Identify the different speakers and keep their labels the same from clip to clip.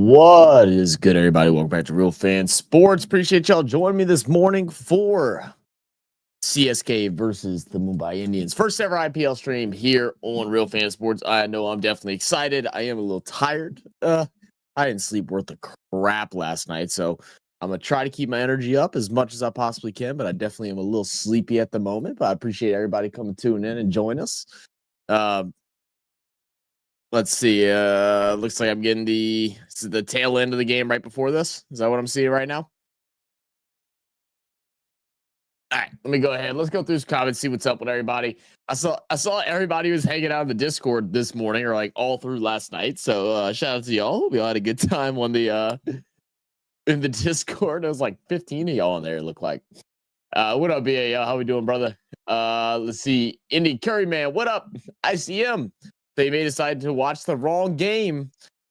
Speaker 1: What is good, everybody? Welcome back to Real Fan Sports. Appreciate y'all joining me this morning for CSK versus the Mumbai Indians. First ever IPL stream here on Real Fan Sports. I know I'm definitely excited. I am a little tired. I didn't sleep worth a crap last night, so I'm going to try to keep my energy up as much as I possibly can, but I definitely am a little sleepy at the moment. But I appreciate everybody coming tune in and join us. Let's see. Looks like I'm getting the tail end of the game right before this. Is that what I'm seeing right now? All right, let me go ahead. Let's go through some comments, see what's up with everybody. I saw everybody was hanging out in the Discord this morning, or like all through last night. So shout out to y'all. We all had a good time on the in the Discord. There was like 15 of y'all in there. It looked like. What up, BA? How we doing, brother? Let's see. Indy Curry Man, what up? ICM. They may decide to watch the wrong game.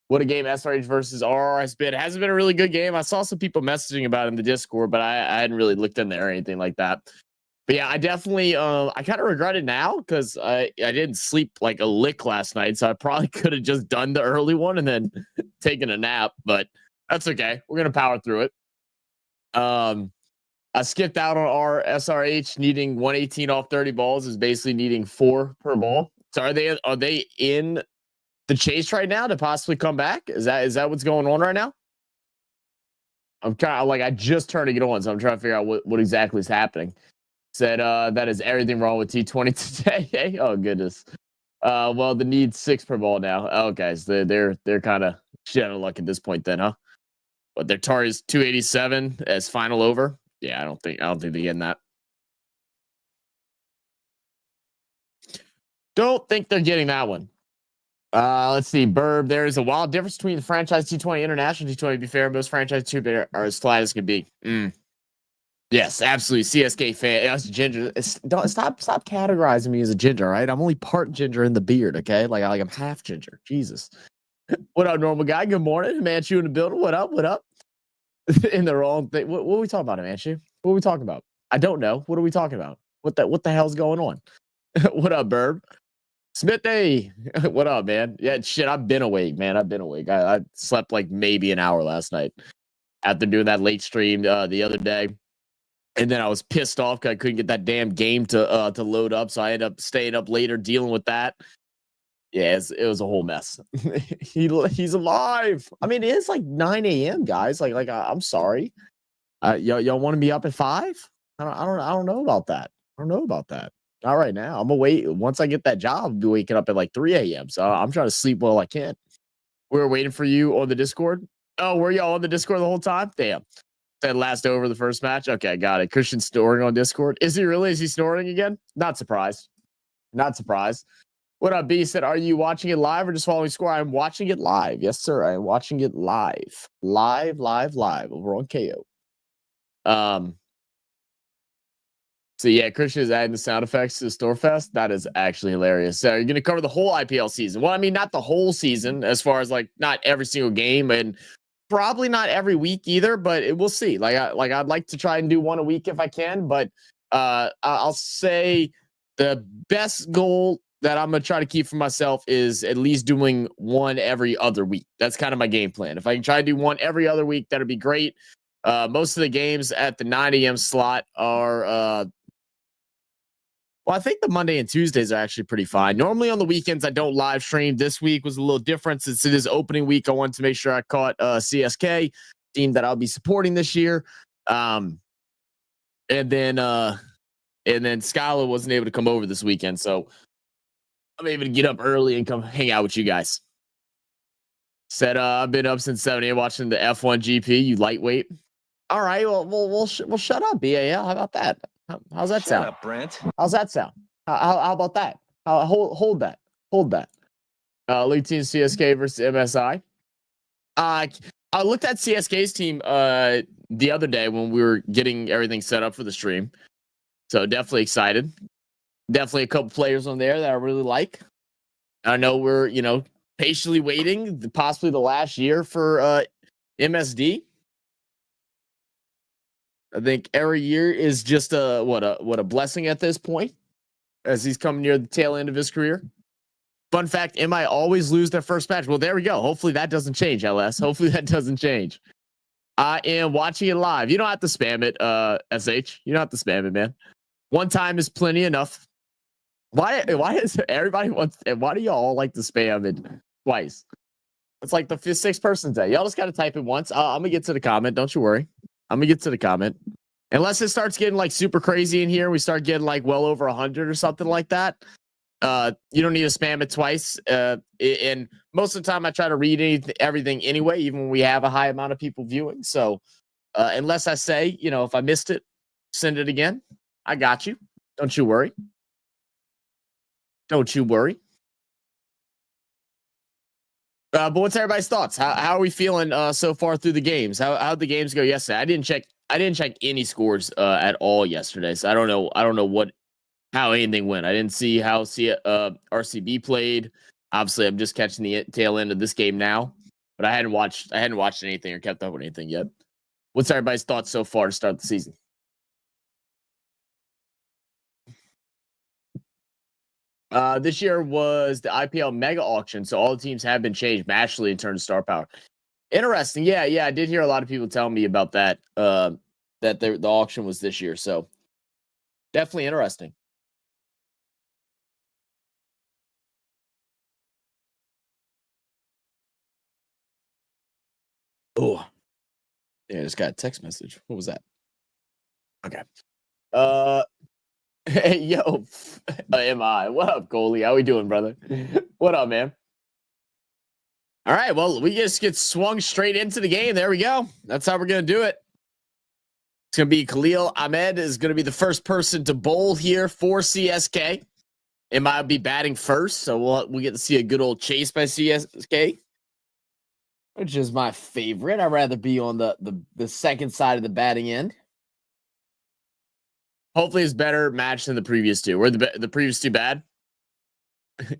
Speaker 1: What a game SRH versus RR has been. It hasn't been a really good game. I saw some people messaging about it in the Discord, but I hadn't really looked in there or anything like that. But yeah, I definitely, I kind of regret it now because I didn't sleep like a lick last night. So I probably could have just done the early one and then taken a nap, but that's okay. We're going to power through it. I skipped out on our SRH needing 118 off 30 balls is basically needing 4 per ball. So are they in the chase right now to possibly come back? Is that what's going on right now? I'm kind of like, I just turned to get on, so I'm trying to figure out what exactly is happening. Said that is everything wrong with T20 today. Oh goodness. Well, the need 6 per ball now. Okay, so they're kind of shit out of luck at this point then, huh? But their target is 287 as final over. Yeah, I don't think they're getting that. Don't think they're getting that one. Let's see. Burb, there is a wild difference between the franchise T20 international T20. To be fair, most franchise T20 are as flat as can be. Yes, absolutely. CSK fan. Us ginger. Don't stop categorizing me as a ginger, right? I'm only part ginger in the beard, okay? Like I'm half ginger. Jesus. What up, normal guy? Good morning. Manchu in the building. What up? What up? In the wrong thing. What are we talking about, Manchu? What are we talking about? I don't know. What are we talking about? What the hell's going on? What up, Burb? Smithy, what up, man? Yeah, shit, I've been awake, man. I've been awake. I slept like maybe an hour last night after doing that late stream the other day. And then I was pissed off because I couldn't get that damn game to load up. So I ended up staying up later dealing with that. Yeah, it was a whole mess. He's alive. I mean, it is like 9 a.m., guys. Like I'm sorry. Y'all want to be up at 5? I don't know about that. I don't know about that. Not right now. I'm gonna wait. Once I get that job, I'll be waking up at like 3 a.m. So I'm trying to sleep while I can. We're waiting for you on the Discord. Oh, were y'all on the Discord the whole time? Damn. That last over the first match. Okay, got it. Christian snoring on Discord. Is he really? Is he snoring again? Not surprised. Not surprised. What up, B? Said, are you watching it live or just following score? I'm watching it live. Yes, sir. I'm watching it live. Live over on KO. So yeah, Christian is adding the sound effects to the Storefest. That is actually hilarious. So you're going to cover the whole IPL season. Well, I mean, not the whole season as far as like not every single game and probably not every week either, but we'll see. I'd like to try and do one a week if I can, but I'll say the best goal that I'm going to try to keep for myself is at least doing one every other week. That's kind of my game plan. If I can try to do one every other week, that'd be great. Most of the games at the 9 a.m. slot are well, I think the Monday and Tuesdays are actually pretty fine. Normally on the weekends, I don't live stream. This week was a little different since it is opening week. I wanted to make sure I caught CSK, team that I'll be supporting this year. And then Skylar wasn't able to come over this weekend. So I'm able to get up early and come hang out with you guys. Said I've been up since 7 a.m. watching the F1 GP. You lightweight. All right. Well, shut up, BAL. How about that? How's that sound?
Speaker 2: Shut up, Brent.
Speaker 1: How's that sound? How about that? Hold that. League team CSK versus MSI. I looked at CSK's team the other day when we were getting everything set up for the stream. So definitely excited. Definitely a couple players on there that I really like. I know we're, patiently waiting possibly the last year for MSD. I think every year is just what a blessing at this point as he's coming near the tail end of his career. Fun fact, MI always lose their first match. Well, there we go. Hopefully that doesn't change, LS. Hopefully that doesn't change. I am watching it live. You don't have to spam it, SH. You don't have to spam it, man. One time is plenty enough. Why is everybody why do y'all like to spam it twice? It's like the sixth person day. Y'all just got to type it once. I'm gonna get to the comment. Don't you worry. I'm gonna get to the comment. Unless it starts getting like super crazy in here, we start getting like well over 100 or something like that. You don't need to spam it twice. And most of the time, I try to read everything anyway, even when we have a high amount of people viewing. So, unless I say, if I missed it, send it again. I got you. Don't you worry. Don't you worry. But what's everybody's thoughts? How are we feeling so far through the games? How'd the games go yesterday? I didn't check any scores at all yesterday, so I don't know how anything went. I didn't see how RCB played. Obviously, I'm just catching the tail end of this game now, but I hadn't watched anything or kept up with anything yet. What's everybody's thoughts so far to start the season? This year was the IPL mega auction, so all the teams have been changed matchly in terms of star power. Interesting. Yeah, I did hear a lot of people tell me about that. That the auction was this year, so definitely interesting. Oh, yeah, I just got a text message. What was that? Okay. Hey, yo, am I? What up, goalie? How we doing, brother? What up, man? All right, well, we just get swung straight into the game. There we go. That's how we're gonna do it. It's gonna be Khalil Ahmed is gonna be the first person to bowl here for CSK. It might be batting first, so we'll get to see a good old chase by CSK, which is my favorite. I'd rather be on the second side of the batting end. Hopefully, it's better match than the previous two. Were the previous two bad?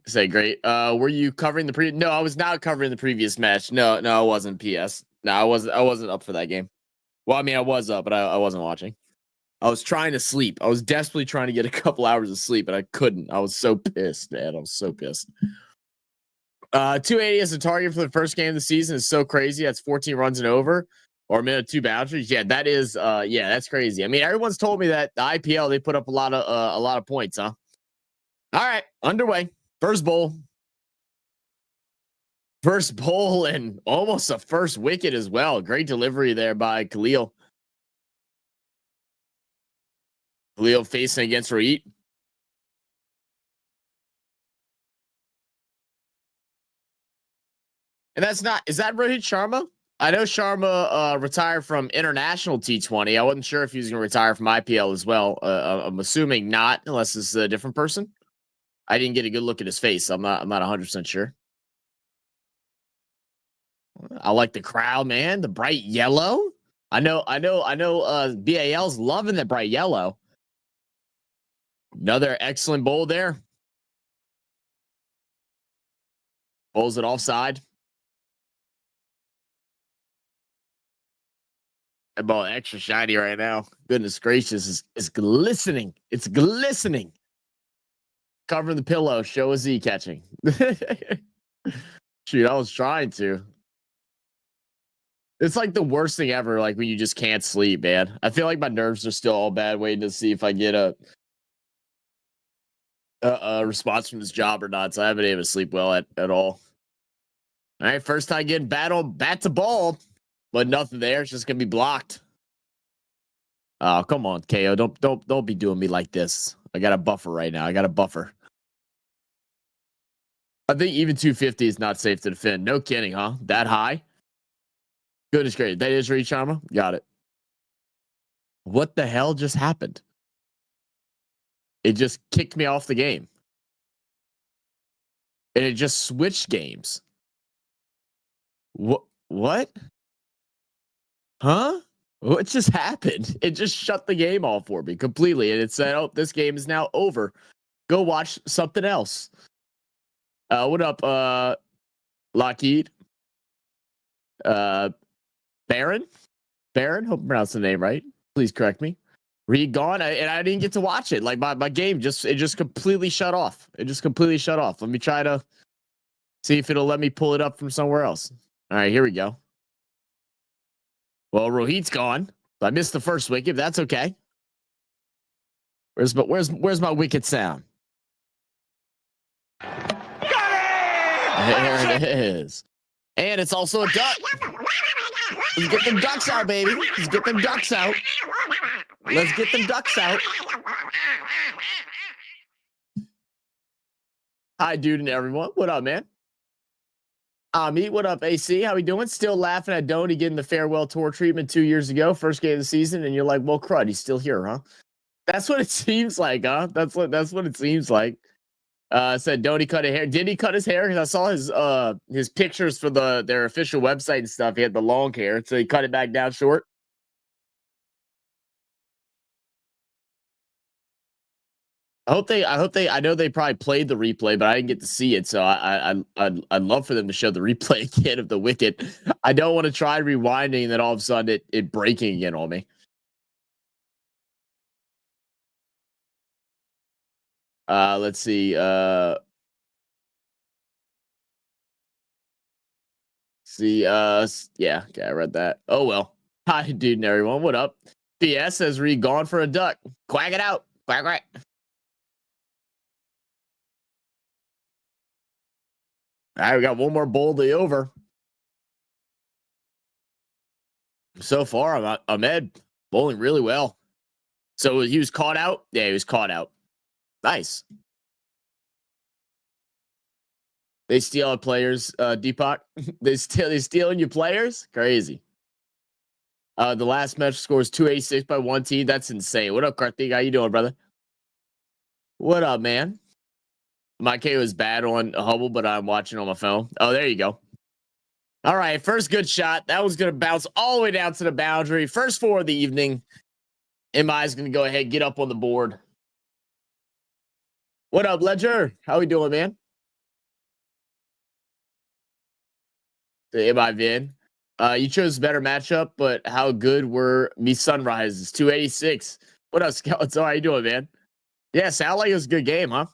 Speaker 1: Say great. Were you covering the previous? No, I was not covering the previous match. No, I wasn't. PS. No, I wasn't up for that game. Well, I mean, I was up, but I wasn't watching. I was trying to sleep. I was desperately trying to get a couple hours of sleep, but I couldn't. I was so pissed, man. I was so pissed. 280 as a target for the first game of the season is so crazy. That's 14 runs and over, or a minute 2 boundaries. Yeah, that is. That's crazy. I mean, everyone's told me that the IPL they put up a lot of points, huh? All right, underway. First bowl, and almost a first wicket as well. Great delivery there by Khalil. Khalil facing against Rohit. And is that Rohit Sharma? I know Sharma retired from international T20. I wasn't sure if he was going to retire from IPL as well. I'm assuming not, unless it's a different person. I didn't get a good look at his face. I'm not 100% sure. I like the crowd, man. The bright yellow. I know. BAL's loving the bright yellow. Another excellent bowl there. Bowls it offside. That ball extra shiny right now. Goodness gracious, it's glistening. It's glistening. Covering the pillow. Show a Z catching. Shoot, I was trying to. It's like the worst thing ever. Like when you just can't sleep, man. I feel like my nerves are still all bad, waiting to see if I get a response from this job or not. So I haven't been able to sleep well at all. All right, first time getting bat to ball, but nothing there. It's just gonna be blocked. Oh, come on, KO. Don't be doing me like this. I got a buffer right now. I got a buffer. I think even 250 is not safe to defend. No kidding, huh? That high? Goodness great. That is Rohit Sharma. Got it. What the hell just happened? It just kicked me off the game. And it just switched games. What? Huh? What just happened? It just shut the game off for me completely. And it said, oh, this game is now over. Go watch something else. What up, Lockheed? Baron? Hope I'm pronouncing the name right. Please correct me. Reed gone, and I didn't get to watch it. Like my game just completely shut off. It just completely shut off. Let me try to see if it'll let me pull it up from somewhere else. All right, here we go. Well, Rohit's gone. I missed the first wicket. That's okay. Where's my wicket sound? There it is. And it's also a duck. Let's get them ducks out, baby. Let's get them ducks out. Let's get them ducks out. Hi, dude, and everyone. What up, man? Meet, what up, AC? How we doing? Still laughing at Dhoni getting the farewell tour treatment 2 years ago, first game of the season, and you're like, well, crud, he's still here, huh? That's what it seems like, huh? That's what it seems like. Said Dhoni cut his hair. Did he cut his hair? Because I saw his pictures for their official website and stuff. He had the long hair, so he cut it back down short. I know they probably played the replay, but I didn't get to see it. So I'd love for them to show the replay again of the wicket. I don't want to try rewinding and then all of a sudden it breaking again on me. Let's see. Yeah, okay, I read that. Oh well. Hi, dude and everyone. What up? PS says Reed gone for a duck. Quack it out. Quack quack. All right, we got one more boldly over. So far, Ahmed bowling really well. So he was caught out? Yeah, he was caught out. Nice. They steal our players, Deepak. They stealing your players? Crazy. The last match scores 286 by one team. That's insane. What up, Karthik? How you doing, brother? What up, man? My K was bad on Hubble, but I'm watching on my phone. Oh, there you go. All right, first good shot. That was going to bounce all the way down to the boundary. First 4 of the evening. MI is going to go ahead and get up on the board. What up, Ledger? How we doing, man? The MI Vin. You chose a better matchup, but how good were me Sunrises? 286. What up, Skeleton? How you doing, man? Yeah, sound like it was a good game, huh?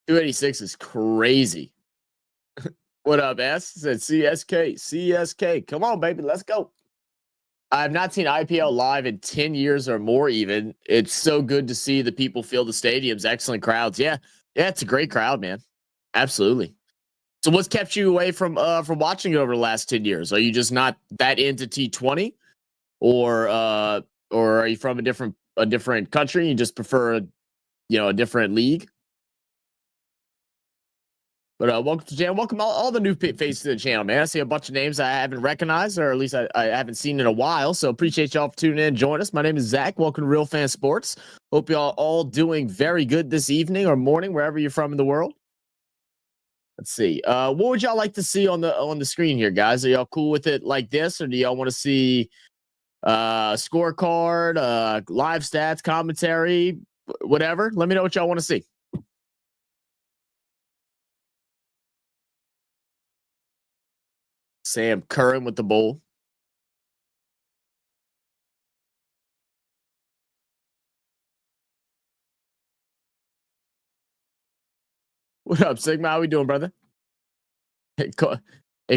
Speaker 1: 286 is crazy. What up, S? Said CSK. Come on, baby. Let's go. I've not seen IPL live in 10 years or more even. It's so good to see the people fill the stadiums. Excellent crowds. Yeah, it's a great crowd, man. Absolutely. So what's kept you away from watching it over the last 10 years? Are you just not that into T20? Or are you from a different country? You just prefer a different league? But welcome to the channel. Welcome all the new faces to the channel, man. I see a bunch of names I haven't recognized, or at least I haven't seen in a while. So appreciate y'all for tuning in and joining us. My name is Zach. Welcome to RealFansSports. Hope y'all all doing very good this evening or morning, wherever you're from in the world. Let's see. What would y'all like to see on the screen here, guys? Are y'all cool with it like this, or do y'all want to see scorecard, live stats, commentary, whatever? Let me know what y'all want to see. Sam Curran with the bowl. What up, Sigma? How we doing, brother? Hey,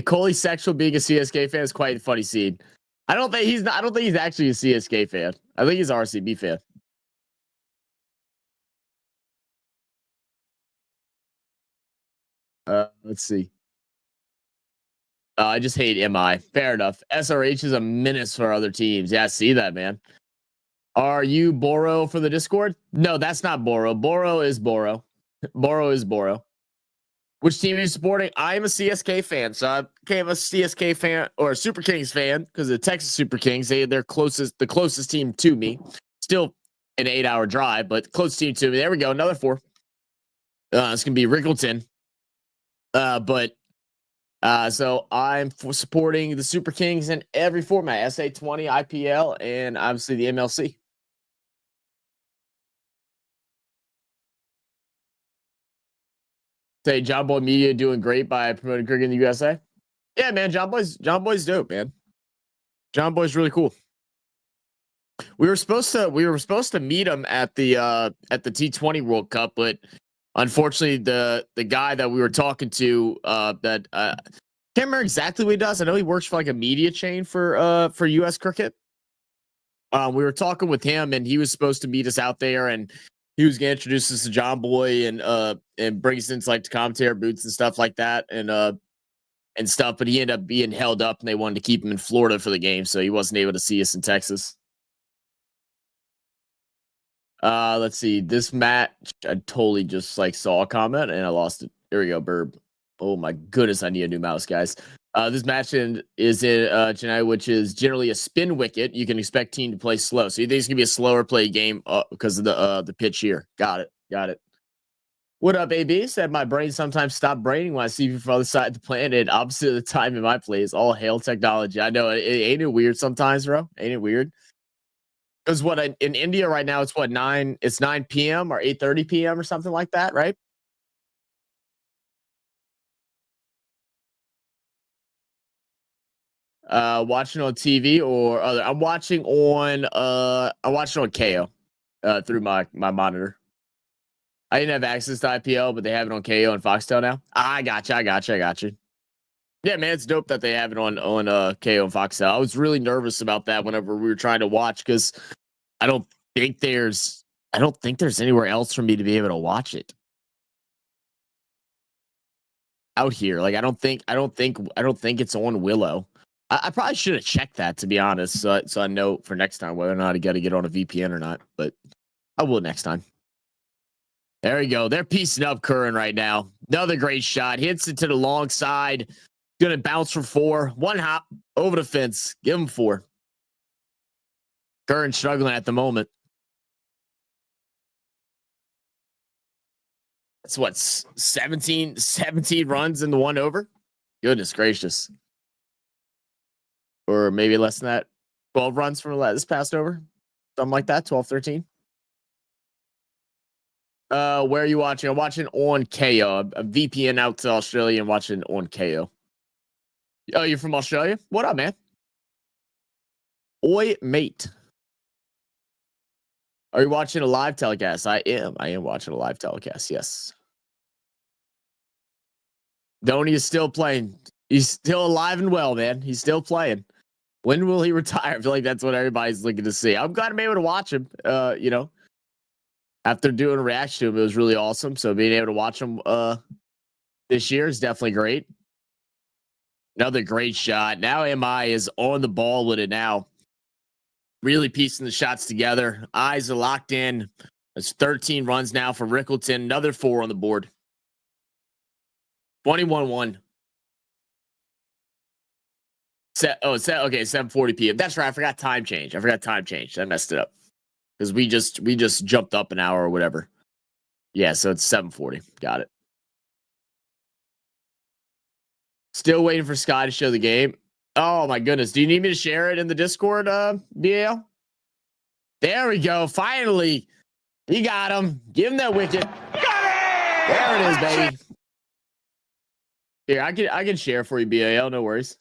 Speaker 1: Coley Sexual being a CSK fan is quite a funny scene. I don't think he's actually a CSK fan. I think he's an RCB fan. Let's see. I just hate MI. Fair enough. SRH is a menace for other teams. Yeah, I see that, man. Are you Boro for the Discord? No, that's not Boro. Boro is Boro. Boro is Boro. Which team are you supporting? I am a CSK fan, so I became a CSK fan or a Super Kings fan because the Texas Super Kings, they're the closest team to me. Still an 8-hour drive, but closest team to me. There we go, another 4. It's gonna be Rickleton. So I'm supporting the Super Kings in every format: SA20, IPL, and obviously the MLC. Say John Boy Media doing great by promoting cricket in the USA. Yeah, man, John Boy's dope, man. John Boy's really cool. We were supposed to meet him at the T20 World Cup, but unfortunately, the guy that we were talking to that can't remember exactly what he does. I know he works for like a media chain for U.S. cricket. We were talking with him, and he was supposed to meet us out there, and he was gonna introduce us to John Boy and bring us into like the commentator booths and stuff like that, and stuff. But he ended up being held up, and they wanted to keep him in Florida for the game, so he wasn't able to see us in Texas. Let's see. This match, I totally just like saw a comment and I lost it. There we go, Burb. Oh my goodness, I need a new mouse, guys. This match is in Chennai, which is generally a spin wicket. You can expect team to play slow. So you think it's gonna be a slower play game because of the pitch here. Got it. What up, AB? Said my brain sometimes stop braining when I see you from the other side of the planet. Opposite of the time in my plays. All hail technology. I know ain't it weird sometimes, bro? Ain't it weird? Because what in India right now, it's what 9 p.m. or 8:30 p.m. or something like that, right? Watching on TV or other. I'm watching on KO through my monitor. I didn't have access to IPL, but they have it on KO and Foxtel now. I got you. Yeah, man, it's dope that they have it on KO and Foxtel. I was really nervous about that whenever we were trying to watch because I don't think there's anywhere else for me to be able to watch it out here. Like I don't think it's on Willow. I probably should have checked that, to be honest, so I know for next time whether or not I got to get on a VPN or not. But I will next time. There we go. They're piecing up Curran right now. Another great shot. Hits it to the long side. Gonna bounce for 4. One hop over the fence. Give him 4. Curran struggling at the moment. That's what 17 runs in the 1 over. Goodness gracious. Or maybe less than that. 12 runs from this past over. Something like that. 12, 13. Where are you watching? I'm watching on KO. I'm VPN out to Australia and watching on KO. Oh, you're from Australia? What up, man? Oi, mate. Are you watching a live telecast? I am watching a live telecast, yes. Dhoni is still playing. He's still alive and well, man. He's still playing. When will he retire? I feel like that's what everybody's looking to see. I'm glad I'm able to watch him. After doing a reaction to him, it was really awesome. So being able to watch him this year is definitely great. Another great shot. Now MI is on the ball with it now. Really piecing the shots together. Eyes are locked in. It's 13 runs now for Rickleton. Another 4 on the board. 21-1. Okay, 7:40 p.m. That's right. I forgot time change. I messed it up because we just jumped up an hour or whatever. Yeah, so it's 7:40. Got it. Still waiting for Sky to show the game. Oh my goodness. Do you need me to share it in the Discord, BAL? There we go. Finally. He got him. Give him that wicket. There it is, baby. Here, I can share for you, BAL. No worries.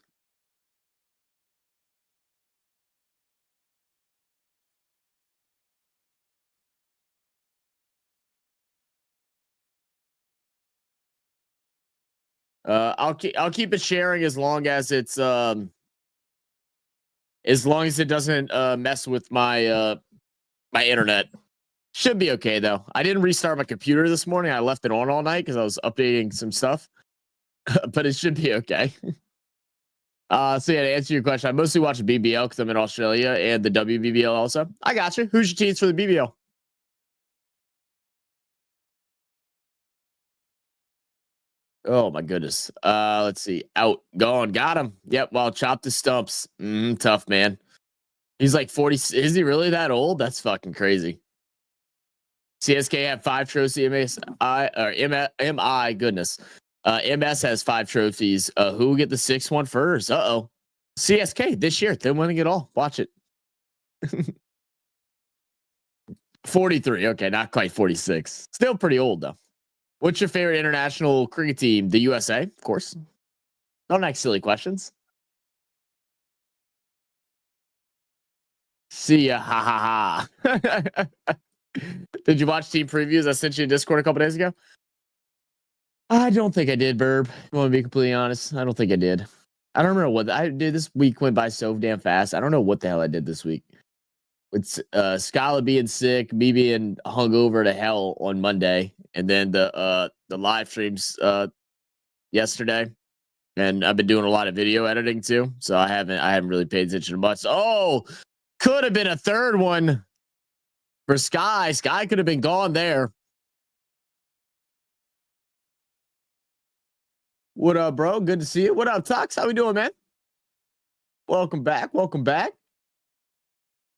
Speaker 1: I'll keep it sharing as long as it's as long as it doesn't mess with my my internet. Should be okay though. I didn't restart my computer this morning. I left it on all night because I was updating some stuff. But it should be okay. So yeah, to answer your question, I mostly watch the BBL because I'm in Australia and the WBBL also. I got you. Who's your teams for the BBL? Oh my goodness. Let's see. Out. Gone. Got him. Yep. Well, chopped the stumps. Tough, man. He's like 40. Is he really that old? That's fucking crazy. CSK had 5 trophies. MI. Goodness. MS has 5 trophies. Who will get the 6th one first? Uh-oh. CSK this year. They're winning it all. Watch it. 43. Okay, not quite 46. Still pretty old though. What's your favorite international cricket team? The USA, of course. Don't ask silly questions. See ya. Ha ha ha. Did you watch team previews? I sent you a Discord a couple days ago. I don't think I did, Burb. I want to be completely honest. I don't think I did. I don't remember what I did. This week went by so damn fast. I don't know what the hell I did this week. With Scala being sick, me being hungover to hell on Monday, and then the live streams yesterday. And I've been doing a lot of video editing too, so I haven't really paid attention to much. Oh, could have been a third one for Sky. Sky could have been gone there. What up, bro? Good to see you. What up, Tux? How we doing, man? Welcome back. Welcome back.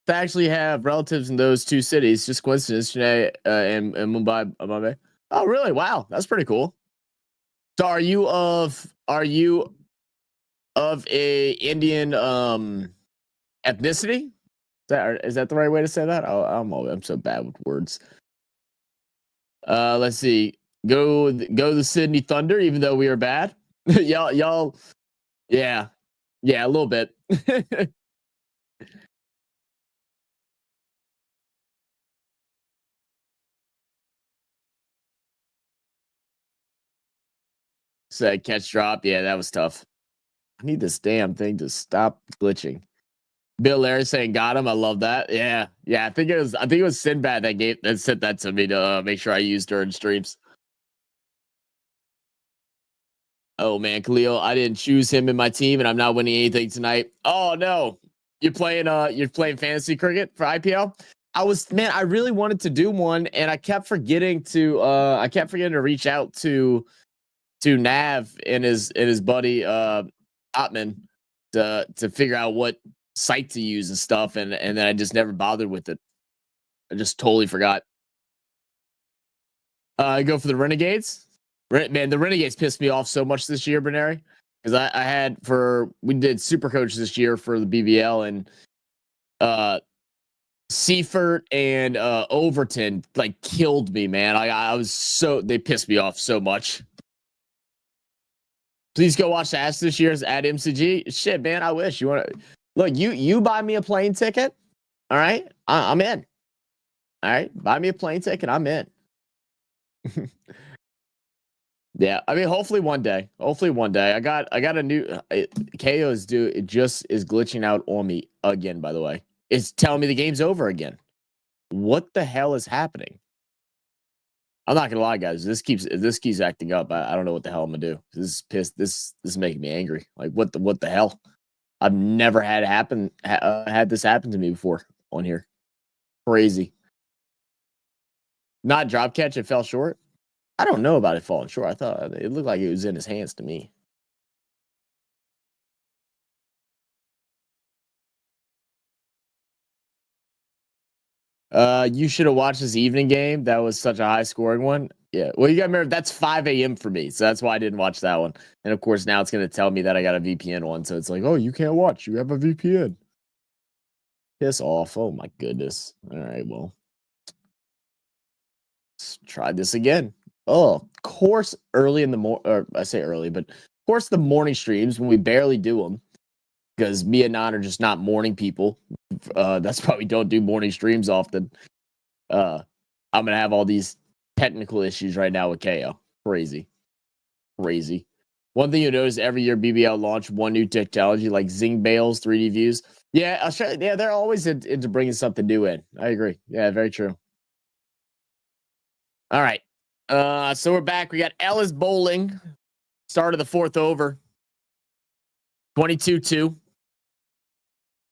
Speaker 1: To actually have relatives in those two cities, just coincidence, Chennai and Mumbai. Oh, really? Wow, that's pretty cool. So, are you of a Indian ethnicity? Is that the right way to say that? Oh, I'm so bad with words. Let's see. Go the Sydney Thunder, even though we are bad. y'all, yeah, a little bit. Said catch drop. Yeah, that was tough. I need this damn thing to stop glitching. Bill Larry saying got him. I love that. Yeah. I think it was Sinbad that sent that to me to make sure I used during streams. Oh man, Khalil, I didn't choose him in my team, and I'm not winning anything tonight. Oh no, you're playing fantasy cricket for IPL. I really wanted to do one, and I kept forgetting to reach out to Nav and his buddy Ottman to figure out what site to use and stuff, and then I just never bothered with it. I just totally forgot. I go for the Renegades. Man, the Renegades pissed me off so much this year, Bernary, because we did Super Coach this year for the BBL, and Seifert and Overton like killed me, man. They pissed me off so much. Please go watch the Ask this year's at MCG. Shit, man, I wish you want to look. You buy me a plane ticket, all right? I'm in. All right, buy me a plane ticket. I'm in. Yeah, I mean, hopefully one day. I got a new KO is glitching out on me again. By the way, it's telling me the game's over again. What the hell is happening? I'm not gonna lie, guys. This keeps acting up. I don't know what the hell I'm gonna do. This is pissed. This is making me angry. Like what the hell? I've never had this happen to me before on here. Crazy. Not drop catch. It fell short. I don't know about it falling short. I thought it looked like it was in his hands to me. You should have watched this evening game. That was such a high scoring one. Yeah. Well, you got to remember that's 5 a.m. for me, so that's why I didn't watch that one. And of course, now it's going to tell me that I got a VPN one, so it's like, oh, you can't watch. You have a VPN. Piss off. Oh my goodness. All right. Well, let's try this again. Oh, of course, early in the morning, or I say early, but of course, the morning streams when we barely do them because me and Nan are just not morning people. That's why we don't do morning streams often. I'm gonna have all these technical issues right now with KO. Crazy. One thing you notice every year BBL launch one new technology like Zing Bales 3D views. Yeah, Australia. Yeah, they're always into bringing something new in. I agree. Yeah, very true. All right. So we're back. We got Ellis bowling. Start of the fourth over. 22-2.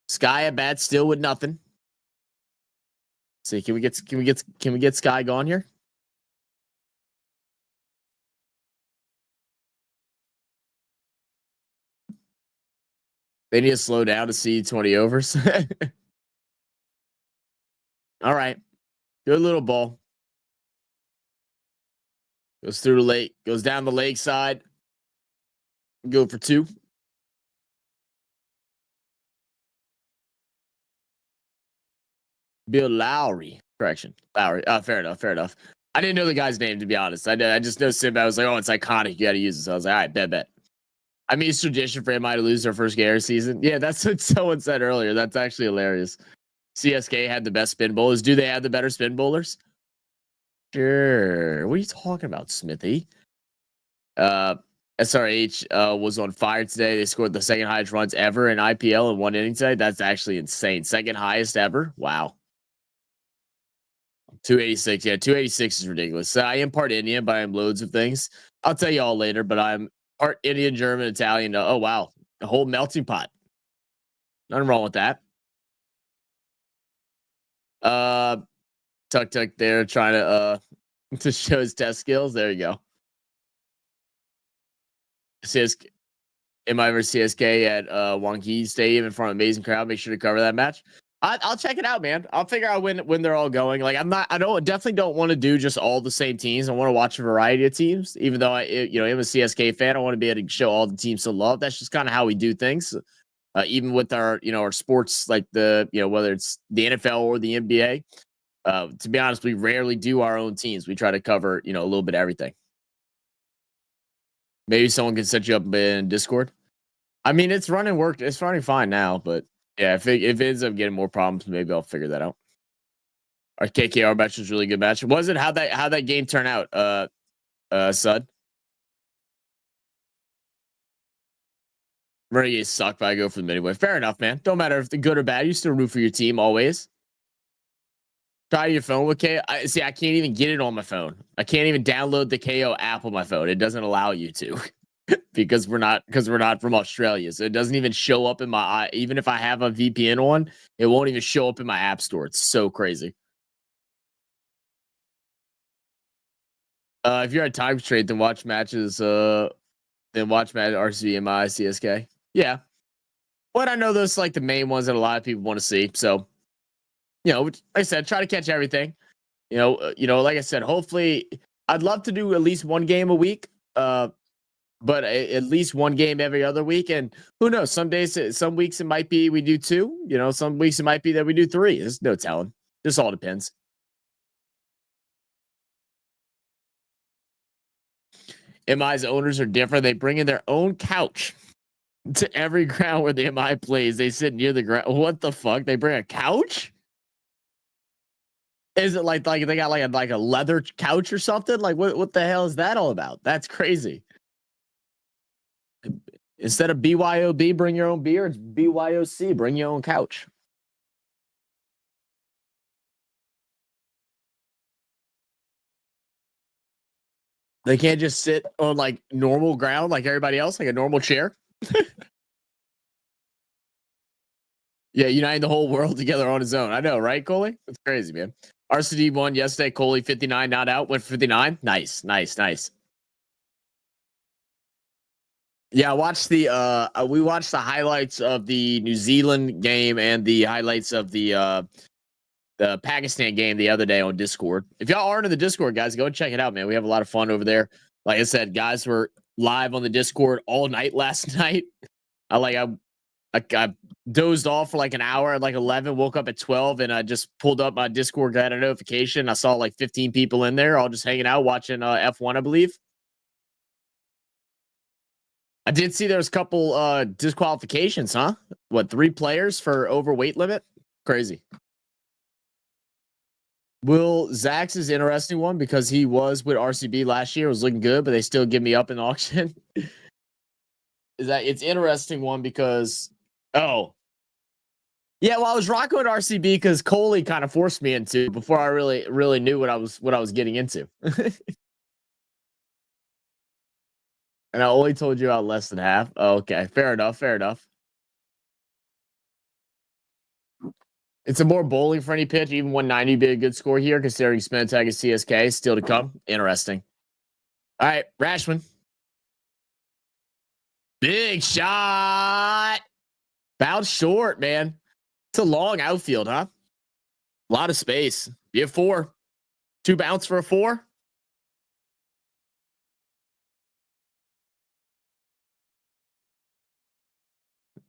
Speaker 1: Sky at bat still with nothing. See, can we get Sky gone here? They need to slow down to see 20 overs. All right. Good little ball. Goes through the lake, goes down the lake side. Go for 2. Bill Lowry. Correction. Lowry. Fair enough. I didn't know the guy's name, to be honest. I just know Simba. I was like, oh, it's iconic. You got to use it. So I was like, all right, bet. I mean, it's tradition for MI to lose their first game of season. Yeah, that's what someone said earlier. That's actually hilarious. CSK had the best spin bowlers. Do they have the better spin bowlers? Sure. What are you talking about, Smithy? SRH was on fire today. They scored the second highest runs ever in IPL in one inning today. That's actually insane. Second highest ever. Wow. 286. Yeah, 286 is ridiculous. So I am part Indian, but I am loads of things. I'll tell you all later, but I'm part Indian, German, Italian. Oh, wow. A whole melting pot. Nothing wrong with that. Tuck there trying to show his test skills. There you go. CSK, MI versus CSK at Wankhede Stadium in front of an amazing crowd. Make sure to cover that match. I'll check it out, man. I'll figure out when they're all going. Like definitely don't want to do just all the same teams. I want to watch a variety of teams. Even though I'm a CSK fan, I want to be able to show all the teams to love. That's just kind of how we do things. Even with our our sports, like the whether it's the NFL or the NBA. To be honest, we rarely do our own teams. We try to cover a little bit of everything. Maybe someone can set you up in Discord. I mean, it's running fine now, but yeah, if it ends up getting more problems, maybe I'll figure that out. Our KKR match was a really good match. Was it? How that game turn out? Sud. Renegade suck, but I go for them anyway. Fair enough, man. Don't matter if they're good or bad. You still root for your team always. Try your phone with KO. I can't even get it on my phone. I can't even download the KO app on my phone. It doesn't allow you to. because we're not from Australia. So it doesn't even show up in my even if I have a VPN on, it won't even show up in my app store. It's so crazy. If you're at time straight, then watch matches RCB, MI, CSK. Yeah. But I know those like the main ones that a lot of people want to see. So, like I said, try to catch everything. Like I said, hopefully I'd love to do at least one game a week. But at least one game every other week. And who knows? Some weeks it might be we do 2. Some weeks it might be that we do 3. There's no telling. This all depends. MI's owners are different. They bring in their own couch to every ground where the MI plays. They sit near the ground. What the fuck? They bring a couch? Is it like they got like a leather couch or something? Like what the hell is that all about? That's crazy. Instead of BYOB, bring your own beer. It's BYOC, bring your own couch. They can't just sit on like normal ground like everybody else, like a normal chair. Yeah, uniting the whole world together on his own. I know, right, Coley? That's crazy, man. RCD won yesterday. Coley 59, not out. Went for 59. Nice. Yeah, we watched the highlights of the New Zealand game and the highlights of the Pakistan game the other day on Discord. If y'all aren't in the Discord, guys, go and check it out, man. We have a lot of fun over there. Like I said, guys were live on the Discord all night last night. I dozed off for like an hour at like 11, woke up at 12, and I just pulled up my Discord, got a notification. I saw like 15 people in there, all just hanging out, watching F1, I believe. I did see there was a couple disqualifications, huh? What, 3 players for overweight limit? Crazy. Will Zax is interesting one because he was with RCB last year, was looking good, but they still give me up in auction. It's interesting one because yeah, well, I was rocking with RCB because Coley kind of forced me into before I really knew what I was getting into. And I only told you about less than half. Oh, okay, fair enough. It's a more bowling friendly pitch. Even 190 would be a good score here, considering spin attack is CSK still to come. Interesting. All right, Rashman. Big shot. Bounced short, man. It's a long outfield, huh? A lot of space. You have 4. 2 bounce for a 4.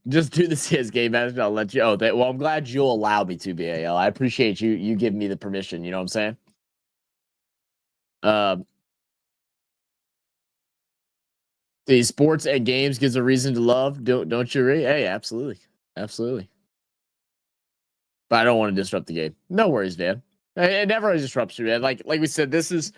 Speaker 1: Just do the CSK match. I'll let you. Well, I'm glad you'll allow me to, BAL. I appreciate you giving me the permission. You know what I'm saying? The sports and games gives a reason to love. Don't you agree? Hey, absolutely. but I don't want to disrupt the game. No worries, man. It never really disrupts you, man. Like we said, this is,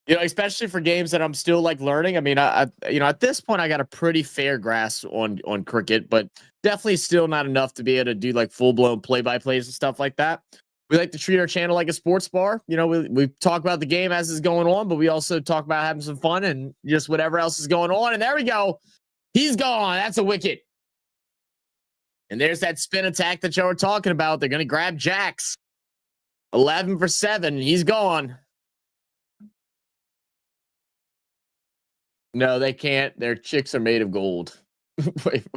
Speaker 1: especially for games that I'm still like learning. I mean, I at this point I got a pretty fair grasp on cricket, but definitely still not enough to be able to do like full blown play by plays and stuff like that. We like to treat our channel like a sports bar. We talk about the game as it's going on, but we also talk about having some fun and just whatever else is going on. And there we go. He's gone. That's a wicket. And there's that spin attack that y'all were talking about. They're going to grab Jax. 11 for 7. He's gone. No, they can't. Their chicks are made of gold. Wait.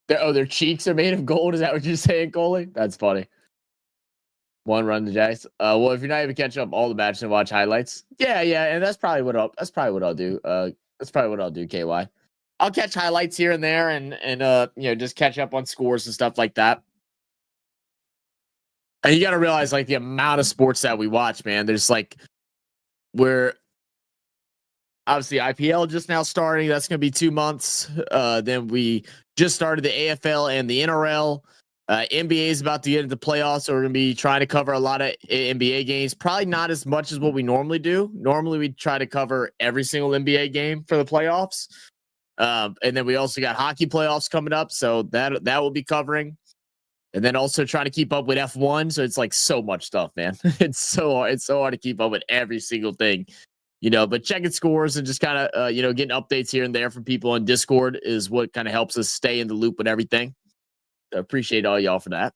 Speaker 1: Their cheeks are made of gold. Is that what you're saying, Coley? That's funny. 1 run to Jax. Well, if you're not even catching up all the matches and watch highlights, yeah, and that's probably what I'll do. That's probably what I'll do, KY. I'll catch highlights here and there, and just catch up on scores and stuff like that. And you got to realize, like, the amount of sports that we watch, man. There's like, we're obviously IPL just now starting. That's going to be 2 months. Then we just started the AFL and the NRL. NBA is about to get into playoffs, so we're going to be trying to cover a lot of NBA games. Probably not as much as what we normally do. Normally, we try to cover every single NBA game for the playoffs. And then we also got hockey playoffs coming up, so that will be covering. And then also trying to keep up with F1. So it's like so much stuff, man. It's so hard to keep up with every single thing, but checking scores and just kind of, getting updates here and there from people on Discord is what kind of helps us stay in the loop with everything. I appreciate all y'all for that.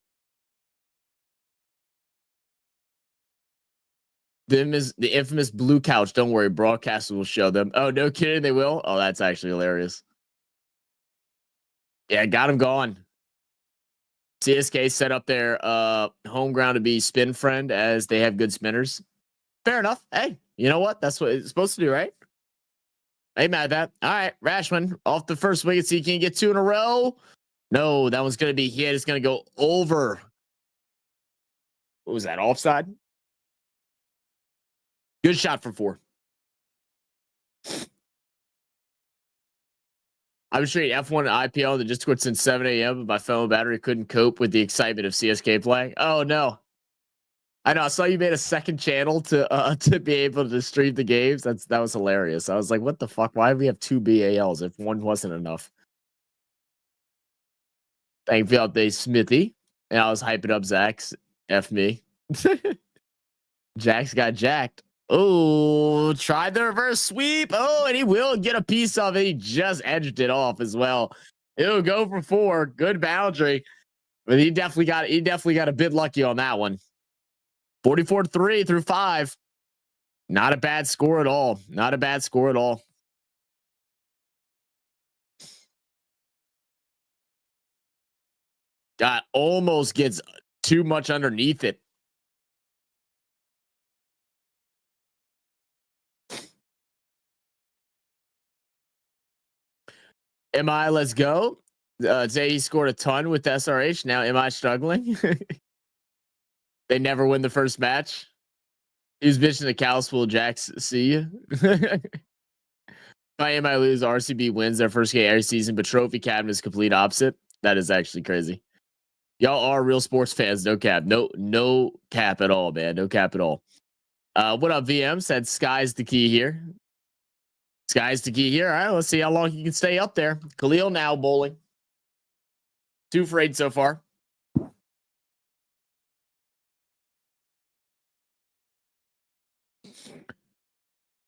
Speaker 1: The infamous blue couch. Don't worry. Broadcasters will show them. Oh, no kidding. They will. Oh, that's actually hilarious. Yeah. Got him gone. CSK set up their home ground to be spin friend as they have good spinners. Fair enough. Hey, you know what? That's what it's supposed to do, right? Ain't mad at that. All right, Rashman off the first wicket, so you can get 2 in a row. No, that one's going to be hit. It's going to go over. What was that? Offside? Good shot for 4. I was streaming F1 and IPL in the Discord since 7 a.m. but my phone battery couldn't cope with the excitement of CSK playing. Oh no. I know. I saw you made a second channel to be able to stream the games. That was hilarious. I was like, what the fuck? Why do we have 2 BALs if one wasn't enough? Thank you for the update, Smithy. And I was hyping up Zach's F me. Jax got jacked. Oh, tried the reverse sweep. Oh, and he will get a piece of it. He just edged it off as well. It'll go for 4. Good boundary. But he definitely got a bit lucky on that one. 44-3 through 5. Not a bad score at all. Not a bad score at all. God, almost gets too much underneath it. MI, let's go. Today he scored a ton with SRH. Now MI struggling. They never win the first match. He was bitching the cows full. Jax, see you. If MI lose, RCB wins their first game every season, but Trophy Cabin is complete opposite. That is actually crazy. Y'all are real sports fans. No cap. No cap at all, man. No cap at all. What up, VM? Said sky's the key here. Sky's the key here. All right, let's see how long you can stay up there. Khalil now bowling. 2 for 8 so far.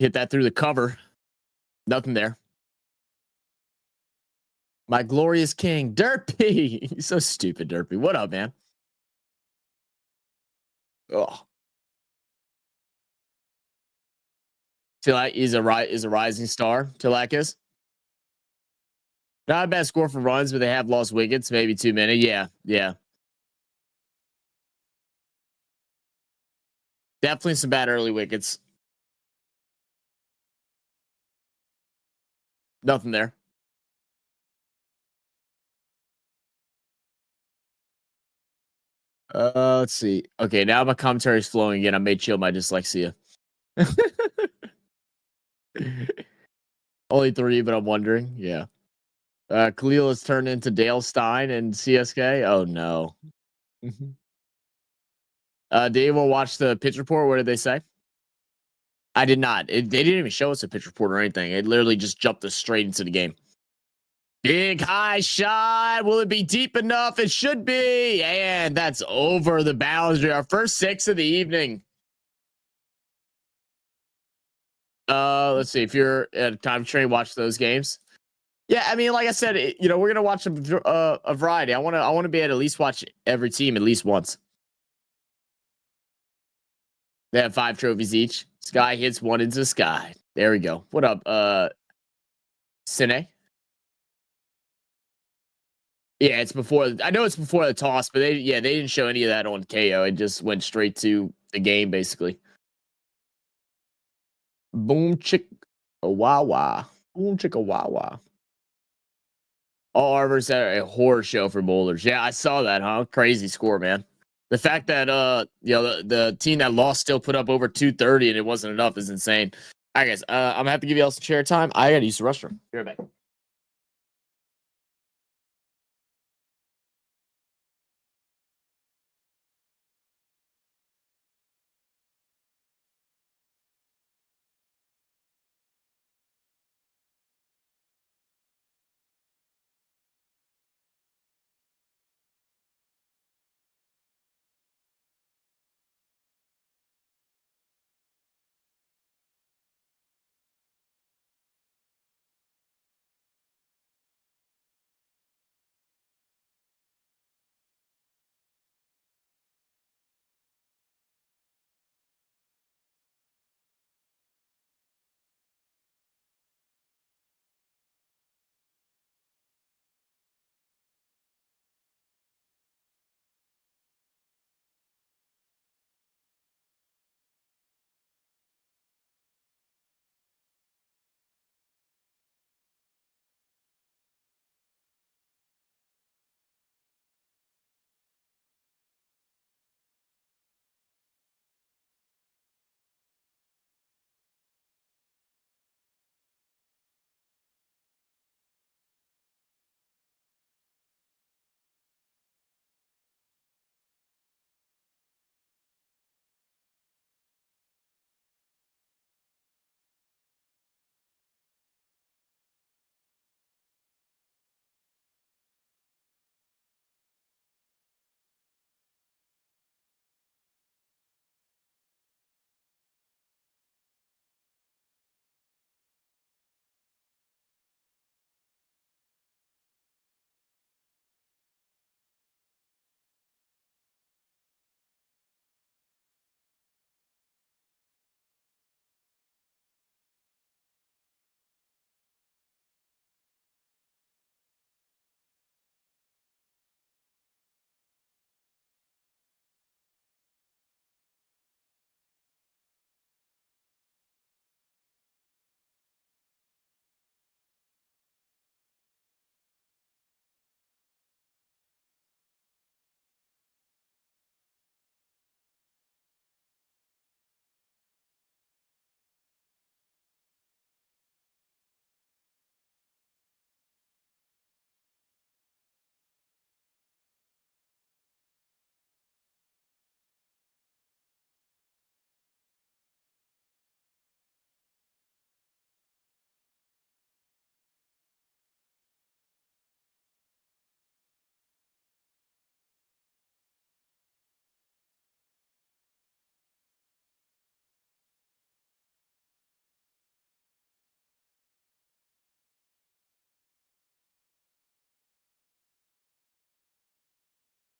Speaker 1: Hit that through the cover. Nothing there. My glorious king, Derpy. He's so stupid, Derpy. What up, man? Oh. Tilak is a rising star. Tilak is. Not a bad score for runs, but they have lost wickets. Maybe too many. Yeah. Definitely some bad early wickets. Nothing there. Let's see. Okay, now my commentary is flowing again. I may chill my dyslexia. Only 3, but I'm wondering. Yeah. Khalil has turned into Dale Stein and CSK. Oh no. Mhm. Did anyone watch the pitch report? What did they say? I did not. They didn't even show us a pitch report or anything. It literally just jumped us straight into the game. Big high shot. Will it be deep enough? It should be. And that's over the boundary. Our first 6 of the evening. Let's see. If you're at a time train, watch those games. Yeah, I mean, like I said, we're gonna watch a variety. I want to be able to at least watch every team at least once. They have 5 trophies each. Sky hits one into the sky. There we go. What up, Cine? Yeah, it's before. I know it's before the toss, but they didn't show any of that on KO. It just went straight to the game, basically. Boom chick a wah wah. Boom chick a wah wah. All arbors are a horror show for bowlers. Yeah, I saw that, huh? Crazy score, man. The fact that the team that lost still put up over 230 and it wasn't enough is insane. All right, guys. I'm gonna have to give you all some chair time. I gotta use the restroom. Be right back.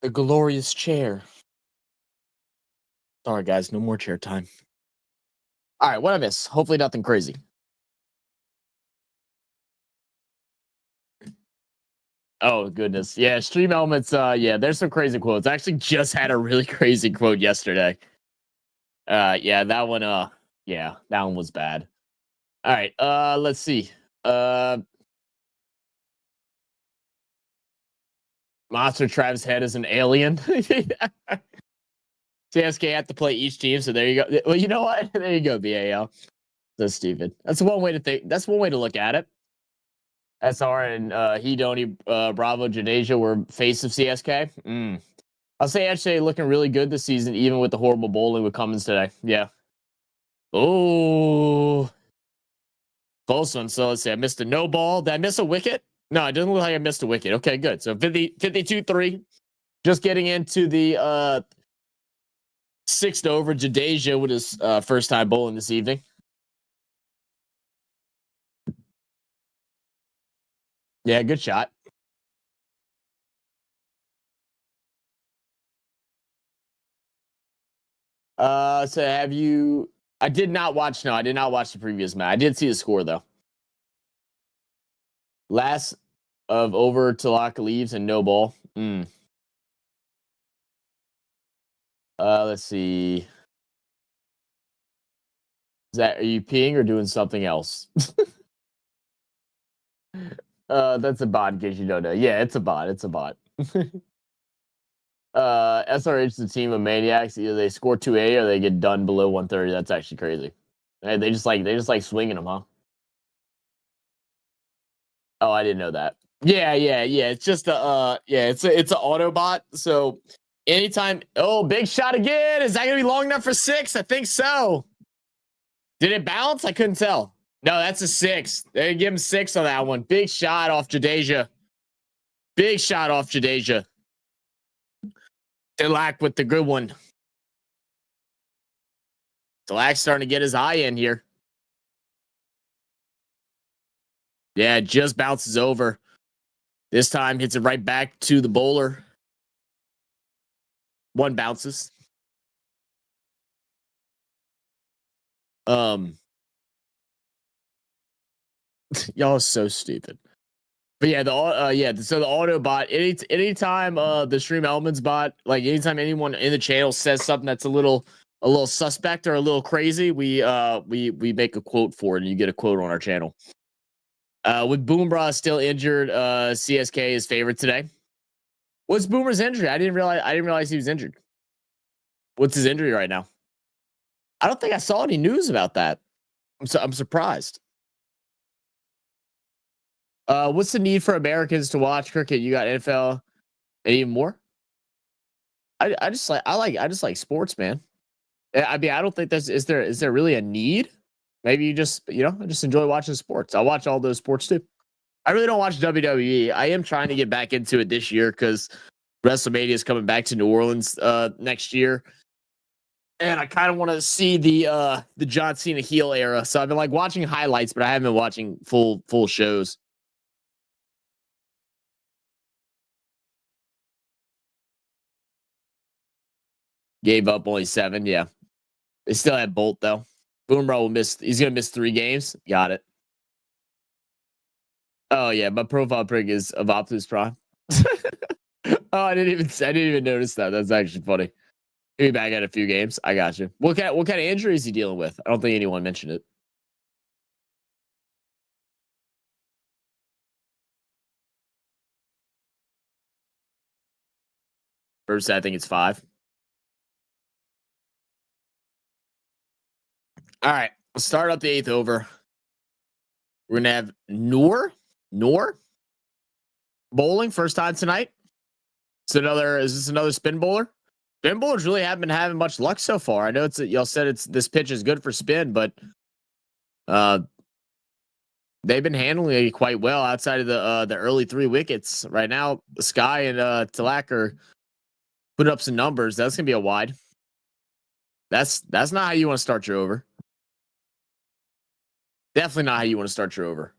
Speaker 1: The glorious chair. Sorry, guys. No more chair time. All right, what I miss? Hopefully nothing crazy. Oh goodness. Yeah, stream elements, there's some crazy quotes. I actually just had a really crazy quote yesterday. Yeah, that one was bad. All right, let's see. Monster Travis Head is an alien. CSK have to play each team, so there you go. Well, you know what? There you go, BAL. That's stupid. That's one way to think. That's one way to look at it. SR and Hedoni Bravo Janasia were face of CSK. I'll say actually looking really good this season, even with the horrible bowling with Cummins today. Yeah. Oh, close one. So let's see. I missed a no ball. Did I miss a wicket? No, it doesn't look like I missed a wicket. Okay, good. So 52-3. Just getting into the sixth over. Jadeja with his first time bowling this evening. Yeah, good shot. So have you? I did not watch. No, I did not watch the previous match. I did see the score though. Last of over Talaka leaves and no ball. Let's see. Are you peeing or doing something else? That's a bot in case you don't know. Yeah, it's a bot. It's a bot. SRH is a team of maniacs. Either they score 2A or they get done below 130. That's actually crazy. They just like swinging them, huh? Oh, I didn't know that. Yeah. It's just it's an Autobot. So anytime, big shot again. Is that gonna be long enough for 6? I think so. Did it bounce? I couldn't tell. No, that's a 6. They give him 6 on that one. Big shot off Jadeja. Big shot off Jadeja. Dilak with the good one. Dilak's starting to get his eye in here. Yeah, it just bounces over. This time hits it right back to the bowler. One bounces. Y'all are so stupid. But yeah, so the Autobot, anytime the Stream Elements bot, like anytime anyone in the channel says something that's a little suspect or a little crazy, we make a quote for it and you get a quote on our channel. With Boomerang still injured, CSK is favorite today. What's Boomer's injury? I didn't realize he was injured. What's his injury right now? I don't think I saw any news about that. I'm surprised. What's the need for Americans to watch cricket? You got NFL and even more. I just like sports, man. I mean, I don't think is there really a need? Maybe you just I just enjoy watching sports. I watch all those sports too. I really don't watch WWE. I am trying to get back into it this year because WrestleMania is coming back to New Orleans next year. And I kind of want to see the John Cena heel era. So I've been like watching highlights, but I haven't been watching full shows. Gave up only 7. Yeah. They still had Bolt though. Boomerang will miss. He's gonna miss 3 games. Got it. Oh yeah, my profile pic is of Optimus Prime. Oh, I didn't even notice that. That's actually funny. He'll be back at a few games. I got you. What kind of injury is he dealing with? I don't think anyone mentioned it. First, I think it's 5. All right, let's start up the 8th over. We're gonna have Noor bowling first time tonight. Is this another spin bowler? Spin bowlers really haven't been having much luck so far. I know y'all said this pitch is good for spin, but they've been handling it quite well outside of the early 3 wickets. Right now, Sky and Tilak are putting up some numbers. That's gonna be a wide. That's not how you want to start your over. Definitely not how you want to start your over.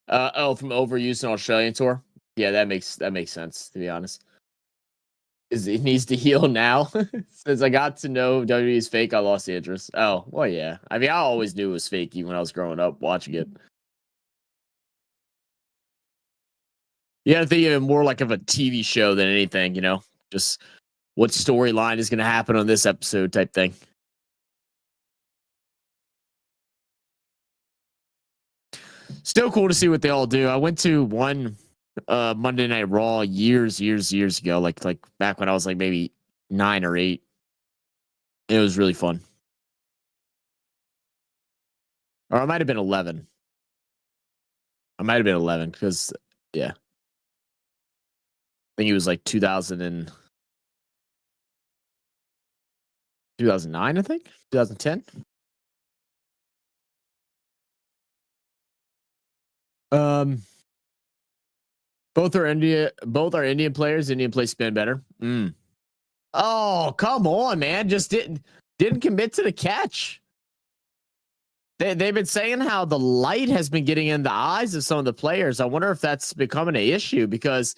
Speaker 1: From overuse in Australian tour. Yeah, that makes sense, to be honest. It needs to heal now. Since I got to know WWE is fake, I lost the interest. Oh, well, yeah. I mean, I always knew it was fake even when I was growing up watching it. You gotta think of it more like of a TV show than anything, just what storyline is gonna happen on this episode type thing. Still cool to see what they all do. I went to one Monday Night Raw years ago, like back when I was like maybe 9 or 8. It was really fun. Or I might have been 11. I might have been 11 because yeah. think he was like 2009, I think 2010. Both are Indian players. Indian play spin better. Oh, come on, man. Just didn't commit to the catch. They've been saying how the light has been getting in the eyes of some of the players. I wonder if that's becoming an issue, because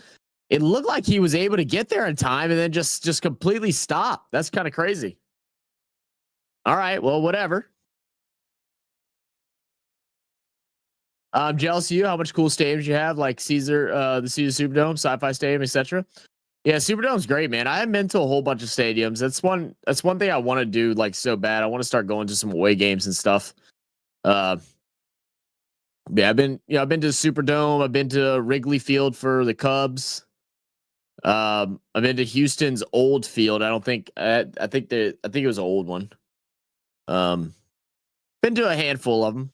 Speaker 1: it looked like he was able to get there in time and then just completely stop. That's kind of crazy. All right, well, whatever. I'm jealous of you. How much cool stadiums you have, like the Caesar Superdome, Sci-Fi Stadium, etc. Yeah, Superdome's great, man. I haven't been to a whole bunch of stadiums. That's one thing I want to do, like, so bad. I want to start going to some away games and stuff. Yeah, I've been to Superdome. I've been to Wrigley Field for the Cubs. I've been to Houston's old field. I think it was an old one. Been to a handful of them.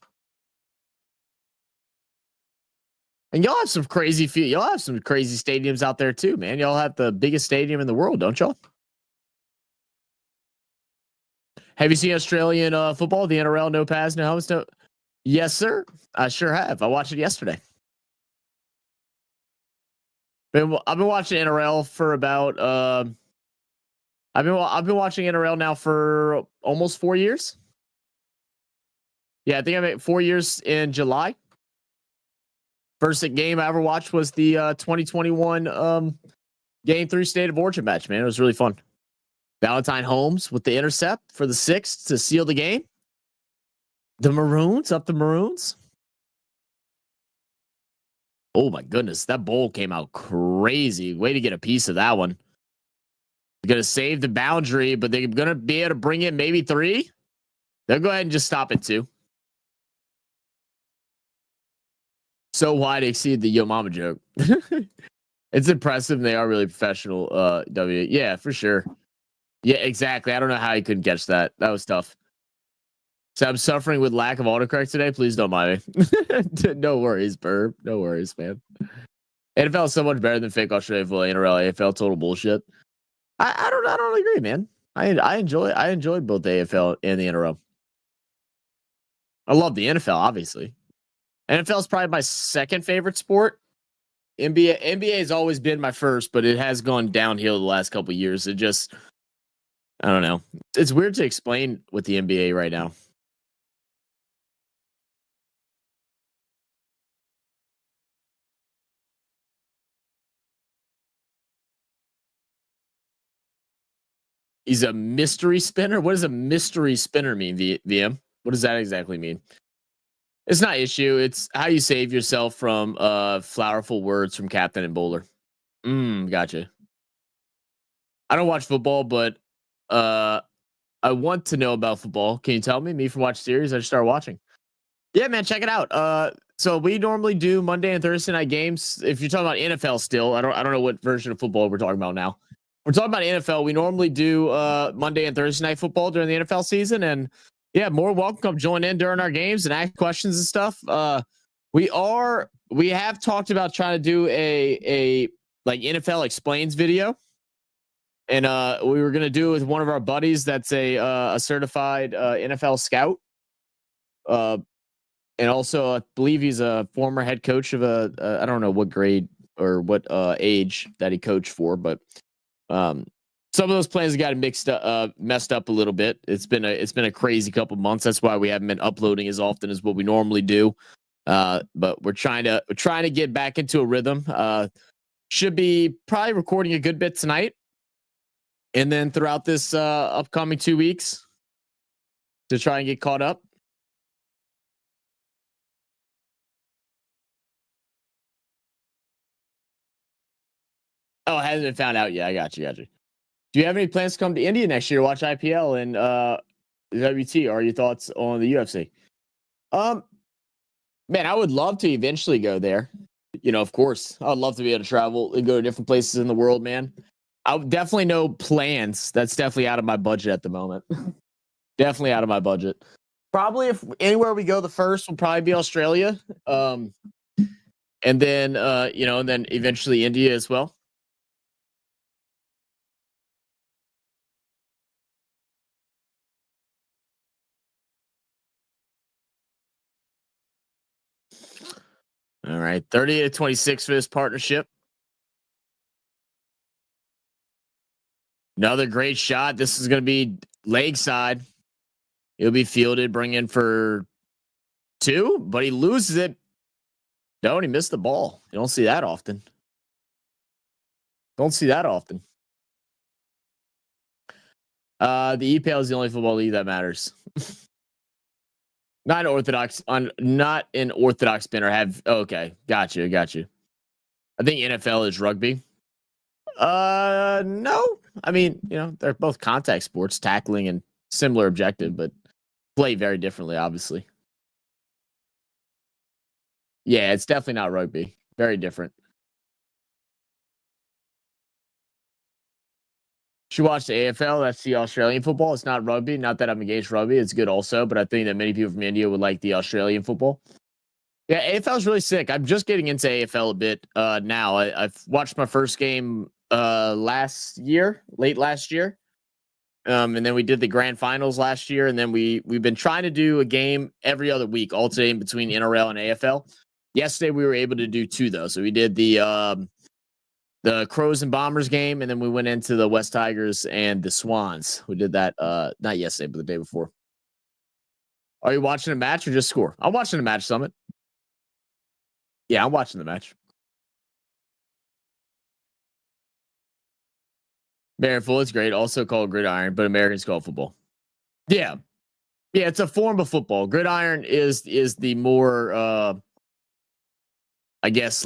Speaker 1: And y'all have some crazy y'all have some crazy stadiums out there too, man. Y'all have the biggest stadium in the world, don't y'all? Have you seen Australian football? The NRL, no pads, no helmets, no. Yes, sir. I sure have. I watched it yesterday. I've been watching NRL for about. I've been watching NRL now for almost 4 years. Yeah, I think I'm at 4 years in July. First game I ever watched was the 2021 Game 3 State of Origin match, man. It was really fun. Valentine Holmes with the intercept for the 6th to seal the game. The Maroons. Oh my goodness, that bowl came out crazy. Way to get a piece of that one. They're going to save the boundary, but they're going to be able to bring in maybe 3. They'll go ahead and just stop at 2. So wide exceed the Yo Mama joke. It's impressive. They are really professional. W. Yeah, for sure. Yeah, exactly. I don't know how he couldn't catch that. That was tough. So I'm suffering with lack of autocorrect today. Please don't mind me. No worries, Burb. No worries, man. NFL is so much better than fake Australia football, NRL, AFL. Total bullshit. I don't agree, man. I enjoyed both the AFL and the NRL. I love the NFL, obviously. NFL is probably my second favorite sport. NBA has always been my first, but it has gone downhill the last couple of years. It just, I don't know. It's weird to explain with the NBA right now. He's a mystery spinner. What does a mystery spinner mean, VM? What does that exactly mean? It's not issue. It's how you save yourself from flowerful words from Captain and Bowler. Gotcha. I don't watch football, but I want to know about football. Can you tell me? Me from Watch Series, I just started watching. Yeah, man, check it out. So we normally do Monday and Thursday night games. If you're talking about NFL still, I don't know what version of football we're talking about now. We're talking about NFL. We normally do Monday and Thursday night football during the NFL season, and yeah, more welcome. Come join in during our games and ask questions and stuff. We have talked about trying to do a like NFL explains video, and we were gonna do it with one of our buddies that's a certified NFL scout, and also I believe he's a former head coach of I don't know what grade or what age that he coached for, but some of those plans got messed up a little bit. It's been a crazy couple months. That's why we haven't been uploading as often as what we normally do. But we're trying to get back into a rhythm. Should be probably recording a good bit tonight, and then throughout this upcoming 2 weeks to try and get caught up. Oh, it hasn't been found out yet. I got you. Do you have any plans to come to India next year, watch IPL and WT? Or your thoughts on the UFC? Man, I would love to eventually go there. You know, of course, I'd love to be able to travel and go to different places in the world, man. I would definitely no plans. That's definitely out of my budget at the moment. Definitely out of my budget. Probably if anywhere we go, the first will probably be Australia. And then and then eventually India as well. All right, 30-26 for this partnership. Another great shot. This is going to be leg side. He'll be fielded, bring in for 2, but he loses it. No, and he missed the ball. You don't see that often. Don't see that often. The EPL is the only football league that matters. Not an orthodox spinner. Okay, got you. I think NFL is rugby. No. I mean, they're both contact sports, tackling and similar objective, but play very differently, obviously. Yeah, it's definitely not rugby. Very different. Should watch the AFL. That's the Australian football. It's not rugby. Not that I'm engaged rugby. It's good also, but I think that many people from India would like the Australian football. Yeah, AFL is really sick. I'm just getting into AFL a bit now. I've watched my first game late last year. And then we did the grand finals last year, and then we've been trying to do a game every other week, alternating between NRL and AFL. Yesterday we were able to do 2 though. So we did the Crows and Bombers game, and then we went into the West Tigers and the Swans. We did that not yesterday, but the day before. Are you watching a match or just score? I'm watching a match, Summit. Yeah, I'm watching the match. American football is great, also called gridiron, but Americans call it football. Yeah. Yeah, it's a form of football. Gridiron is the more I guess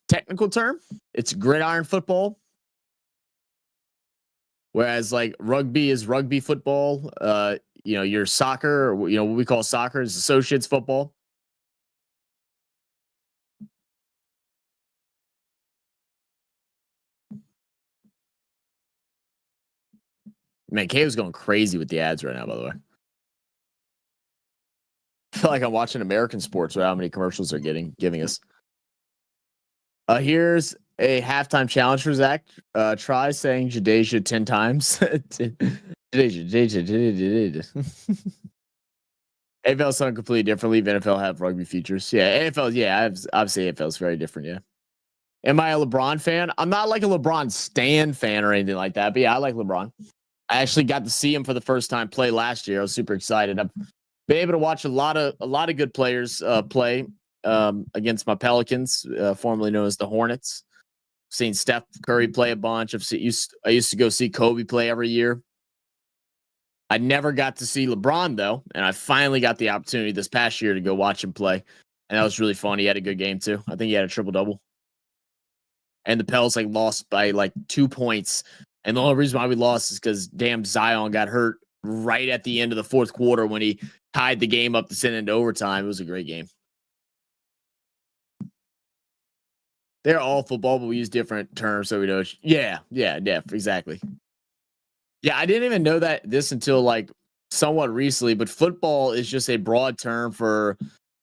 Speaker 1: technical term. It's gridiron football. Whereas rugby is rugby football. Your soccer, or what we call soccer is associates football. Man, Kay's going crazy with the ads right now, by the way. I feel like I'm watching American sports with how many commercials they're giving us. Here's a halftime challenge for Zach. Try saying Jadeja 10 times. Jadeja. AFL is something completely differently. NFL have rugby features. Yeah, AFL. Yeah, obviously AFL is very different. Yeah. Am I a LeBron fan? I'm not like a LeBron stan fan or anything like that, but yeah, I like LeBron. I actually got to see him for the first time play last year. I was super excited. I've been able to watch a lot of good players play against my Pelicans, formerly known as the Hornets. Seen Steph Curry play a bunch. I used to go see Kobe play every year. I never got to see LeBron though, and I finally got the opportunity this past year to go watch him play, and that was really fun. He had a good game too. I think he had a triple-double. And the Pels lost by 2 points. And the only reason why we lost is because damn Zion got hurt right at the end of the fourth quarter when he tied the game up to send into overtime. It was a great game. They're all football, but we use different terms so we know. Yeah, exactly. Yeah, I didn't even know this until somewhat recently, but football is just a broad term for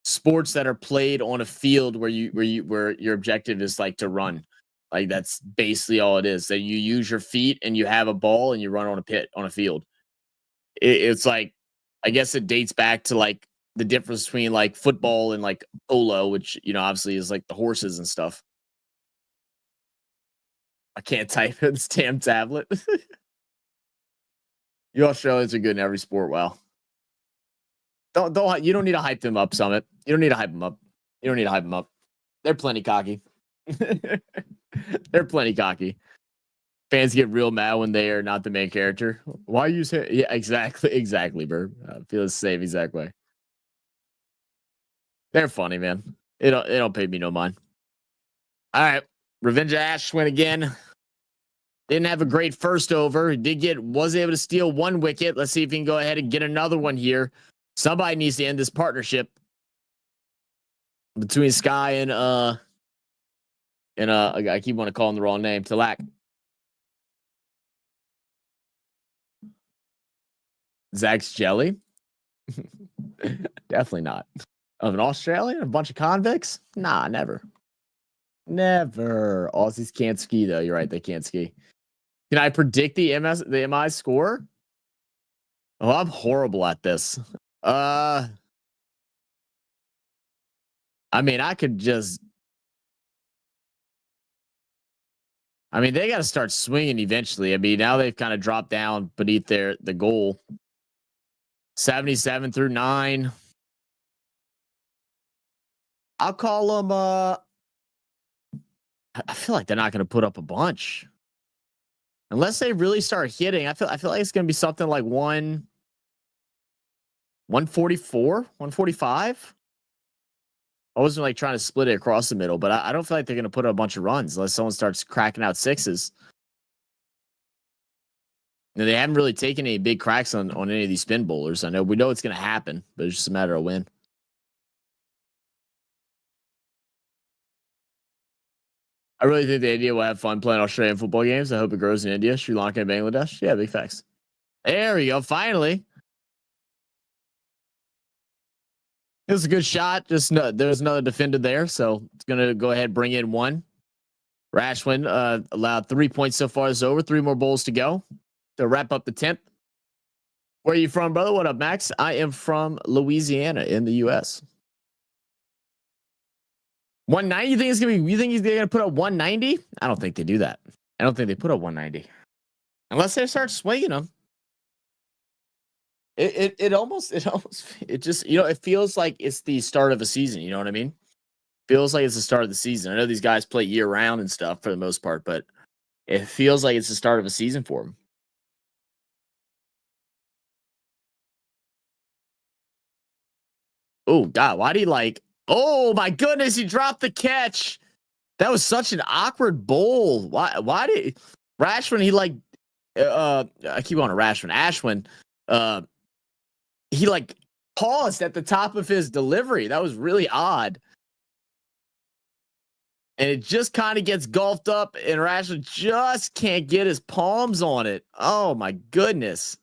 Speaker 1: sports that are played on a field where your objective is to run. That's basically all it is. That you use your feet and you have a ball and you run on a field. It's I guess it dates back to the difference between football and polo, which obviously is the horses and stuff. I can't type in this damn tablet. You Australians are good in every sport. Wow. You don't need to hype them up, Summit. You don't need to hype them up. They're plenty cocky. They're plenty cocky. Fans get real mad when they are not the main character. Why you say? Yeah, exactly, Bird. I feel the same exact way. They're funny, man. It don't pay me no mind. All right, Revenge of Ash win again. Didn't have a great first over. He was able to steal 1 wicket. Let's see if he can go ahead and get another one here. Somebody needs to end this partnership between Sky and I keep wanting to call him the wrong name. Talak. Zach's jelly? Definitely not. Of an Australian? A bunch of convicts? Nah, never. Never. Aussies can't ski though. You're right, they can't ski. Can I predict the MI score? Oh, I'm horrible at this. I'm I mean, I could just. I mean, they got to start swinging eventually. I mean, now they've kind of dropped down beneath the goal. 77 through 9. I'll call them. I feel like they're not going to put up a bunch unless they really start hitting. I feel like it's going to be something like 144, 145. I wasn't like trying to split it across the middle, but I don't feel like they're going to put up a bunch of runs unless someone starts cracking out sixes. Now, they haven't really taken any big cracks on any of these spin bowlers. We know it's going to happen, but it's just a matter of when. I really think the India will have fun playing Australian football games. I hope it grows in India, Sri Lanka, and Bangladesh. Yeah, big facts. There we go. Finally. It was a good shot. Just there's another defender there, so it's gonna go ahead and bring in one. Rashwin allowed 3 points so far. It's over. 3 more bowls to go to wrap up the 10th. Where are you from, brother? What up, Max? I am from Louisiana in the U.S. 190. You think it's gonna be? You think he's gonna put up 190? I don't think they do that. I don't think they put up 190 unless they start swinging them. It almost just, it feels like it's the start of a season. You know what I mean? Feels like it's the start of the season. I know these guys play year round and stuff for the most part, but it feels like it's the start of a season for them. Oh God, why did he oh my goodness, he dropped the catch. That was such an awkward bowl. Why did Rashwin, I keep on to Rashwin. Ashwin, he paused at the top of his delivery. That was really odd. And it just kind of gets gulfed up, and Rashwin just can't get his palms on it. Oh my goodness.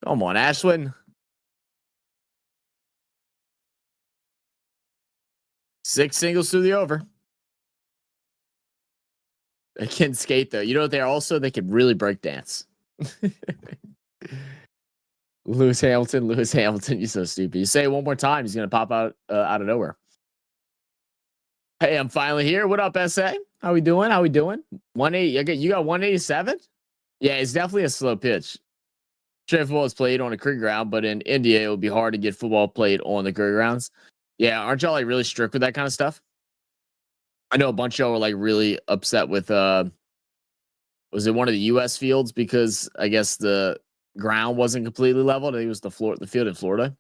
Speaker 1: Come on, Ashwin. 6 singles through the over. They can skate though. You know what they're also? They can really break dance. Lewis Hamilton, you're so stupid. You say it one more time, he's gonna pop out of nowhere. Hey, I'm finally here. What up, SA? How we doing? 180. You got 187? Yeah, it's definitely a slow pitch. Australian football is played on a cricket ground, but in India, it would be hard to get football played on the cricket grounds. Yeah, aren't y'all really strict with that kind of stuff? I know a bunch of y'all were really upset with was it one of the US fields because I guess the ground wasn't completely leveled. I think it was the field in Florida.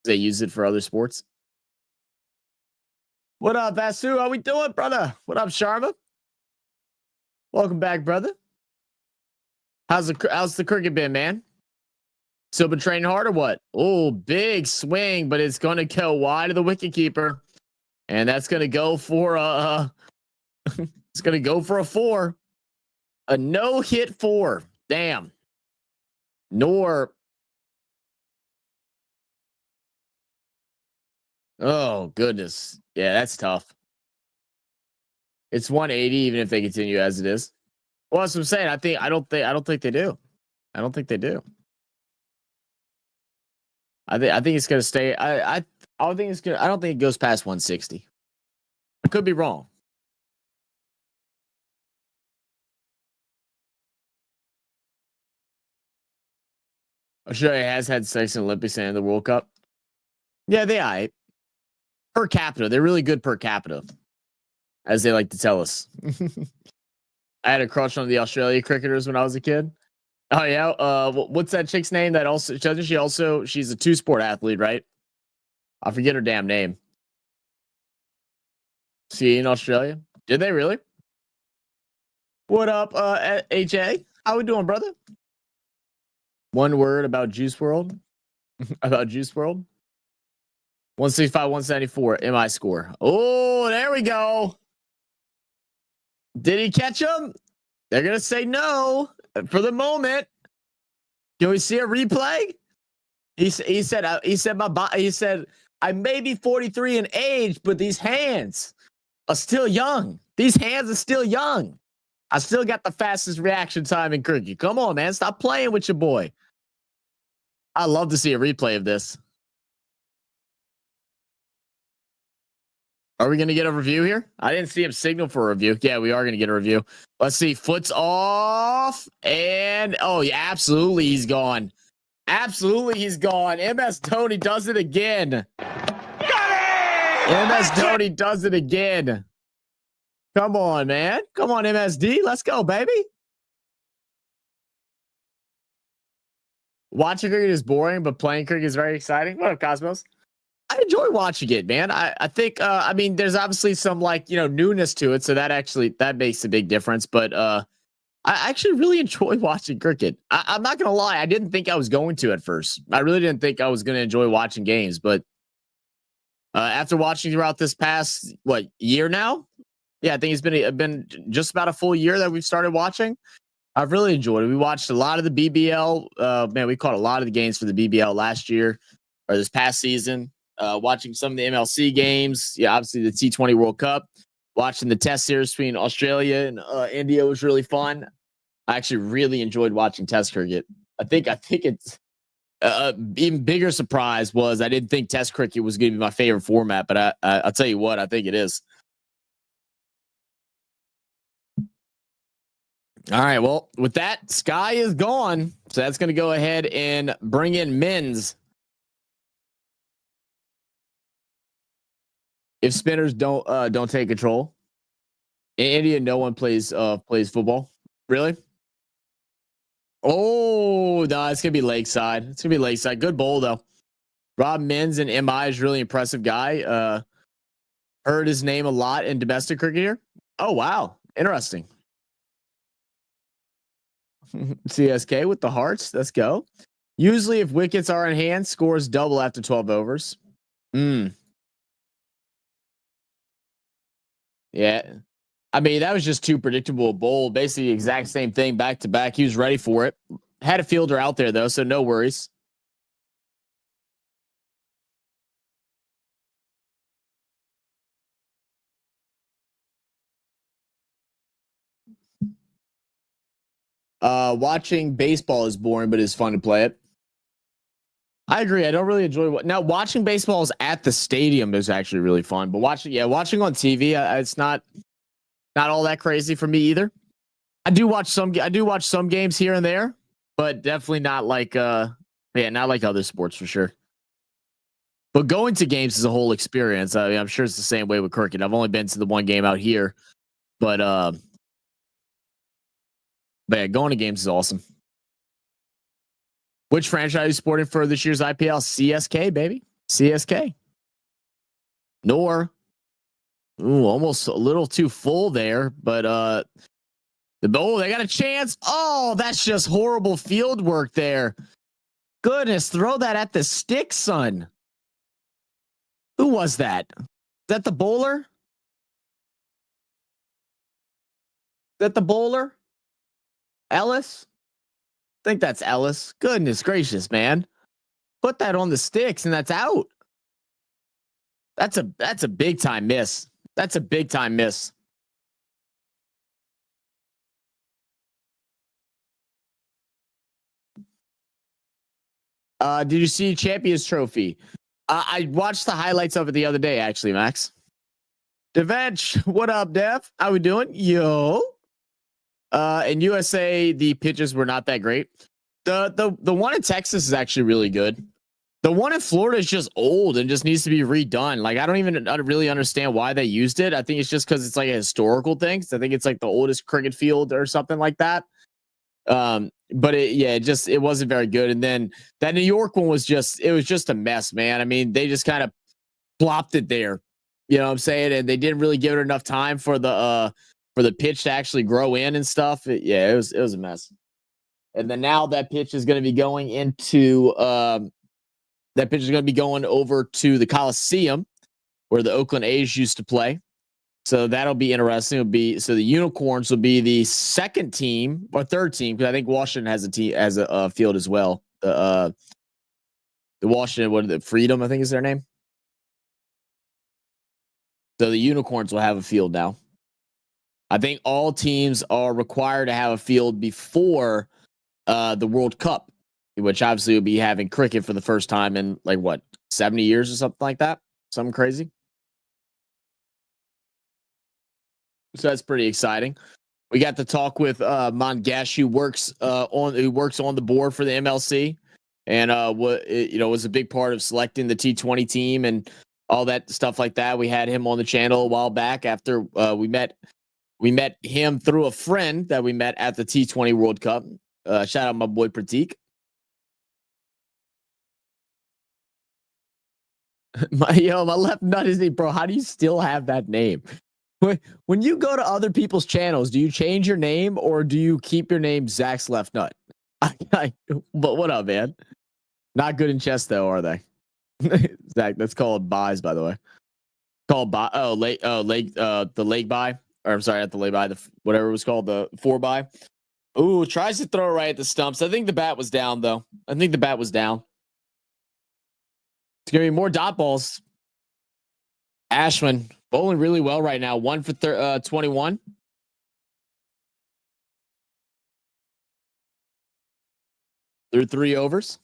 Speaker 1: They use it for other sports. What up, Vasu? How we doing, brother? What up, Sharma? Welcome back, brother. How's the cricket been, man? Still been training hard or what? Oh, big swing, but it's going to go wide of the wicketkeeper, and that's going to go for it's going to go for a 4, a no-hit 4. Damn. Oh goodness, yeah, that's tough. It's 180, even if they continue as it is. Well, that's what I'm saying. I don't think they do. I don't think they do. I think it's gonna stay. I don't think it's gonna. I don't think it goes past 160. I could be wrong. Australia has had sex in Olympics and the World Cup. Yeah, per capita. They're really good per capita, as they like to tell us. I had a crush on the Australia cricketers when I was a kid. Oh yeah. What's that chick's name? That also she's a 2-sport athlete, right? I forget her damn name. See in Australia? Did they really? What up, HA? How we doing, brother? One word about Juice World. About Juice World. 165, 174. MI score. Oh, there we go. Did he catch him? They're gonna say no for the moment. Can we see a replay? He said I may be 43 in age, but these hands are still young. These hands are still young. I still got the fastest reaction time in cricket. Come on, man. Stop playing with your boy. I love to see a replay of this. Are we going to get a review here? I didn't see him signal for a review. Yeah, we are going to get a review. Let's see. Foot's off. And, oh, yeah, absolutely he's gone. Absolutely he's gone. MS Tony does it again. MS Tony does it again. Come on, man. Come on, MSD. Let's go, baby. Watching cricket is boring, but playing cricket is very exciting. What up, Cosmos? I enjoy watching it, man. I think I mean there's obviously some newness to it, so that makes a big difference. But I actually really enjoy watching cricket. I'm not gonna lie, I didn't think I was going to at first. I really didn't think I was gonna enjoy watching games, but after watching throughout this past year now, yeah, I think it's been just about a full year that we've started watching. I've really enjoyed it. We watched a lot of the BBL. Man, we caught a lot of the games for the BBL last year or this past season. Watching some of the MLC games. Yeah, obviously the T20 World Cup. Watching the Test series between Australia and India was really fun. I actually really enjoyed watching Test cricket. I think it's even bigger surprise was I didn't think Test cricket was going to be my favorite format, but I'll tell you what, I think it is. All right. Well, with that, Sky is gone. So that's going to go ahead and bring in men's. If spinners don't take control. In India, no one plays football. Really? Oh, no, it's going to be Lakeside. It's going to be Lakeside. Good bowl, though. Rob Mins and MI is really impressive guy. Heard his name a lot in domestic cricket here. Oh, wow. Interesting. CSK with the hearts. Let's go. Usually, if wickets are in hand, scores double after 12 overs. Yeah. I mean, that was just too predictable a bowl. Basically, the exact same thing back to back. He was ready for it. Had a fielder out there, though, so no worries. Watching baseball is boring, but it's fun to play it. I agree. I don't really enjoy now watching baseballs at the stadium is actually really fun, but watching on TV, it's not all that crazy for me either. I do watch some games here and there, but definitely not like not like other sports for sure. But going to games is a whole experience. I mean, I'm sure it's the same way with cricket. I've only been to the one game out here, but yeah, going to games is awesome. Which franchise are you supporting for this year's IPL? CSK, baby. CSK. Nor. Ooh, almost a little too full there, but they got a chance. Oh, that's just horrible field work there. Goodness, throw that at the stick, son. Who was that? Is that the bowler? Is that the bowler? Ellis? I think that's Ellis. Goodness gracious, man. Put that on the sticks and that's out. That's a big time miss. That's a big time miss. Did you see Champions Trophy? I watched the highlights of it the other day, actually, Max. Devench, what up, Dev? How we doing? Yo. In USA, the pitches were not that great. The one in Texas is actually really good. The one in Florida is just old and just needs to be redone. Like, I don't even really understand why they used it. I think it's just because it's like a historical thing. So I think it's like the oldest cricket field or something like that. But it wasn't very good. And then that New York one was just a mess, man. I mean, they just kind of plopped it there. You know what I'm saying? And they didn't really give it enough time for the pitch to actually grow in and stuff. It was a mess. And then now that pitch is going to be going into over to the Coliseum where the Oakland A's used to play. So that'll be interesting. The Unicorns will be the second team or third team, because I think Washington has a field as well. The Washington, Freedom, I think is their name. So the Unicorns will have a field now. I think all teams are required to have a field before the World Cup, which obviously will be having cricket for the first time in 70 years or something like that. Something crazy. So that's pretty exciting. We got to talk with Mangesh, who works on the board for the MLC, and was a big part of selecting the T20 team and all that stuff like that. We had him on the channel a while back after we met him through a friend that we met at the T20 World Cup. Shout out my boy Pratik. My left nut is bro. How do you still have that name? When you go to other people's channels, do you change your name or do you keep your name Zach's left nut? But what up, man? Not good in chess though, are they? Zach, that's called buys, by the way. Called buy. Oh, the leg buy. Or I'm sorry, not the lay by, whatever it was called, the 4-buy. Ooh, tries to throw right at the stumps. I think the bat was down, though. I think the bat was down. It's going to be more dot balls. Ashwin bowling really well right now. 1 for 21. Through 3 overs.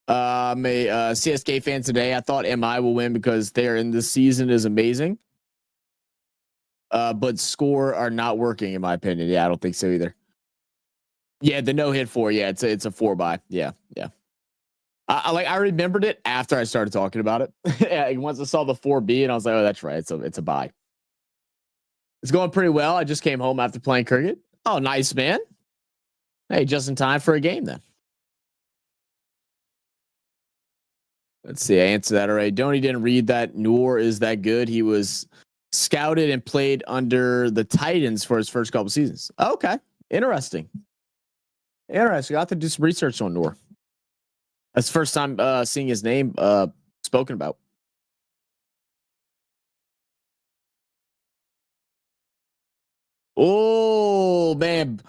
Speaker 1: I'm a CSK fan today. I thought MI will win because they're in this season is amazing. But score are not working in my opinion. Yeah, I don't think so either. Yeah, the no hit 4. Yeah, it's a 4-buy. Yeah. I remembered it after I started talking about it. Yeah, once I saw the 4B and I was like, oh, that's right. It's a buy. It's going pretty well. I just came home after playing cricket. Oh, nice, man. Hey, just in time for a game then. Let's see. I answered that already. Donnie didn't read that. Noor is that good. He was scouted and played under the Titans for his first couple seasons. Okay. Interesting. I have to do some research on Noor. That's the first time seeing his name spoken about. Oh, man.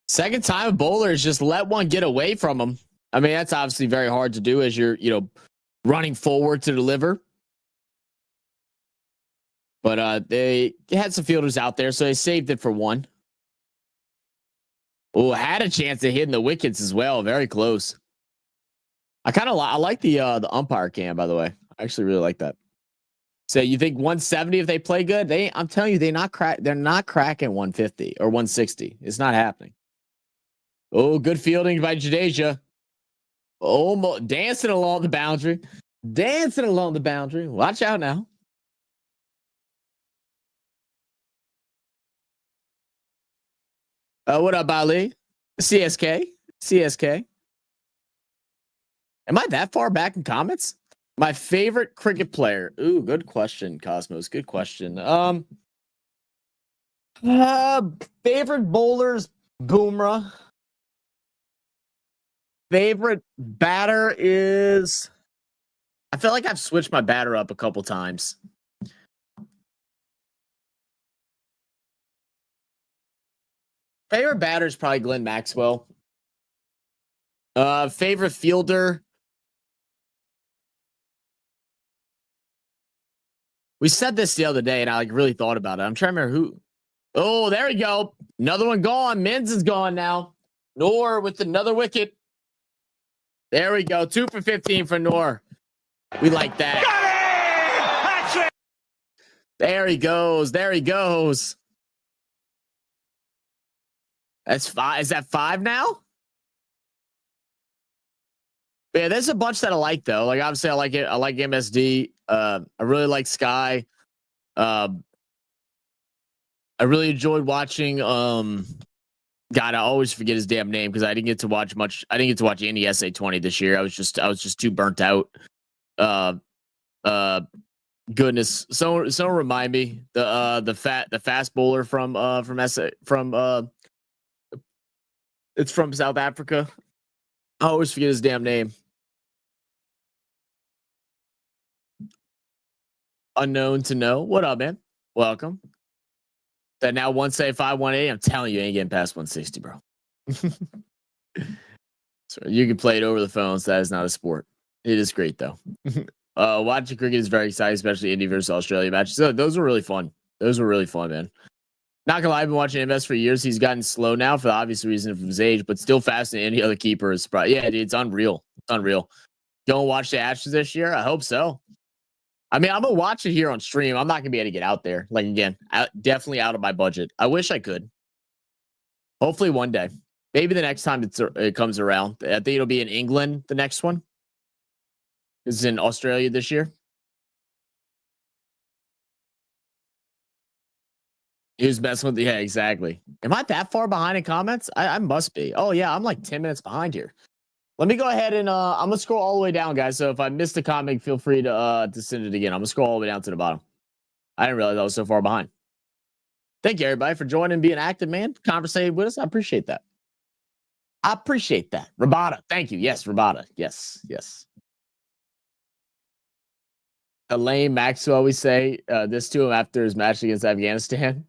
Speaker 1: Second time a bowler is just let one get away from him. I mean, that's obviously very hard to do as you're, running forward to deliver. But they had some fielders out there, so they saved it for 1. Oh, had a chance of hitting the wickets as well. Very close. I like the umpire cam, by the way. I actually really like that. So you think 170 if they play good? I'm telling you, they're not cracking 150 or 160. It's not happening. Oh, good fielding by Jadeja. Almost dancing along the boundary. Watch out now. What up, Ali? CSK. Am I that far back in comments? My favorite cricket player. Ooh, good question, Cosmos. Good question. Favorite bowlers, Boomerang. Favorite batter is. I feel like I've switched my batter up a couple times. Favorite batter is probably Glenn Maxwell. Favorite fielder. We said this the other day, and I really thought about it. I'm trying to remember who. Oh, there we go. Another one gone. Mins is gone now. Noor with another wicket. There we go. 2 for 15 for Noor. We like that. There he goes. That's 5. Is that 5 now? Yeah, there's a bunch that I like though. Like obviously, I like it. I like MSD. I really like Sky. I really enjoyed watching. God, I always forget his damn name because I didn't get to watch much. I didn't get to watch any SA20 this year. I was just too burnt out. Goodness. Someone remind me the fast bowler from it's from South Africa. I always forget his damn name. Unknown to know. What up, man? Welcome. That now 175, 180. I'm telling you, ain't getting past 160, bro. So you can play it over the phone. So that is not a sport. It is great though. Watching cricket is very exciting, especially India versus Australia matches. So those were really fun. Man. Not gonna lie, I've been watching MS for years. He's gotten slow now for the obvious reason of his age, but still faster than any other keeper. Is probably, yeah, dude, it's unreal. Go and watch the Ashes this year. I hope so. I mean, I'm gonna watch it here on stream. I'm not gonna be able to get out there. Like again, definitely out of my budget. I wish I could. Hopefully one day. Maybe the next time it comes around. I think it'll be in England. The next one is in Australia this year. He was messing with the exactly. Am I that far behind in comments? I must be. Oh yeah, I'm like 10 minutes behind here. Let me go ahead and I'm gonna scroll all the way down, guys. So if I missed a comment, feel free to send it again. I'm gonna scroll all the way down to the bottom. I didn't realize I was so far behind. Thank you, everybody, for joining and being active, man. Conversating with us. I appreciate that. I appreciate that. Rabada, thank you. Yes, Rabada. Yes, yes. Elaine Maxwell, we say this to him after his match against Afghanistan.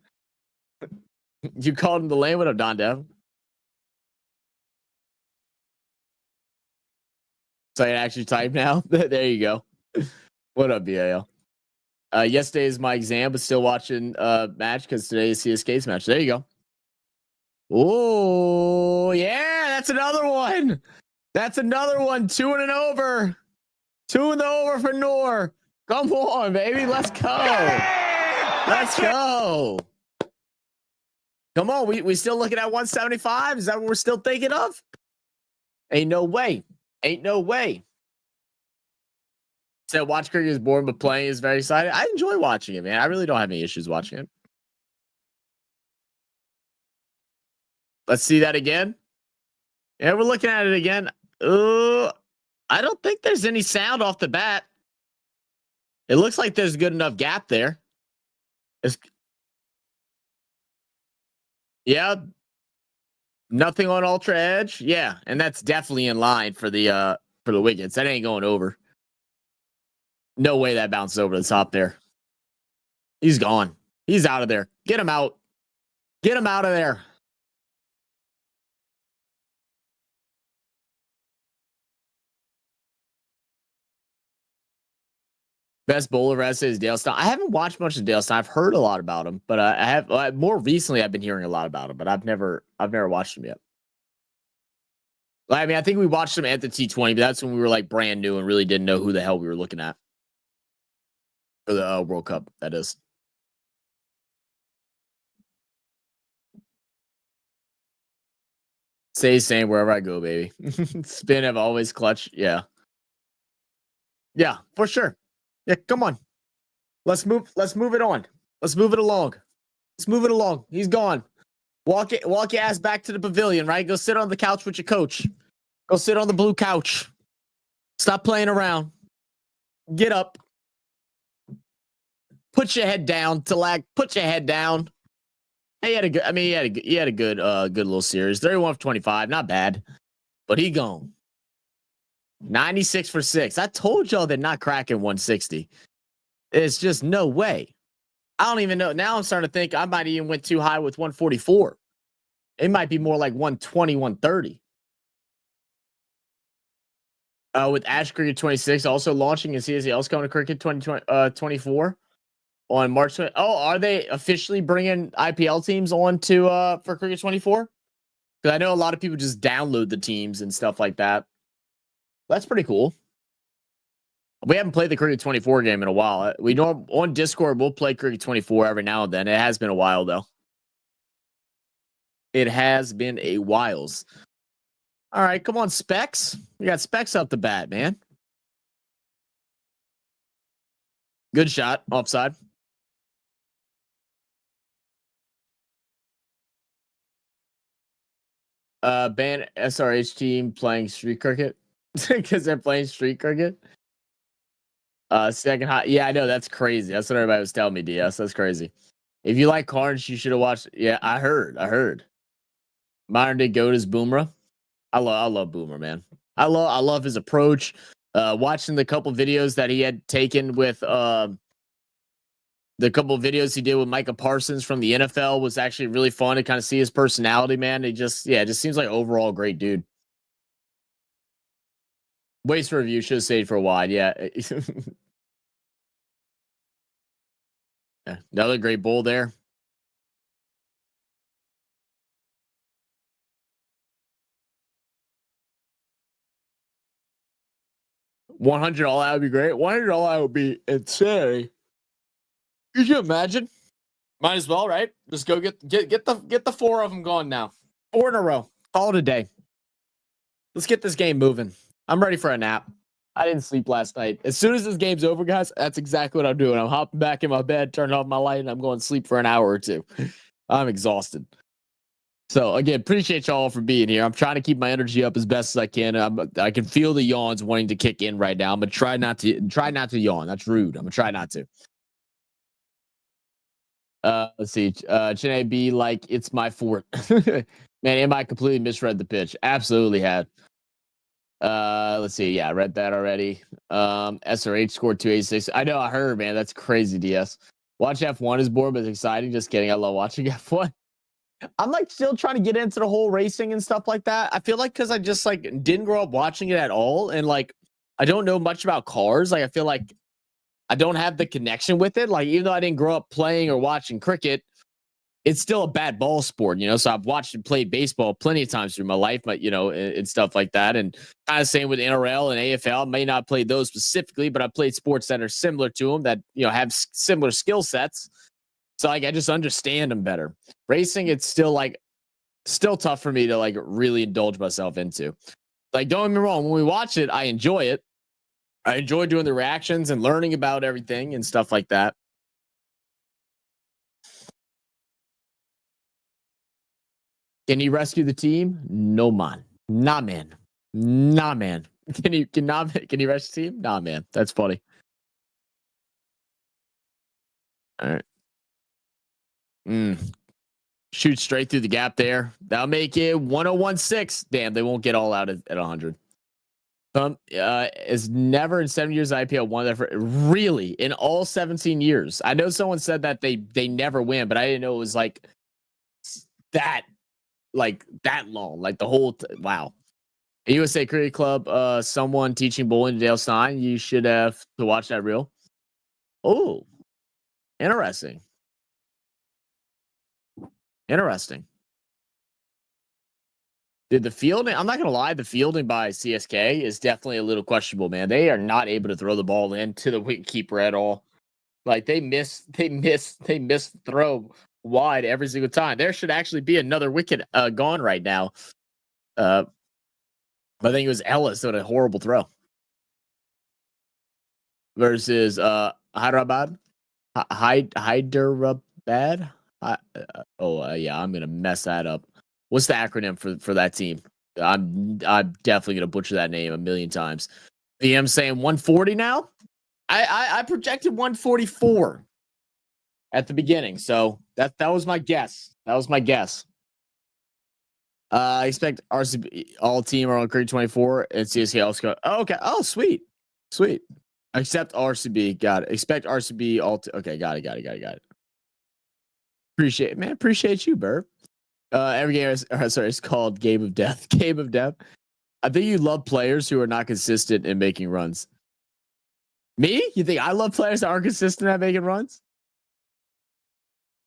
Speaker 1: You called him the lame. What up, Don Dev? So I can actually type now. There you go. What up, BAL? Yesterday is my exam, but still watching match because today is CSK's match. There you go. Oh yeah, that's another one. That's another one. 2 and over. 2 and over for Noor. Come on, baby. Let's go. Let's go. Come on. We still looking at 175? Is that what we're still thinking of? Ain't no way. Ain't no way. Said watch cricket is boring, but playing is very exciting. I enjoy watching it, man. I really don't have any issues watching it. Let's see that again. Yeah, we're looking at it again. I don't think there's any sound off the bat. It looks like there's a good enough gap there. Yeah. Nothing on ultra edge. Yeah, and that's definitely in line for the wickets. That ain't going over. No way that bounces over the top there. He's gone. He's out of there. Get him out. Get him out of there. Best bowler rest is Dale Steyn. I haven't watched much of Dale Steyn. I've heard a lot about him, but I have more recently. I've been hearing a lot about him, but I've never watched him yet. I mean, I think we watched him at the T20, but that's when we were like brand new and really didn't know who the hell we were looking at for the World Cup. That is. Stay the same wherever I go, baby. Spin have always clutch. Yeah. Yeah, for sure. Yeah, come on. Let's move it on. Let's move it along. Let's move it along. He's gone. Walk your ass back to the pavilion, right? Go sit on the couch with your coach. Go sit on the blue couch. Stop playing around. Get up. Put your head down, Talak. Put your head down. He had a good. I mean, he had a good little series. 31 for 25, not bad. But he gone. 96 for 6. I told y'all they're not cracking 160. It's just no way. I don't even know. Now I'm starting to think I might even went too high with 144. It might be more like 120, 130. With Ash Cricket 26 also launching in CSL coming to Cricket 2024 on March 20. Oh, are they officially bringing IPL teams on to for Cricket 24? Because I know a lot of people just download the teams and stuff like that. That's pretty cool. We haven't played the Cricket 24 game in a while. We know on Discord we'll play Cricket 24 every now and then. It has been a while though. It has been a whiles. All right, come on, Specs. We got Specs up the bat, man. Good shot, offside. Ban SRH team playing street cricket because they're playing street cricket. Second high. Yeah, I know that's crazy. That's what everybody was telling me. DS, that's crazy. If you like Carnage, you should have watched. Yeah, I heard. Modern day goat is Boomerang. I love Boomer, man. I love his approach. Watching the couple videos that he had taken with the couple videos he did with Micah Parsons from the NFL was actually really fun to kind of see his personality, man. It just seems like overall great dude. Waste for review, should have stayed for a while. Yeah. Another great bull there. 100 all out would be great. 100 all out would be insane. Could you imagine? Might as well, right? Just go get the 4 of them going now. 4 in a row. Call it a day. Let's get this game moving. I'm ready for a nap. I didn't sleep last night. As soon as this game's over, guys, that's exactly what I'm doing. I'm hopping back in my bed, turning off my light, and I'm going to sleep for an hour or two. I'm exhausted. So again, appreciate y'all for being here. I'm trying to keep my energy up as best as I can. I can feel the yawns wanting to kick in right now. I'm gonna try not to yawn. That's rude. I'm gonna try not to. Let's see. Chennai be like it's my fort. Man, am I completely misread the pitch? Absolutely had. Let's see. Yeah, I read that already. SRH scored 286. I know, I heard, man. That's crazy, DS. Watch F1 is bored, but it's exciting. Just kidding. I love watching F1. I'm like still trying to get into the whole racing and stuff like that. I feel like because I just like didn't grow up watching it at all, and like I don't know much about cars. Like I feel like I don't have the connection with it. Like even though I didn't grow up playing or watching cricket, it's still a bad ball sport, you know. So I've watched and played baseball plenty of times through my life, but you know, and stuff like that. And kind of same with NRL and AFL. May not play those specifically, but I played sports that are similar to them that you know have similar skill sets. So like I just understand them better. Racing, it's still tough for me to like really indulge myself into. Like don't get me wrong, when we watch it, I enjoy it. I enjoy doing the reactions and learning about everything and stuff like that. Can he rescue the team? No man. Nah man. Nah man. Can he rescue the team? Nah man. That's funny. All right. Shoot straight through the gap there. That'll make it 1016. Damn, they won't get all out at 100. Is never in 7 years IPL won that for really in all 17 years. I know someone said that they never win, but I didn't know it was that that long, like the whole wow. USA Cricket Club, someone teaching bowling to Dale Stein. You should have to watch that reel. Oh, interesting. Interesting. Did the fielding? I'm not gonna lie, the fielding by CSK is definitely a little questionable, man. They are not able to throw the ball into the wicketkeeper at all. Like they miss the throw wide every single time. There should actually be another wicket gone right now. I think it was Ellis that had a horrible throw. Versus Hyderabad. Hyderabad. Yeah, I'm gonna mess that up. What's the acronym for that team? I'm definitely gonna butcher that name a million times. PM saying 140 now. I projected 144 at the beginning, so that was my guess. That was my guess. I expect RCB all team are on grade 24 and CSK also. Oh, okay. Oh, sweet. Except RCB. Got it. Expect RCB all. Okay, got it. Appreciate it, man. Appreciate you, Burp. Every game is sorry, it's called Game of Death. Game of Death. I think you love players who are not consistent in making runs. Me? You think I love players that aren't consistent at making runs?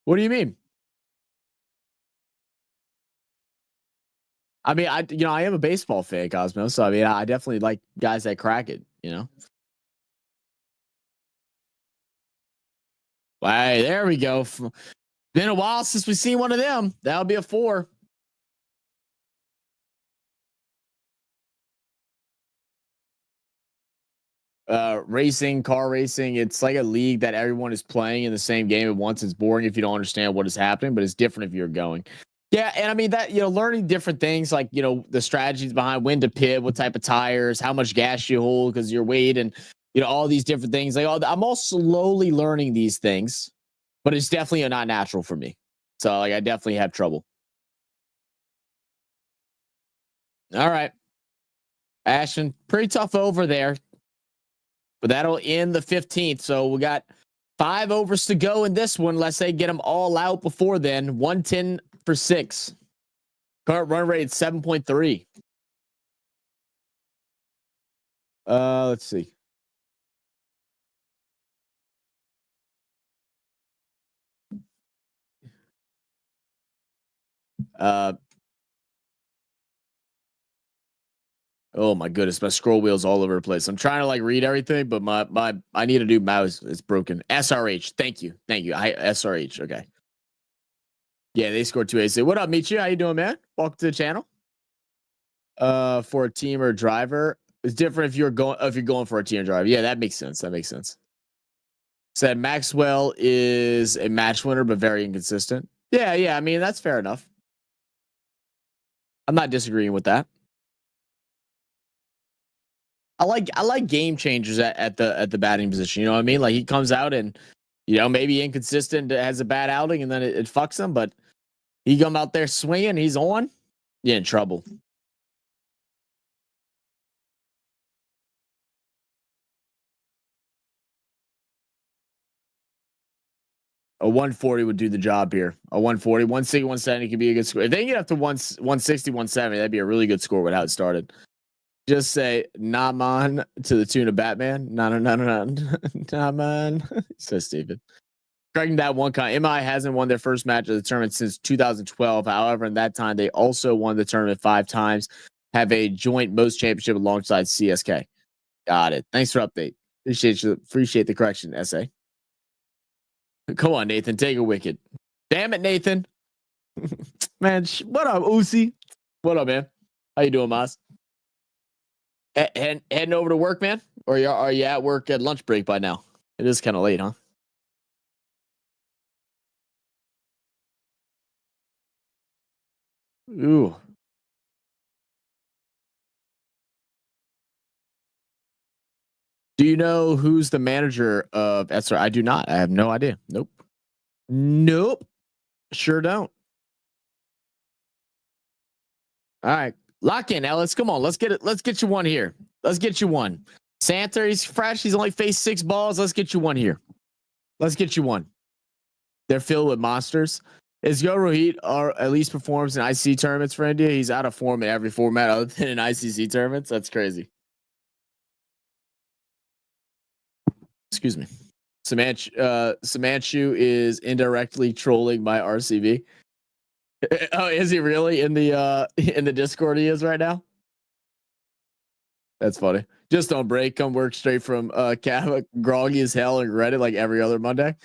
Speaker 1: What do you mean? I mean, I am a baseball fan, Cosmo. So I mean, I definitely like guys that crack it. You know. Hey, there we go. Been a while since we've seen one of them. That'll be a 4. Car racing, it's like a league that everyone is playing in the same game at once. It's boring if you don't understand what is happening, but it's different if you're going. Yeah, and I mean that, learning different things like, the strategies behind when to pit, what type of tires, how much gas you hold because your weight and all these different things. Like I'm all slowly learning these things, but it's definitely not natural for me. So like I definitely have trouble. All right. Ashton, pretty tough over there. But that'll end the 15th. So we got 5 overs to go in this one. Let's say get them all out before then. 110 for 6. Current run rate 7.3. Let's see. Oh my goodness, my scroll wheel's all over the place. I'm trying to like read everything, but my I need a new mouse. It's broken. SRH. Thank you. SRH. Okay. Yeah, they scored 2 aces. What up, Michi? How you doing, man? Welcome to the channel. For a team or driver, it's different if you're going for a team or driver. Yeah, that makes sense. Said Maxwell is a match winner, but very inconsistent. Yeah. I mean, that's fair enough. I'm not disagreeing with that. I like game changers at the batting position. You know what I mean? Like he comes out and maybe inconsistent, has a bad outing, and then it fucks him. But he come out there swinging, he's on. You're in trouble. A 140 would do the job here. A 140, 160, 170 could be a good score. If they get up to 160, 170, that'd be a really good score with how it started. Just say Naman to the tune of Batman. No, Naman. So stupid. Correcting that one MI hasn't won their first match of the tournament since 2012. However, in that time, they also won the tournament 5 times, have a joint most championship alongside CSK. Got it. Thanks for update. Appreciate the correction, SA. Come on, Nathan. Take a wicket. Damn it, Nathan. Man, what up, Uzi? What up, man? How you doing, Moss? Heading over to work, man? Or are you at work at lunch break by now? It is kind of late, huh? Ooh. Do you know who's the manager of SR? I do not. I have no idea. Nope. Sure don't. All right. Lock in, Ellis. Come on. Let's get it. Let's get you one here. Let's get you one. Santa, he's fresh. He's only faced 6 balls. Let's get you one here. Let's get you one. They're filled with monsters. Is Yo Rohit or at least performs in ICC tournaments for India? He's out of form in every format other than in ICC tournaments. That's crazy. Excuse me. Samanchu is indirectly trolling my RCB. Oh, is he really in the Discord? He is right now. That's funny. Just don't break. Come work straight from Kava, groggy as hell and Reddit like every other Monday.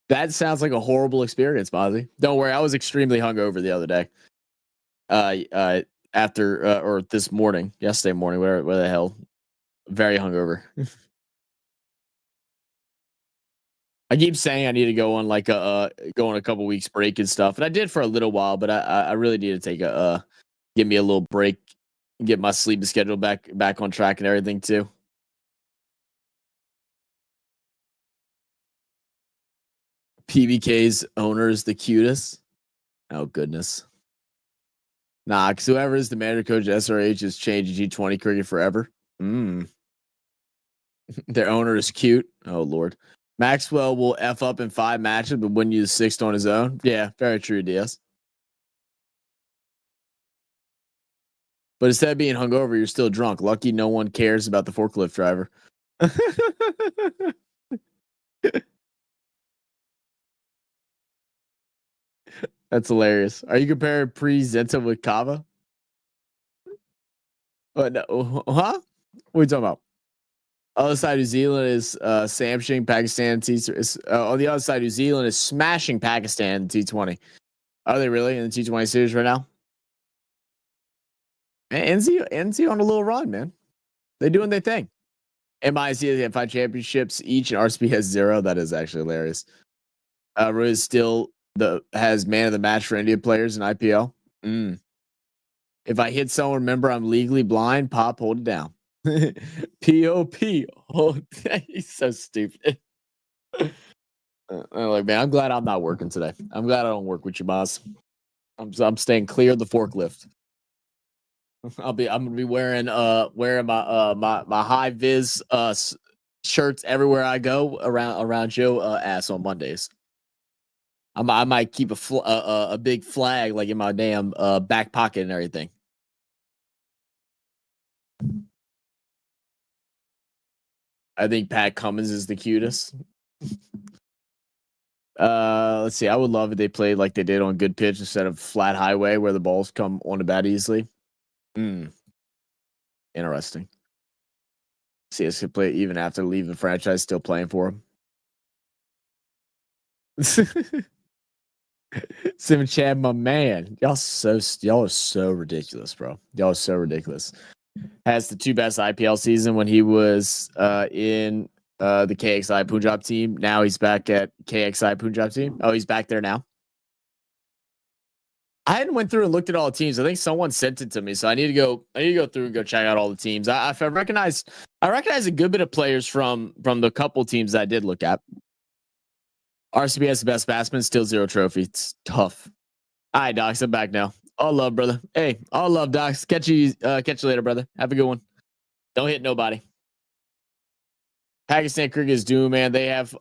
Speaker 1: That sounds like a horrible experience, Mozzie. Don't worry, I was extremely hungover the other day. After or this morning, yesterday morning, where the hell, very hungover. I keep saying I need to go on like a couple weeks break and stuff, and I did for a little while, but I really need to take give me a little break, get my sleeping schedule back on track and everything too. PBK's owner is the cutest. Oh goodness. Nah, because whoever is the manager coach at SRH is changing G20 cricket forever. Their owner is cute. Oh Lord. Maxwell will F up in 5 matches, but win you the 6th on his own. Yeah, very true, DS. But instead of being hungover, you're still drunk. Lucky no one cares about the forklift driver. That's hilarious. Are you comparing pre-Zenta with Kava? No, huh? What are you talking about? Other side, New Zealand is smashing Pakistan. On the other side, New Zealand is smashing Pakistan in T20. Are they really in the T20 series right now? Man, NZ on a little run, man. They're doing their thing. MIC has 5 championships each, and RCB has 0. That is actually hilarious. Riz still has man of the match for India players in IPL. If I hit someone, remember I'm legally blind. Pop, hold it down. POP. Oh, he's so stupid. Like, man, I'm glad I'm not working today. I'm glad I don't work with you, boss. I'm staying clear of the forklift. I'm gonna be wearing my high vis shirts everywhere I go around Joe ass on Mondays. I might keep a big flag like in my damn back pocket and everything. I think Pat Cummins is the cutest. Let's see. I would love if they played like they did on good pitch instead of flat highway where the balls come on the bat easily. Interesting. CSK play even after leaving the franchise, still playing for him. Sim Chad, my man. Y'all are so ridiculous, bro. Y'all are so ridiculous. Has the 2 best IPL season when he was in the KXI Punjab team. Now he's back at KXI Punjab team. Oh, he's back there now. I hadn't went through and looked at all the teams. I think someone sent it to me, so I need to go through and go check out all the teams. I recognize a good bit of players from the couple teams that I did look at. RCB has the best batsman, still 0 trophy. It's tough. All right, Docs, I'm back now. All love, brother. Hey, all love, Docs. Catch you later, brother. Have a good one. Don't hit nobody. Pakistan cricket is doomed, man. They have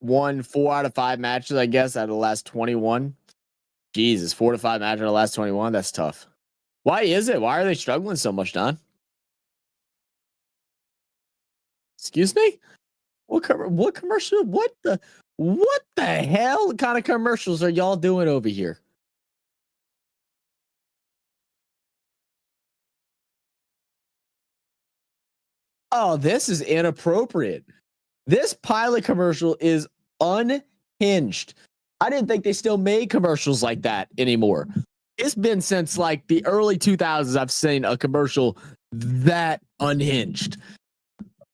Speaker 1: won 4 out of 5 matches, I guess, out of the last 21. Jesus, 4 to 5 matches out of the last 21. That's tough. Why is it? Why are they struggling so much, Don? Excuse me? What commercial? What the hell kind of commercials are y'all doing over here? Oh, this is inappropriate. This pilot commercial is unhinged. I didn't think they still made commercials like that anymore. It's been since like the early 2000s I've seen a commercial that unhinged.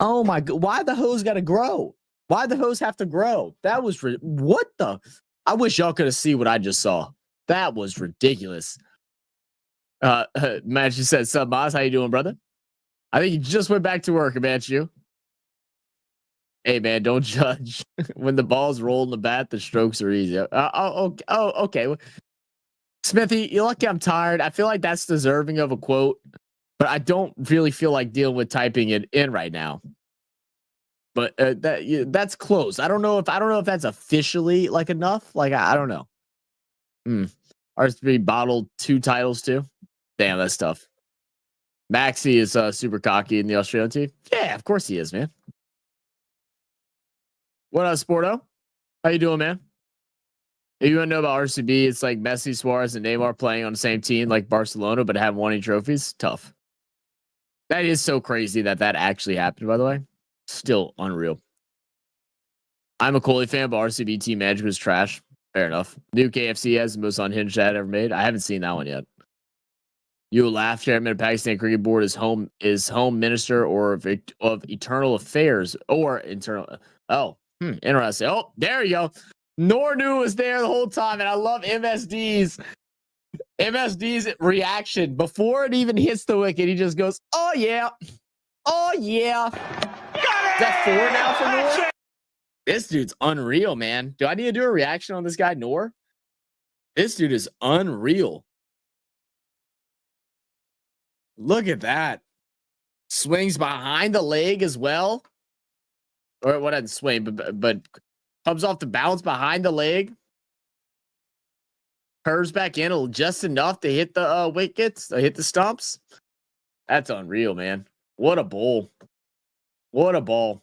Speaker 1: Oh my god, why the hose got to grow? Why the hose have to grow? That was what the? I wish y'all could have seen what I just saw. That was ridiculous. Match, you said, "Sub Moz, how you doing, brother?" I think you just went back to work, Matthew. Hey man, don't judge. When the ball's rolling the bat, the strokes are easy. Okay. Smithy, you're lucky I'm tired. I feel like that's deserving of a quote, but I don't really feel like dealing with typing it in right now. But that's close. I don't know if that's officially like enough. Like I don't know. RSB bottled 2 titles too. Damn, that's tough. Maxi is super cocky in the Australian team. Yeah, of course he is, man. What up, Sporto? How you doing, man? If you want to know about RCB, it's like Messi, Suarez, and Neymar playing on the same team like Barcelona, but haven't won any trophies. Tough. That is so crazy that actually happened, by the way. Still unreal. I'm a Kohli fan, but RCB team management is trash. Fair enough. New KFC has the most unhinged ad ever made. I haven't seen that one yet. You will laugh. Chairman of Pakistan Cricket Board is home minister or of eternal affairs or internal. Oh, interesting. Oh, there you go. Nornu was there the whole time, and I love MSD's reaction before it even hits the wicket. He just goes, "Oh yeah, oh yeah." Is that 4 now for Noor? This dude's unreal, man. Do I need to do a reaction on this guy, Noor? This dude is unreal. Look at that. Swings behind the leg as well. Or what didn't swing, but comes off the bounce behind the leg. Curves back in just enough to hit the wickets, to hit the stumps. That's unreal, man. What a bowl. What a ball.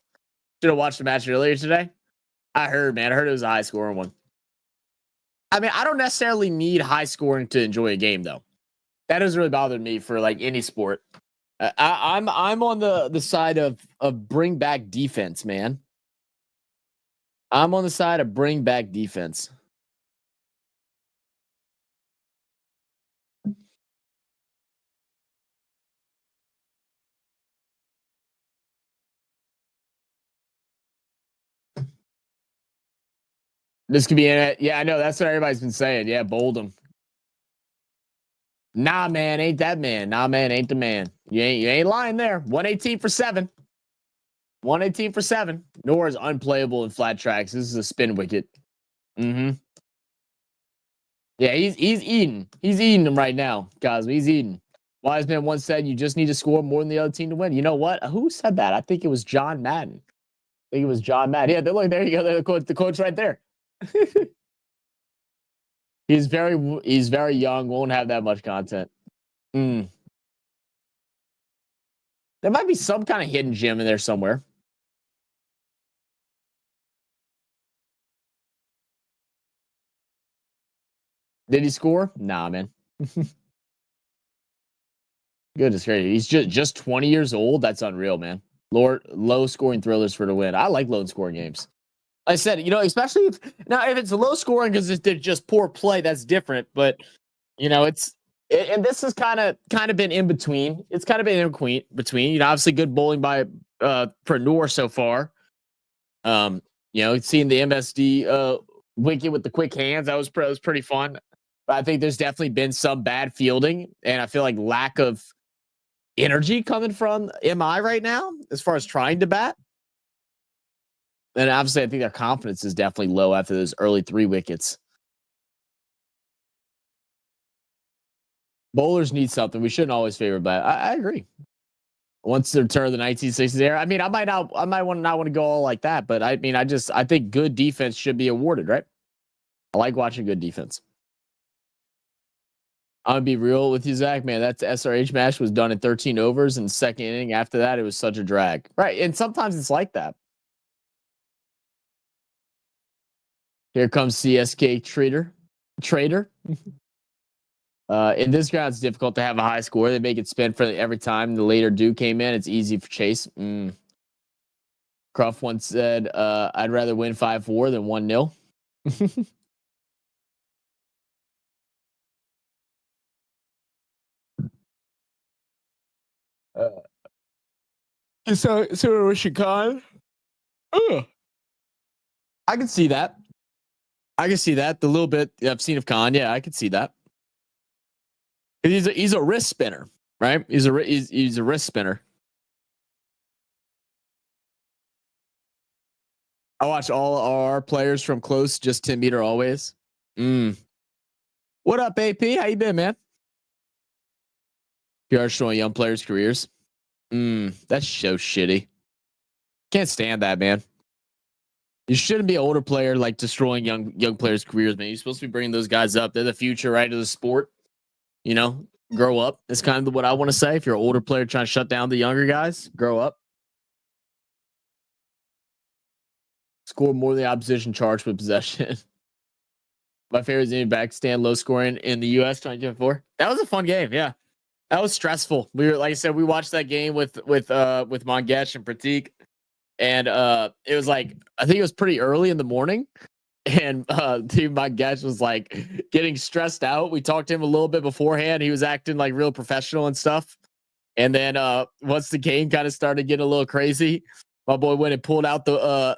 Speaker 1: Should have watched the match earlier today. I heard it was a high scoring one. I mean, I don't necessarily need high scoring to enjoy a game, though. That doesn't really bother me for like any sport. I'm on the side of bring back defense, man. I'm on the side of bring back defense. This could be in it. Yeah, I know. That's what everybody's been saying. Yeah, bold him. Nah, man, ain't that man. Nah, man, ain't the man. You ain't lying there. 118 for 7. 118 for 7. Noor is unplayable in flat tracks. This is a spin wicket. Yeah, he's eating. He's eating them right now, guys. He's eating. Wiseman once said, "You just need to score more than the other team to win." You know what? Who said that? I think it was John Madden. I think it was John Madden. Yeah, look, there you go. The quote's right there. He's very young. Won't have that much content. There might be some kind of hidden gem in there somewhere. Did he score? Nah, man. Goodness gracious. He's just 20 years old. That's unreal, man. Low scoring thrillers for the win. I like low scoring games. I said, especially if it's low scoring because it's just poor play, that's different. But and this has kind of been in between. It's kind of been in between. Obviously good bowling by Pranur so far. Seeing the MSD wicket with the quick hands, that was pretty fun. But I think there's definitely been some bad fielding, and I feel like lack of energy coming from MI right now as far as trying to bat. And obviously, I think their confidence is definitely low after those early 3 wickets. Bowlers need something. We shouldn't always favor bat. I agree. Once the return of the 1960s era, I might not want to go all like that, but I think good defense should be awarded, right? I like watching good defense. I'm gonna be real with you, Zach. Man, that SRH match was done in 13 overs, and second inning after that, it was such a drag, right? And sometimes it's like that. Here comes CSK Trader. In this ground, it's difficult to have a high score. They make it spin for every time. The later Duke came in, it's easy for Chase. Cruff once said, "I'd rather win 5-4 than 1-0." So Rashid Khan. I can see that. The little bit I've seen of Khan. Yeah, I can see that. He's a wrist spinner, right? He's a wrist spinner. I watch all our players from close, just 10 meter always. What up, AP? How you been, man? You are showing young players' careers. That's so shitty. Can't stand that, man. You shouldn't be an older player like destroying young players' careers, man. You're supposed to be bringing those guys up. They're the future, right, of the sport. Grow up. That's kind of what I want to say. If you're an older player trying to shut down the younger guys, grow up. Score more than the opposition charged with possession. My favorite is any backstand low scoring in the US 2024. That was a fun game. Yeah. That was stressful. Like I said, we watched that game with Mangesh and Pratik. And it was like, I think it was pretty early in the morning. And dude, Mangesh was like getting stressed out. We talked to him a little bit beforehand. He was acting like real professional and stuff. And then once the game kind of started getting a little crazy, my boy went and pulled out the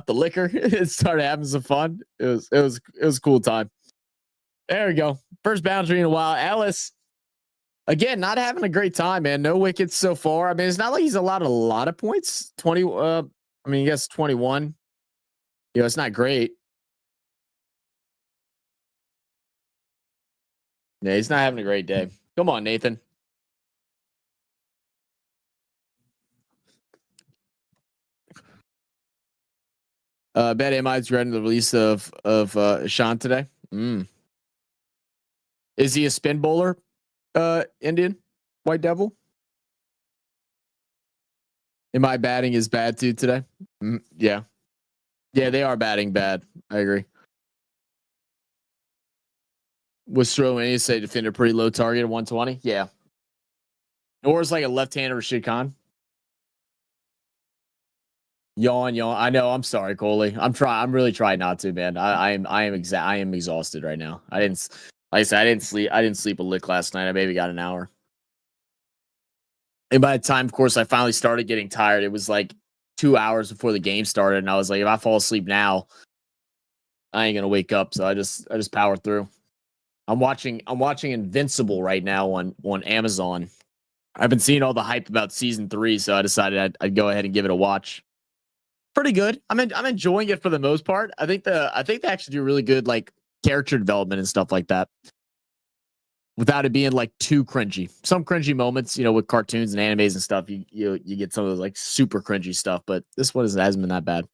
Speaker 1: liquor and started having some fun. It was a cool time. There we go. First boundary in a while. Ellis, again, not having a great time, man. No wickets so far. I mean, it's not like he's allowed a lot of points. 20. I guess 21. It's not great. Yeah, he's not having a great day. Come on, Nathan. Bet MI's regretting the release of Sean today. Is he a spin bowler? Indian White Devil. Am I batting is bad too today? Yeah, they are batting bad. I agree. Was throwing any say defender pretty low target at 120? Yeah. Or it's like a left-hander Rashid Khan. Yawn. I know. I'm sorry, Coley. I'm really trying not to, man. I am exhausted right now. Like I said, I didn't sleep a lick last night. I maybe got an hour. And by the time, of course, I finally started getting tired, it was like 2 hours before the game started, and I was like, if I fall asleep now, I ain't gonna wake up. So I just powered through. I'm watching Invincible right now on Amazon. I've been seeing all the hype about season 3, so I decided I'd go ahead and give it a watch. Pretty good. I'm enjoying it for the most part. I think they actually do really good like character development and stuff like that, without it being like too cringy. Some cringy moments, with cartoons and animes and stuff, you get some of those like super cringy stuff, but this one hasn't been that bad.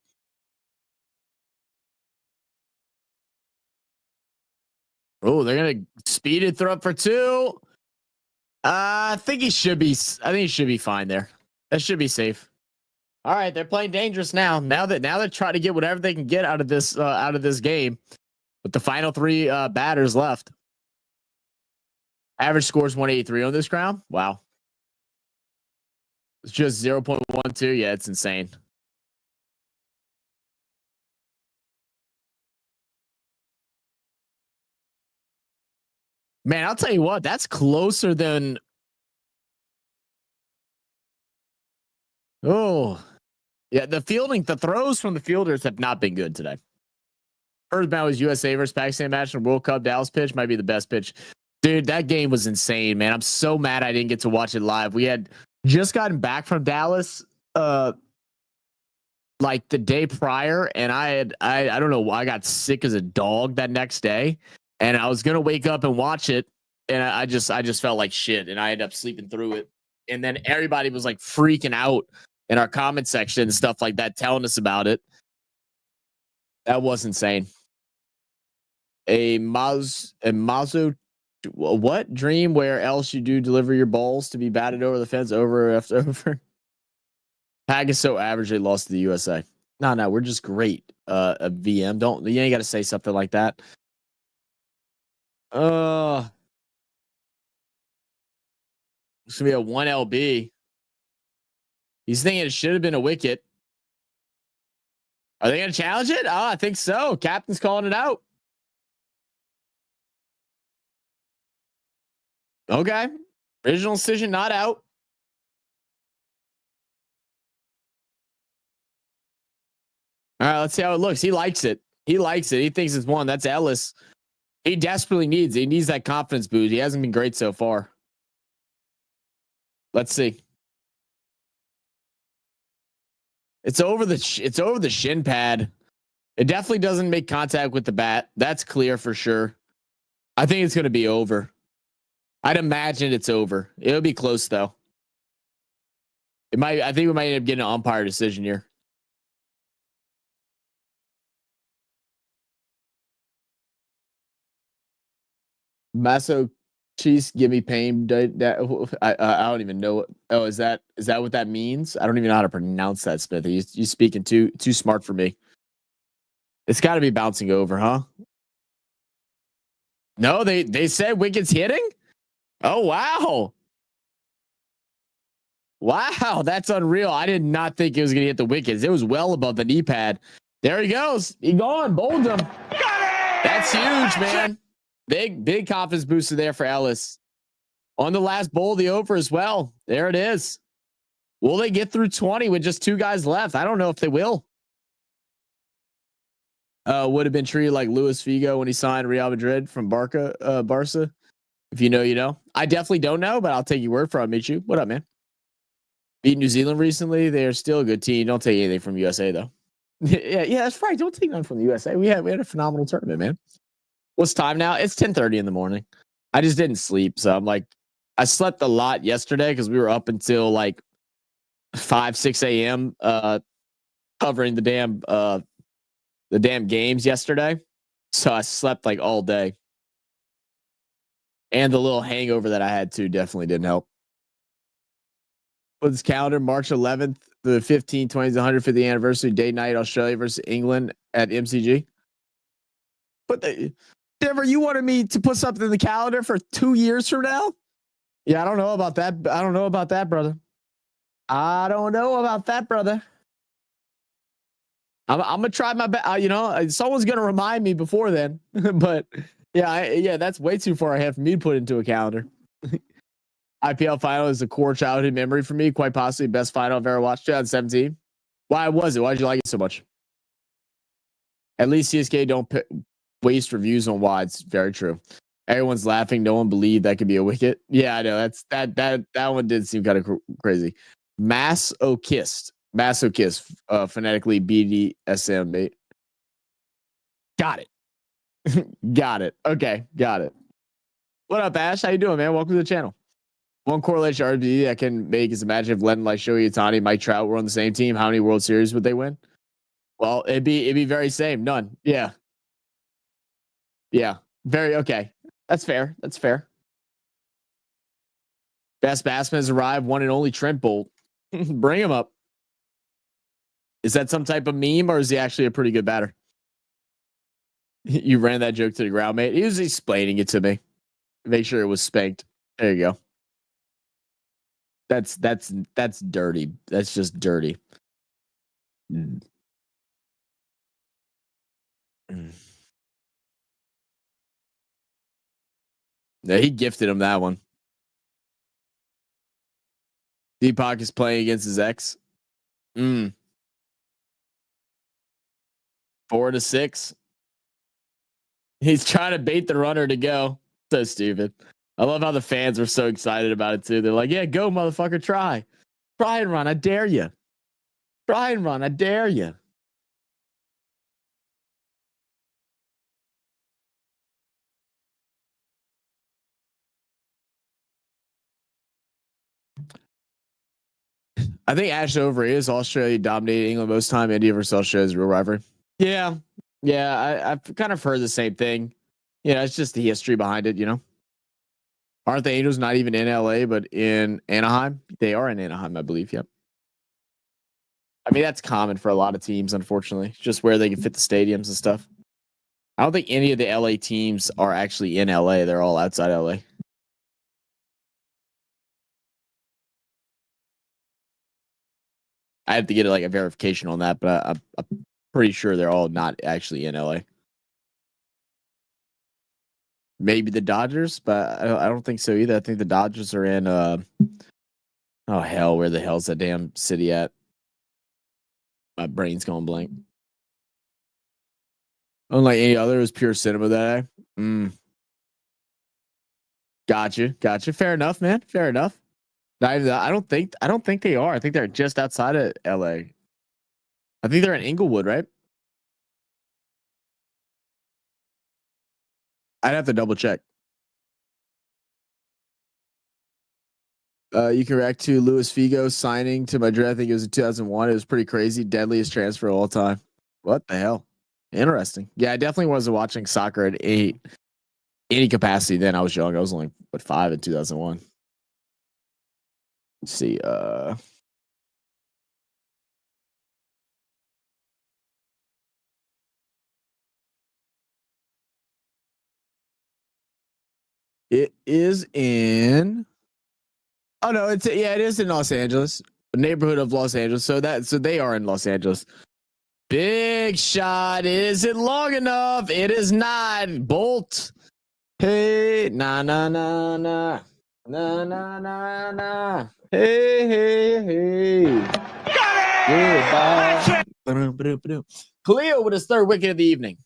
Speaker 1: Oh, they're gonna speed it through up for 2. I think he should be fine there. That should be safe. All right, they're playing dangerous now. Now they're trying to get whatever they can get out of this game, with the final 3 batters left. Average score is 183 on this ground. Wow. It's just 0.12. Yeah, it's insane. Man, I'll tell you what, that's closer than. Oh, yeah. The throws from the fielders have not been good today. First match was USA versus Pakistan match in the World Cup. Dallas pitch might be the best pitch. Dude, that game was insane, man. I'm so mad I didn't get to watch it live. We had just gotten back from Dallas like the day prior, and I don't know why I got sick as a dog that next day. And I was gonna wake up and watch it, and I just felt like shit, and I ended up sleeping through it. And then everybody was like freaking out in our comment section and stuff like that, telling us about it. That was insane. A Mazo, what dream where else you do deliver your balls to be batted over the fence over after over? Pag is so average they lost to the USA. No, we're just great. A VM. You ain't gotta say something like that. It's gonna be a 1 LB. He's thinking it should have been a wicket. Are they gonna challenge it? Oh, I think so. Captain's calling it out. Okay. Original decision not out. All right, let's see how it looks. He likes it. He thinks it's one. That's Ellis. He desperately needs it. He needs that confidence boost. He hasn't been great so far. Let's see. It's over the shin pad. It definitely doesn't make contact with the bat. That's clear for sure. I think it's going to be over. I'd imagine it's over. It'll be close though. I think we might end up getting an umpire decision here. Maso cheese give me pain. I don't even know. Oh, is that what that means? I don't even know how to pronounce that, Smithy. You speaking too smart for me. It's got to be bouncing over, huh? No, they said wicket's hitting. Oh wow. Wow, that's unreal. I did not think it was going to hit the wickets. It was well above the knee pad. There he goes. He gone. Bowled him. That's huge, man. Big confidence booster there for Ellis. On the last bowl, the over as well. There it is. Will they get through 20 with just 2 guys left? I don't know if they will. Would have been treated like Luis Figo when he signed Real Madrid from Barca. If you know, you know. I definitely don't know, but I'll take your word for it. I'll meet you. What up, man? Beat New Zealand recently. They're still a good team. Don't take anything from USA though. yeah, that's right. Don't take none from the USA. We had a phenomenal tournament, man. What's time now? It's 10:30 in the morning. I just didn't sleep, so I'm like, I slept a lot yesterday because we were up until like 5-6 a.m. Covering the damn games yesterday. So I slept like all day, and the little hangover that I had too definitely didn't help. What's calendar? March 11th, the 15th, 20th, 150th anniversary day night, Australia versus England at MCG. But Denver, you wanted me to put something in the calendar for 2 years from now? Yeah, I don't know about that. I don't know about that, brother. I'm gonna try my best. Someone's gonna remind me before then. But yeah, that's way too far ahead for me to put into a calendar. IPL final is a core childhood memory for me. Quite possibly best final I've ever watched. 2017. Why was it? Why did you like it so much? At least CSK don't waste reviews on why. It's very true. Everyone's laughing. No one believed that could be a wicket. Yeah, I know. That one did seem kind of crazy. Masochist, phonetically BDSM, mate. Got it. Okay, got it. What up, Ash? How you doing, man? Welcome to the channel. One correlation RB I can make is imagine if Len, like Shohei Ohtani, Mike Trout were on the same team. How many World Series would they win? Well, it'd be very same. None. Yeah. Very okay. That's fair. Best batsman has arrived. One and only Trent Bolt. Bring him up. Is that some type of meme, or is he actually a pretty good batter? You ran that joke to the ground, mate. He was explaining it to me. Make sure it was spanked. There you go. That's dirty. That's just dirty. Mm. Yeah, he gifted him that one. Deepak is playing against his ex. 4-6. He's trying to bait the runner to go. So stupid. I love how the fans were so excited about it too. They're like, "Yeah, go, motherfucker, try and run. I dare you. Try and run. I dare you." I think Ash over is Australia dominating England most time. India versus Australia is real rivalry. Yeah, I've kind of heard the same thing. Yeah, it's just the history behind it. Aren't the Angels not even in LA, but in Anaheim? They are in Anaheim, I believe. Yep. I mean, that's common for a lot of teams, unfortunately, just where they can fit the stadiums and stuff. I don't think any of the LA teams are actually in LA. They're all outside LA. I have to get like a verification on that, but I'm pretty sure they're all not actually in LA. Maybe the Dodgers, but I don't think so either. I think the Dodgers are in oh hell, where the hell's that damn city at? My brain's going blank. Unlike any other, it was pure cinema that day. Gotcha. Fair enough, man. Fair enough. I don't think they are. I think they're just outside of LA. I think they're in Inglewood, right? I'd have to double check. You can react to Luis Figo signing to Madrid. I think it was in 2001. It was pretty crazy. Deadliest transfer of all time. What the hell? Interesting. Yeah, I definitely wasn't watching soccer at any capacity then. I was young. I was only 5 in 2001. Let's see. It is in. Oh no, it is in Los Angeles, a neighborhood of Los Angeles. So they are in Los Angeles. Big shot. Is it long enough? It is not. Bolt. Hey, nah. Hey. Goodbye. Cleo with his third wicket of the evening.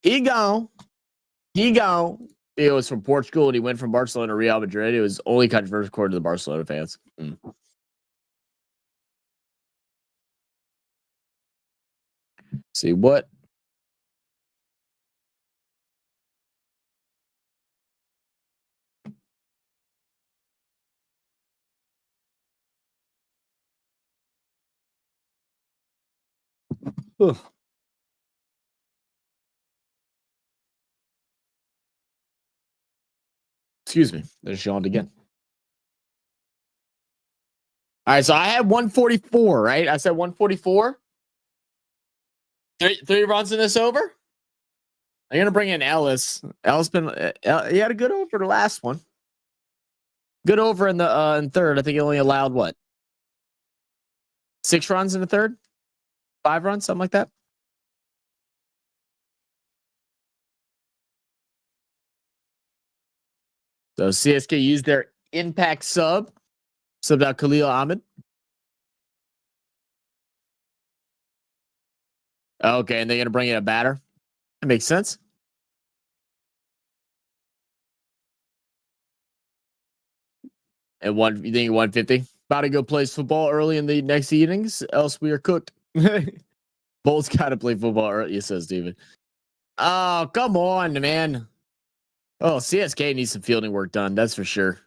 Speaker 1: He gone. He was from Portugal and he went from Barcelona to Real Madrid. It was only controversial according to the Barcelona fans. See what? Ugh. Excuse me. There's yawned again. All right, so I had 144, right? I said 144. Three runs in this over. I'm gonna bring in Ellis. Ellis he had a good over the last one. Good over in the in third. I think he only allowed what? 6 runs in the third? 5 runs, something like that. So CSK used their impact subbed out Khalil Ahmed. Okay, and they're gonna bring in a batter. That makes sense. And you think 150? About to go play football early in the next innings, else we are cooked. Bolt's got to play football early, says Steven. Oh, come on, man. Oh, CSK needs some fielding work done. That's for sure.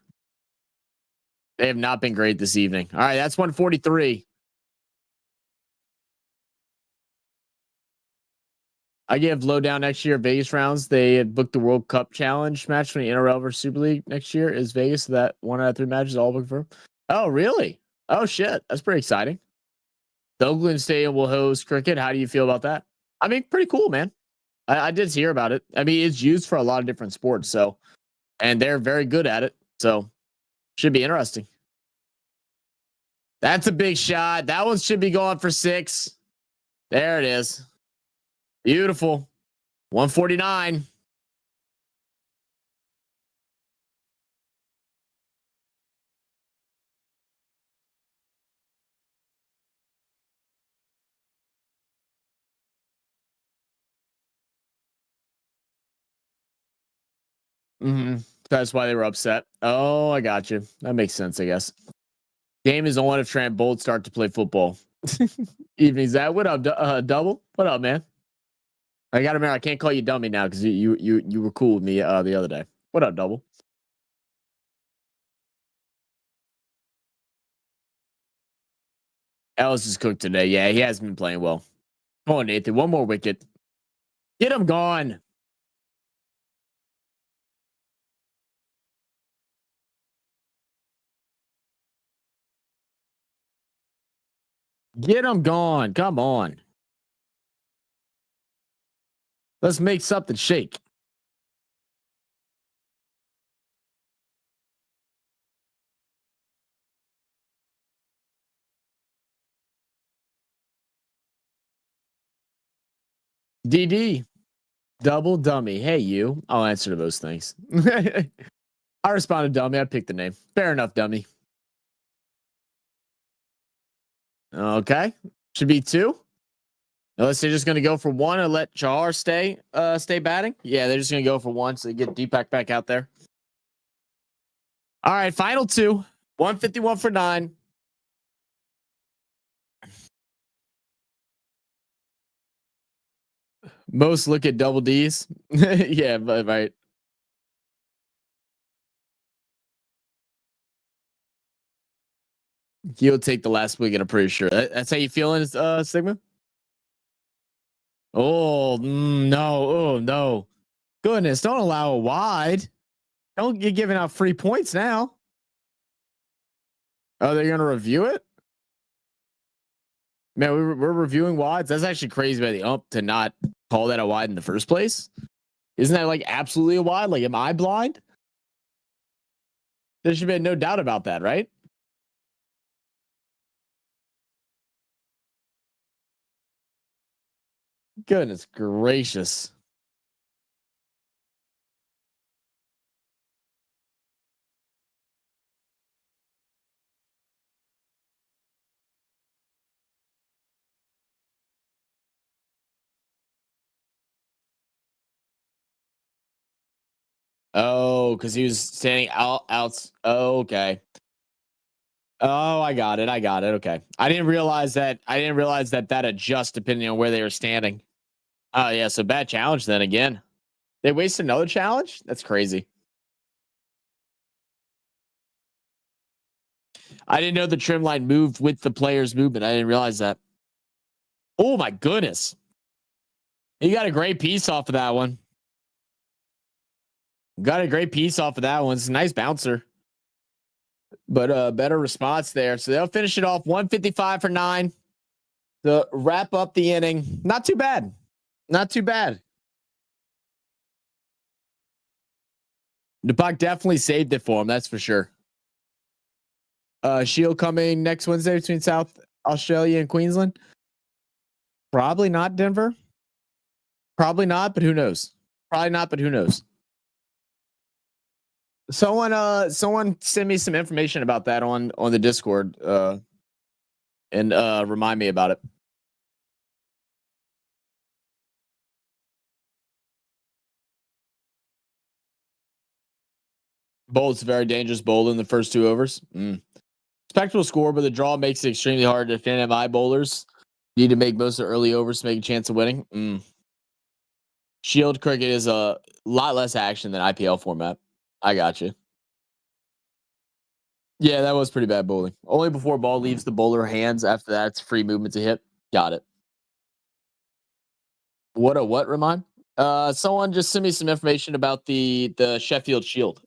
Speaker 1: They have not been great this evening. All right, that's 143. I give lowdown next year Vegas rounds. They had booked the World Cup Challenge match from the NRL versus Super League next year. Is Vegas that 1 out of 3 matches all booked for? Oh, really? Oh shit, that's pretty exciting. The Oakland Stadium will host cricket. How do you feel about that? I mean, pretty cool, man. I did hear about it. I mean, it's used for a lot of different sports, so and they're very good at it. So should be interesting. That's a big shot. That one should be going for 6. There it is. Beautiful. 149. That's why they were upset. Oh, I got you. That makes sense, I guess. Game is on if Trent Bolt start to play football. Evenings that. What up, Double? What up, man? I gotta remember I can't call you dummy now because you were cool with me the other day. What up, Double? Ellis is cooked today. Yeah, he hasn't been playing well. Come on, Nathan. One more wicket. Get him gone. Get him gone. Come on. Let's make something shake. DD. Double dummy. Hey, you. I'll answer to those things. I responded dummy. I picked the name. Fair enough, dummy. Okay. Should be 2. Unless they're just going to go for 1 and let Chahar stay batting. Yeah, they're just going to go for 1 so they get Deepak back out there. All right, final 2. 151 for 9. Most look at double D's. Yeah, but right. He'll take the last weekend, I'm pretty sure. That's how you feeling, Sigma? Oh, no. Oh, no. Goodness, don't allow a wide. Don't get giving out free points now. Oh, they're going to review it? Man, we're reviewing wides. That's actually crazy by the ump to not call that a wide in the first place. Isn't that like absolutely a wide? Like, am I blind? There should be no doubt about that, right? Goodness gracious. Oh, because he was standing out. Oh, okay. Oh, I got it. Okay. I didn't realize that. That adjusts depending on where they were standing. Oh, yeah. So bad challenge then again. They wasted another challenge? That's crazy. I didn't know the trim line moved with the player's movement. I didn't realize that. Oh, my goodness. He got a great piece off of that one. Got a great piece off of that one. It's a nice bouncer. But better response there. So they'll finish it off 155 for 9 to wrap up the inning. Not too bad. Not too bad. Deepak definitely saved it for him. That's for sure. Shield coming next Wednesday between South Australia and Queensland. Probably not Denver. Probably not, but who knows? Probably not, but who knows? Someone send me some information about that on the Discord and remind me about it. Bolt's very dangerous bowl in the first 2 overs. Spectral score, but the draw makes it extremely hard to defend MI bowlers. Need to make most of the early overs to make a chance of winning. Shield cricket is a lot less action than IPL format. I got you. Yeah, that was pretty bad bowling. Only before ball leaves the bowler hands. After that, it's free movement to hit. Got it. What, Ramon? Someone just send me some information about the Sheffield Shield,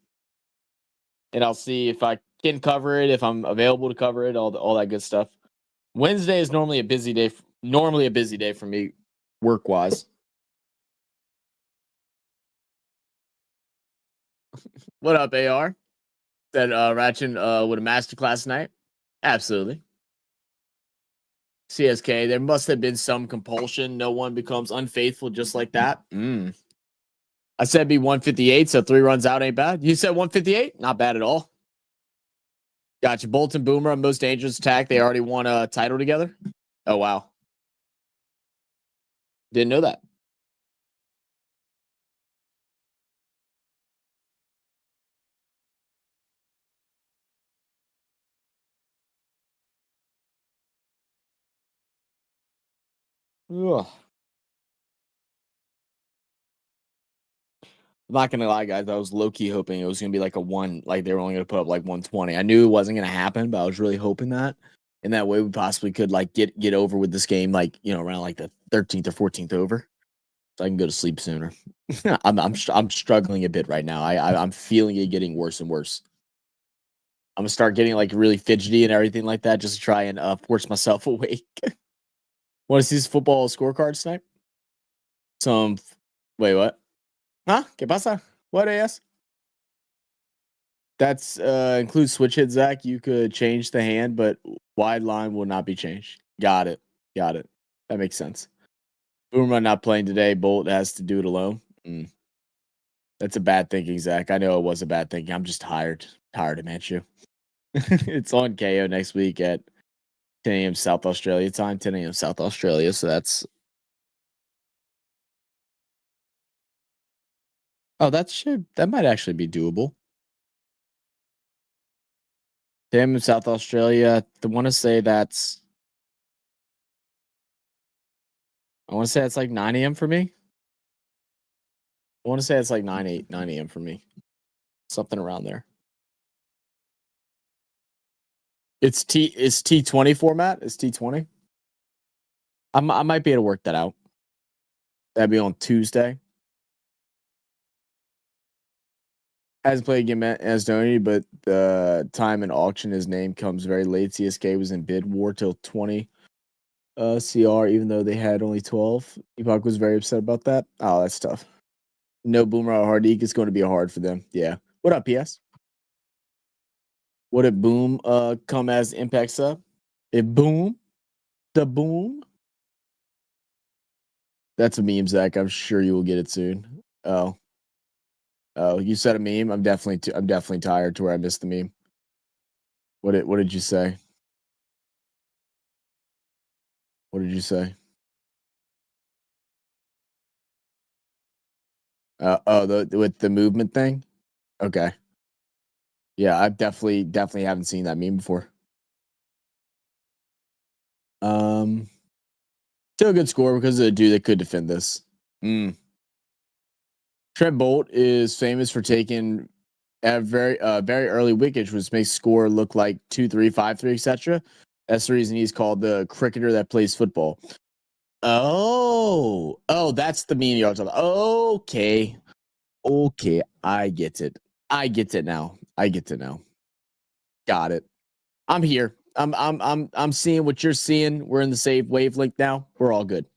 Speaker 1: and I'll see if I can cover it, if I'm available to cover it, all that good stuff. Wednesday is normally a busy day. For me, work wise. What up, AR? That Ratchin with a masterclass tonight? Absolutely. CSK, there must have been some compulsion. No one becomes unfaithful just like that. I said be 158, so 3 runs out ain't bad. You said 158? Not bad at all. Gotcha. Bolt and Boomer, most dangerous attack. They already won a title together. Oh, wow. Didn't know that. Ugh. I'm not gonna lie, guys. I was low key hoping it was gonna be like a one, like they were only gonna put up like 120. I knew it wasn't gonna happen, but I was really hoping that, and that way we possibly could like get over with this game, like around like the 13th or 14th over, so I can go to sleep sooner. I'm struggling a bit right now. I'm feeling it getting worse and worse. I'm gonna start getting like really fidgety and everything like that, just to try and force myself awake. Want to see this football scorecard tonight? Wait, what? Huh? ¿Qué pasa? What AS? That's includes switch hit, Zach. You could change the hand, but wide line will not be changed. Got it. Got it. That makes sense. Boomer not playing today. Bolt has to do it alone. That's a bad thinking, Zach. I know it was a bad thinking. I'm just tired. Tired of Manchu. It's on KO next week at 10 a.m. South Australia time. 10 a.m. South Australia. So that's. Oh, that might actually be doable. 10 a.m. South Australia. I want to say that's. I want to say it's like 9 a.m. for me. I want to say it's like 9 a.m. for me. Something around there. It's T20 format. It's T20. I might be able to work that out. That'd be on Tuesday. Hasn't played again as Donny, but the time in auction his name comes very late. CSK was in bid war till 20 CR, even though they had only 12. Epoch was very upset about that. Oh, that's tough. No Boomer or Hardik is going to be hard for them. Yeah. What up, PS? Would it boom come as impact sub? It boom? The boom? That's a meme, Zach. I'm sure you will get it soon. Oh. Oh, you said a meme? I'm definitely tired to where I missed the meme. What did you say? What did you say? With the movement thing? Okay. Yeah, I definitely haven't seen that meme before. Still a good score because of the dude that could defend this. Trent Bolt is famous for taking a very early wickets, which makes score look like 2-3, 5-3, etc. That's the reason he's called the cricketer that plays football. Oh, that's the meme you're talking about. Okay, I get it. I get it now. Got it. I'm here. I'm seeing what you're seeing. We're in the same wavelength now. We're all good.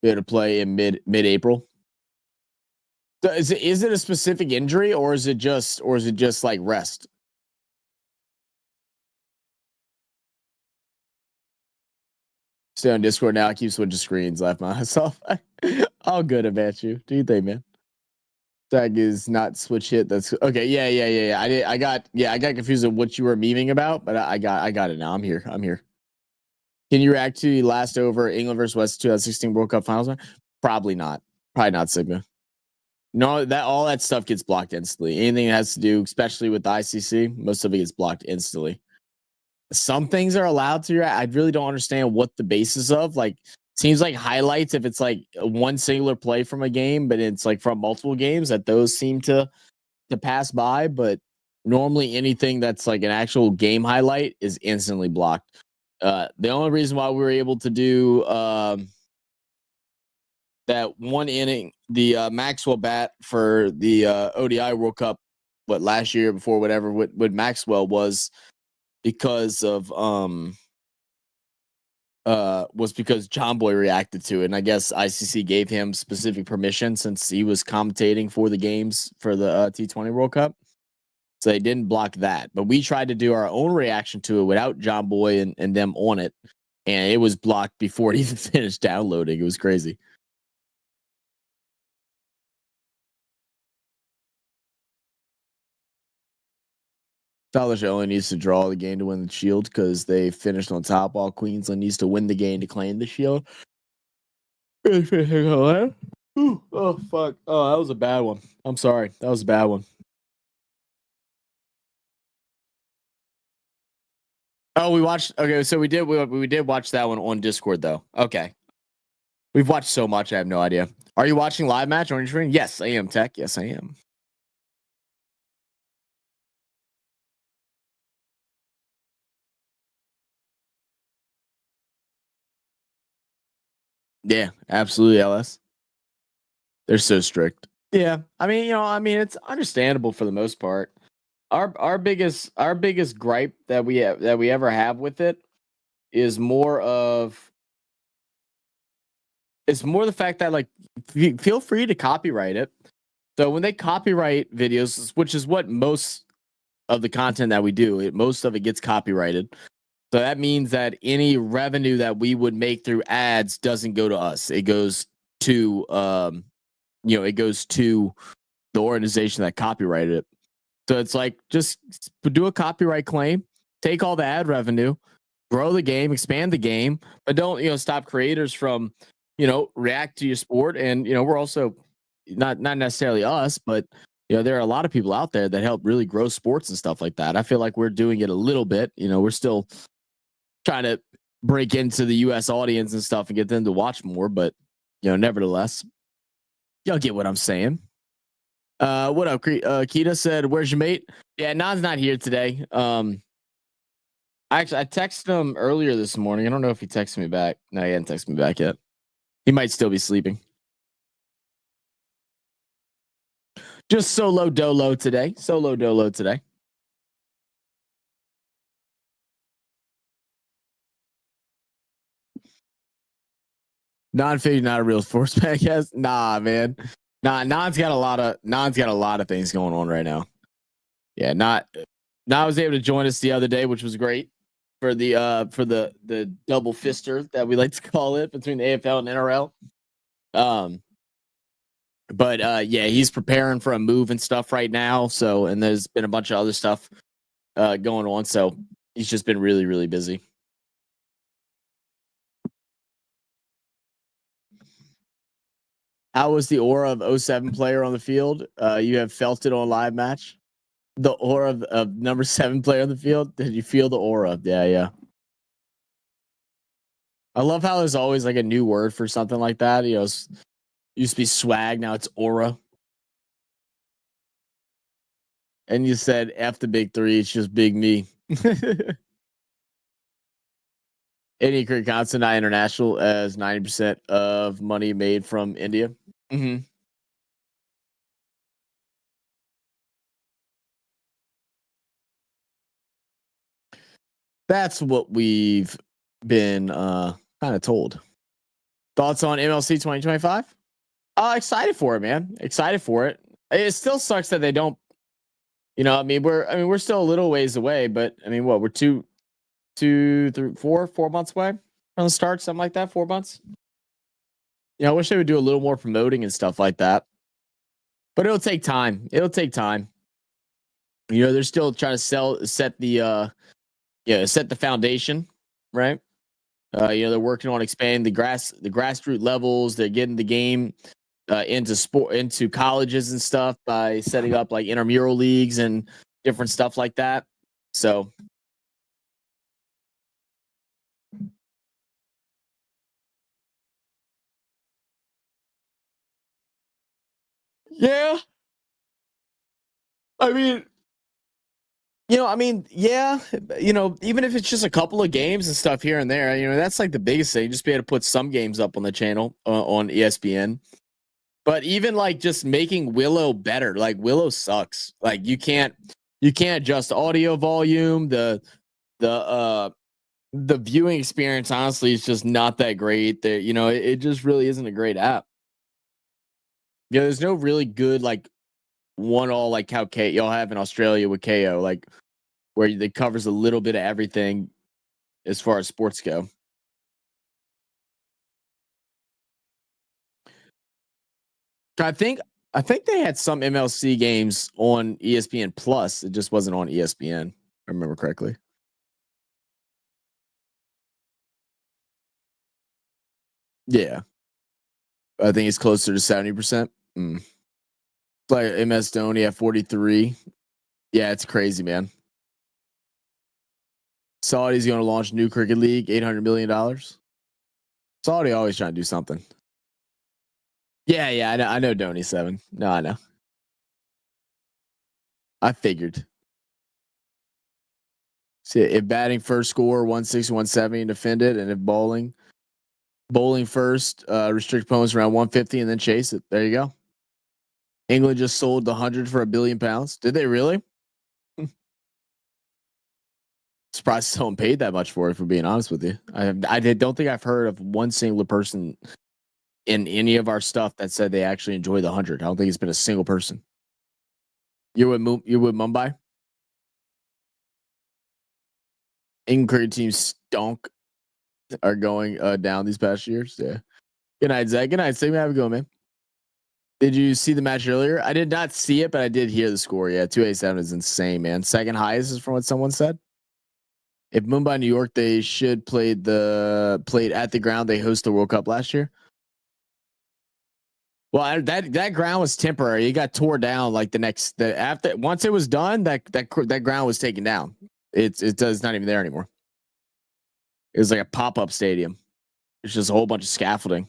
Speaker 1: They're to play in mid-April. So is it a specific injury or is it just like rest? Stay on Discord now. I keep switching screens. Laugh myself. All good about you. Do you think, man? Tag is not switch hit. That's okay. Yeah. I got confused with what you were memeing about, but I got it now. I'm here. Can you react to the last over England versus West 2016 World Cup Finals? Probably not. Probably not, Sigma. No, that all that stuff gets blocked instantly. Anything that has to do, especially with the ICC, most of it gets blocked instantly. Some things are allowed to. I really don't understand what the basis of. Like, seems like highlights if it's like one singular play from a game, but it's like from multiple games that those seem to pass by. But normally anything that's like an actual game highlight is instantly blocked. The only reason why we were able to do that one inning, the Maxwell bat for the ODI World Cup, last year before whatever with Maxwell was because of was because John Boy reacted to it, and I guess ICC gave him specific permission since he was commentating for the games for the T20 World Cup. So they didn't block that, but we tried to do our own reaction to it without John Boy and them on it, and it was blocked before it even finished downloading. It was crazy. Tyler only needs to draw the game to win the Shield because they finished on top, while Queensland needs to win the game to claim the Shield. Ooh, oh, fuck. Oh, that was a bad one. I'm sorry. That was a bad one. Oh, we watched. Okay, so we did watch that one on Discord though. Okay, we've watched so much. I have no idea. Are you watching live match on your screen? Yes, I am. Tech. Yes, I am. Yeah, absolutely. LS. They're so strict. Yeah, I mean, it's understandable for the most part. Our biggest gripe that we ever have with it is more the fact that, like, feel free to copyright it. So when they copyright videos, which is what most of the content that we do, most of it gets copyrighted. So that means that any revenue that we would make through ads doesn't go to us. It goes to it goes to the organization that copyrighted it. So it's like, just do a copyright claim, take all the ad revenue, grow the game, expand the game, but don't stop creators from react to your sport. And we're also not necessarily us, but there are a lot of people out there that help really grow sports and stuff like that. I feel like we're doing it a little bit. We're still trying to break into the US audience and stuff and get them to watch more, but nevertheless, y'all get what I'm saying. What up, Kita said, where's your mate? Yeah, Nan's not here today. Actually, I texted him earlier this morning. I don't know if he texted me back. No, he hasn't texted me back yet. He might still be sleeping. Just solo dolo today. Solo dolo today. Non-fig, not a real sports podcast. Nah, man. Non's got a lot of things going on right now. Yeah, not was able to join us the other day, which was great for the double fister that we like to call it between the AFL and NRL. But yeah, he's preparing for a move and stuff right now. So, and there's been a bunch of other stuff going on. So he's just been really, really busy. How was the aura of 07 player on the field? You have felt it on live match? The aura of number 7 player on the field? Did you feel the aura? Yeah. I love how there's always like a new word for something like that. Used to be swag, now it's aura. And you said F the big 3, it's just big me. Any career constant, not international, as 90% of money made from India. Mm-hmm. That's what we've been kind of told. Thoughts on MLC 2025? Excited for it, man. Excited for it. It still sucks that they don't. We're still a little ways away, but I mean, what, we're 2, 3, 4 months away from the start, something like that. 4 months. I wish they would do a little more promoting and stuff like that, but it'll take time. They're still trying to set the foundation, right? They're working on expanding the grassroots levels. They're getting the game into colleges and stuff by setting up like intramural leagues and different stuff like that. So yeah, yeah, even if it's just a couple of games and stuff here and there, that's like the biggest thing. Just be able to put some games up on the channel on ESPN. But even like just making Willow better, like Willow sucks. Like you can't adjust audio volume. The The viewing experience, honestly, is just not that great. There, it just really isn't a great app. Yeah, there's no really good like one all like how y'all have in Australia with KO, like where it covers a little bit of everything as far as sports go. I think I think they had some MLC games on ESPN Plus. It just wasn't on ESPN. If I remember correctly. Yeah, I think it's closer to 70%. Mm. Like MS Dhoni at 43. Yeah, it's crazy, man. Saudi's going to launch new cricket league, $800 million. Saudi always trying to do something. Yeah, yeah, I know Dhoni 7. No, I know. I figured. See, if batting first score 160, 170 and defend it, and if bowling first, restrict opponents around 150 and then chase it. There you go. England just sold the 100 for £1 billion. Did they really? Surprised someone paid that much for it. For being honest with you, don't think I've heard of one single person in any of our stuff that said they actually enjoy the 100. I don't think it's been a single person. You're with Mumbai. England cricket team stunk. Are going down these past years. Yeah. Good night, Zach. Good night, Sigma. Have a go, man. Did you see the match earlier? I did not see it, but I did hear the score. Yeah, 287 is insane, man. Second highest is from what someone said. If Mumbai, New York, they should played at the ground they hosted the World Cup last year. Well, that ground was temporary. It got tore down like after once it was done, that ground was taken down. It's not even there anymore. It was like a pop-up stadium. It's just a whole bunch of scaffolding.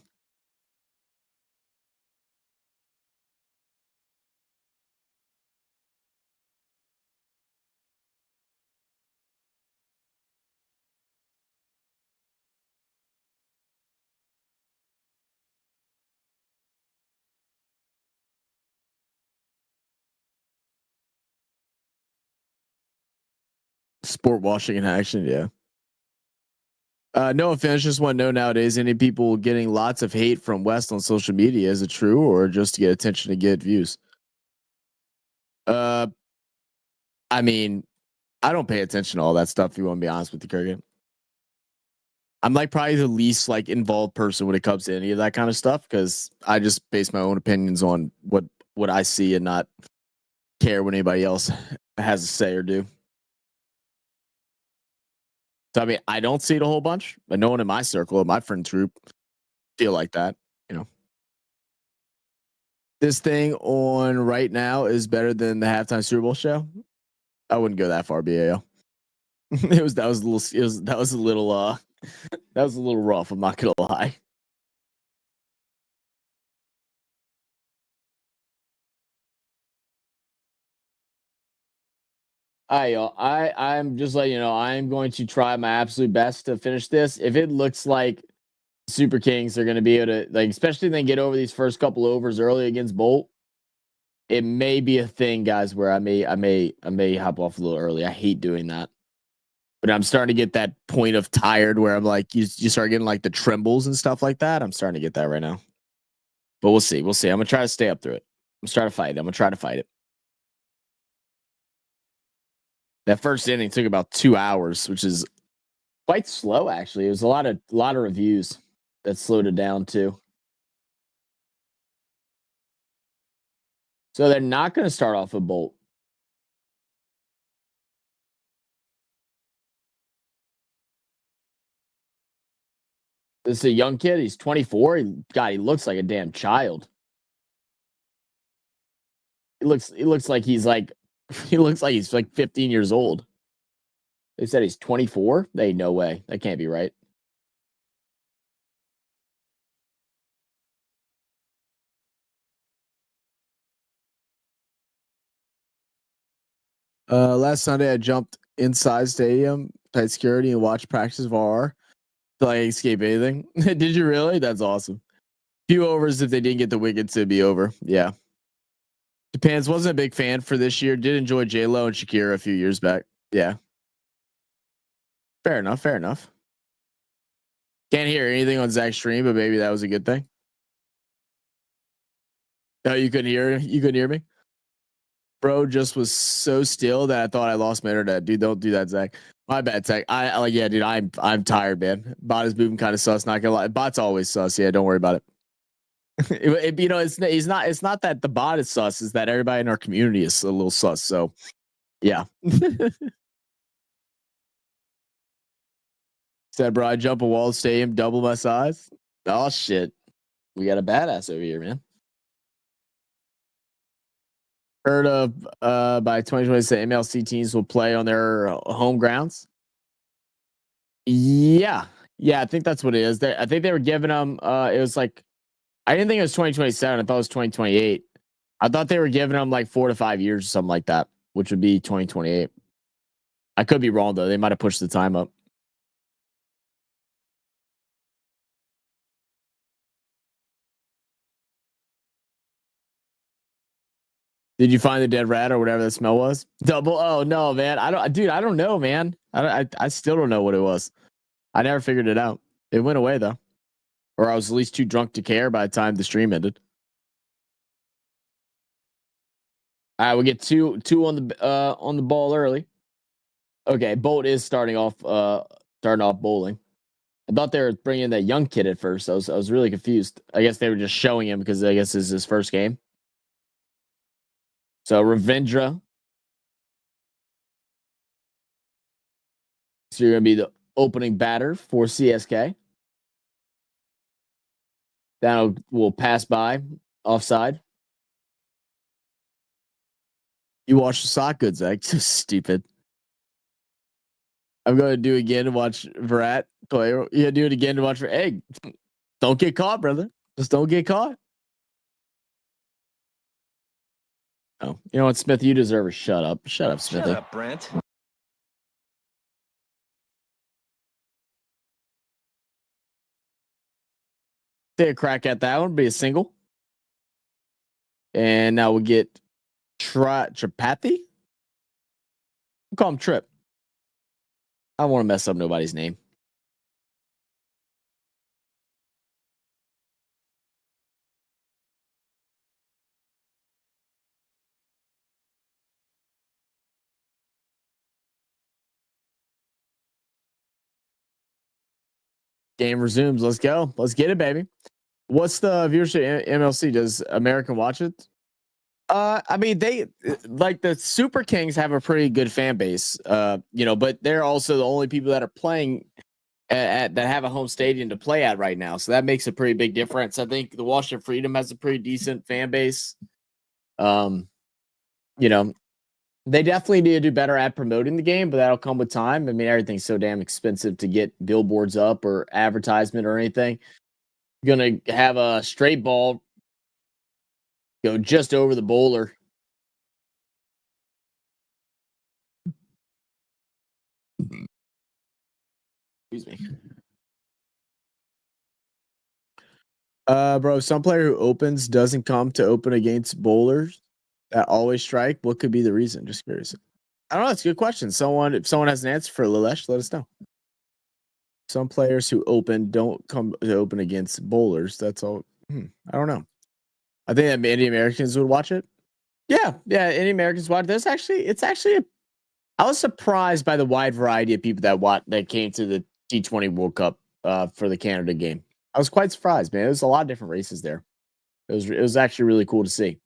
Speaker 1: Sport washing in action, yeah. No offense, just want to know nowadays any people getting lots of hate from West on social media. Is it true or just to get attention to get views? Uh, I mean, I don't pay attention to all that stuff. If you want to be honest with the Kurgan, I'm like probably the least like involved person when it comes to any of that kind of stuff because I just base my own opinions on what I see and not care what anybody else has to say or do. So I mean, I don't see it a whole bunch, but no one in my circle, my friend group, feel like that. You know, this thing on right now is better than the halftime Super Bowl show. I wouldn't go that far, BAL. It was that was a little it was that was a little that was a little rough. I'm not gonna lie. All right, y'all. I'm just letting you know I'm going to try my absolute best to finish this. If it looks like Super Kings are going to be able to like, especially if they get over these first couple overs early against Bolt, it may be a thing, guys, where I may hop off a little early. I hate doing that, but I'm starting to get that point of tired where I'm like, you start getting like the trembles and stuff like that. I'm starting to get that right now, but we'll see. We'll see. I'm gonna try to stay up through it. I'm trying to fight it. I'm gonna try to fight it. That first inning took about 2 hours, which is quite slow. Actually, it was a lot of reviews that slowed it down too. So they're not going to start off with Bolt. This is a young kid. He's 24. He looks like a damn child. He looks like he's like he looks like he's like 15 years old. They said he's 24. They no way. That can't be right. Last Sunday I jumped inside stadium, tight security, and watched practice VAR to like escape anything. Did you really? That's awesome. Few overs if they didn't get the wickets to be over. Yeah. Japan's wasn't a big fan for this year. Did enjoy J Lo and Shakira a few years back. Yeah. Fair enough. Fair enough. Can't hear anything on Zach's stream, but maybe that was a good thing. No, you couldn't hear. You couldn't hear me. Bro just was so still that I thought I lost my internet. Dude, don't do that, Zach. My bad, Zach. I like, yeah, dude. I'm tired, man. Bot is moving kind of sus. Not gonna lie, bot's always sus. Yeah, don't worry about it. You know, it's not. It's not that the bot is sus. It's that everybody in our community is a little sus. So, yeah. Said, bro, I jump a wall stadium, double my size. Oh shit, we got a badass over here, man. Heard of by 2026 MLC teams will play on their home grounds. Yeah, I think that's what it is. I think they were giving them. It was like, I didn't think it was 2027. I thought it was 2028. I thought they were giving them like 4 to 5 years or something like that, which would be 2028. I could be wrong though. They might have pushed the time up. Did you find the dead rat or whatever the smell was? Double. Oh no, man. I don't know, man. I still don't know what it was. I never figured it out. It went away though, or I was at least too drunk to care by the time the stream ended. All right, we get two on the ball early. Okay, Bolt is starting off bowling. I thought they were bringing that young kid at first. I was really confused. I guess they were just showing him because I guess this is his first game. So Ravindra. So you're gonna be the opening batter for CSK. That will pass by offside. You watch the sock goods, Zach. Just stupid. I'm going to do it again to watch Virat play. Yeah, do it again to watch for egg. Don't get caught, brother. Just don't get caught. Oh, you know what, Smith? You deserve a shut up. Shut up, Smithy.
Speaker 2: Shut up, Brent.
Speaker 1: Take a crack at that one. Be a single. And now we'll get Tripathi. We'll call him Trip. I don't want to mess up nobody's name. Game resumes. Let's go. Let's get it, baby. What's the viewership MLC? Does American watch it? I mean, they like the Super Kings have a pretty good fan base, you know, but they're also the only people that are playing at that have a home stadium to play at right now. So that makes a pretty big difference. I think the Washington Freedom has a pretty decent fan base. You know, they definitely need to do better at promoting the game, but that'll come with time. I mean, everything's so damn expensive to get billboards up or advertisement or anything. You're gonna have a straight ball go just over the bowler. Excuse me. Bro, some player who opens doesn't come to open against bowlers that always strike. What could be the reason? Just curious. I don't know. It's a good question. If someone has an answer for Lilesh, let us know. Some players who open don't come to open against bowlers. That's all. I don't know. I think that many Americans would watch it. Yeah, any Americans watch. I was surprised by the wide variety of people that came to the T20 World Cup for the Canada game. I was quite surprised, man. There was a lot of different races there. It was actually really cool to see.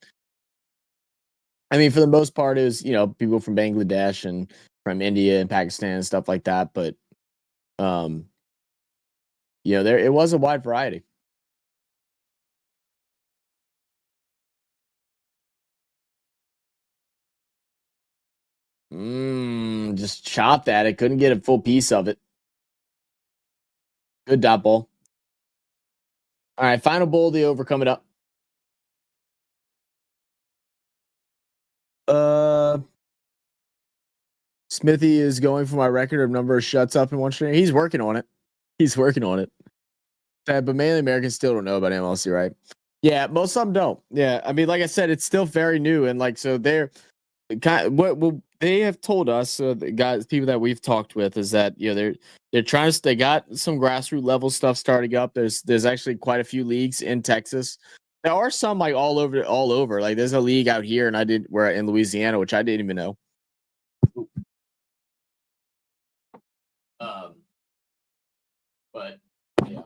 Speaker 1: I mean, for the most part, it was, you know, people from Bangladesh and from India and Pakistan and stuff like that. But, you know, it was a wide variety. Just chopped at it. Couldn't get a full piece of it. Good dot ball. All right, final bowl of the over coming up. Smithy is going for my record of number of shuts up in one stream. He's working on it. But mainly Americans still don't know about MLC, right? Yeah, most of them don't. Yeah, I mean, like I said, it's still very new, and like so they're kind of, They have told us, the guys, people that we've talked with, is that they're trying to. They got some grassroots level stuff starting up. There's actually quite a few leagues in Texas. There are some like all over, all over. Like there's a league out here, and we're in Louisiana, which I didn't even know. Um, but yeah.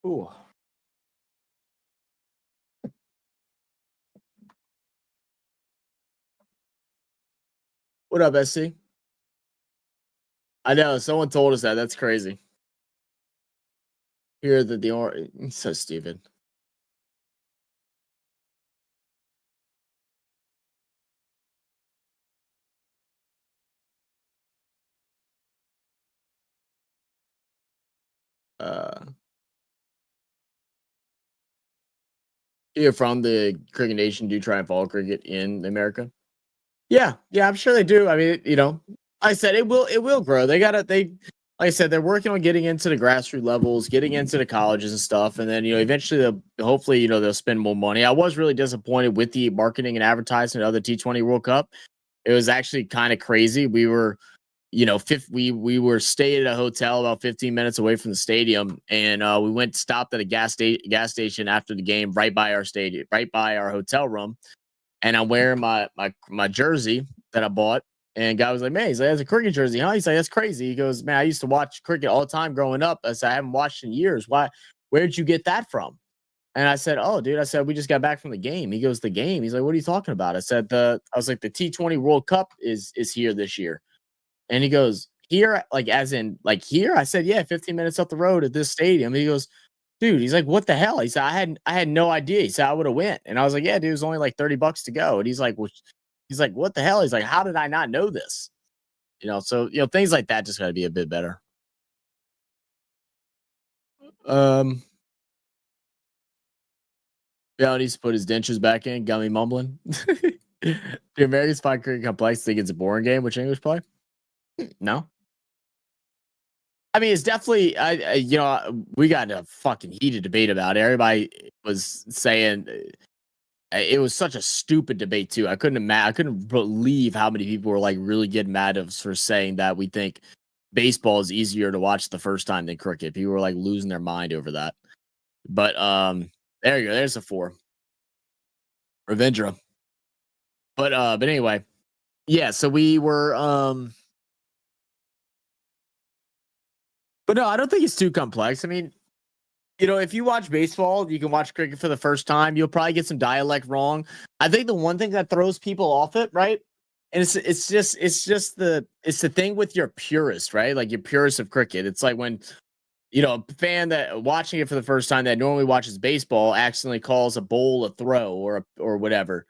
Speaker 1: Ooh. What up, SC? I know someone told us that. That's crazy. Here that the so stupid. Uh, Here from the Cricket Nation do try and follow cricket in America. Yeah, yeah, I'm sure they do. I mean, I said it will grow. Like I said, they're working on getting into the grassroots levels, getting into the colleges and stuff, and then eventually hopefully they'll spend more money. I was really disappointed with the marketing and advertisement of the T20 World Cup. It was actually kind of crazy. We were, we were staying at a hotel about 15 minutes away from the stadium, and we went stopped at a gas station after the game, right by our stadium, right by our hotel room, and I'm wearing my jersey that I bought. And guy was like, "Man, he's like, that's a cricket jersey, huh?" He's like, "That's crazy." He goes, "Man, I used to watch cricket all the time growing up. I said, I haven't watched in years. Why? Where did you get that from?" And I said, "Oh, dude," I said, "we just got back from the game." He goes, "The game?" He's like, "What are you talking about?" I said, I was like, "The T20 World Cup is here this year." And he goes, "Here, like as in like here?" I said, "Yeah, 15 minutes up the road at this stadium." He goes, "Dude," he's like, "What the hell?" He said, I had no idea." He said, "I would have went." And I was like, "Yeah, dude, it was only like $30 to go." And he's like, "Well," he's like, "What the hell?" He's like, "How did I not know this?" So things like that just got to be a bit better. Um, yeah, he needs to put his dentures back in. Got me mumbling. The Americans find cricket complex. Think it's a boring game. Which English play? No. I mean, it's definitely. We got a fucking heated debate about it. Everybody was saying it was such a stupid debate too. I couldn't believe how many people were like really getting mad at us for saying that we think baseball is easier to watch the first time than cricket. People were like losing their mind over that. But there you go. There's a 4. Ravindra. But anyway, yeah. So we were but no, I don't think it's too complex. I mean, if you watch baseball, you can watch cricket for the first time. You'll probably get some dialect wrong. I think the one thing that throws people off it, right? And it's the thing with your purist, right? Like your purist of cricket. It's like when a fan that watching it for the first time that normally watches baseball accidentally calls a bowl a throw or whatever.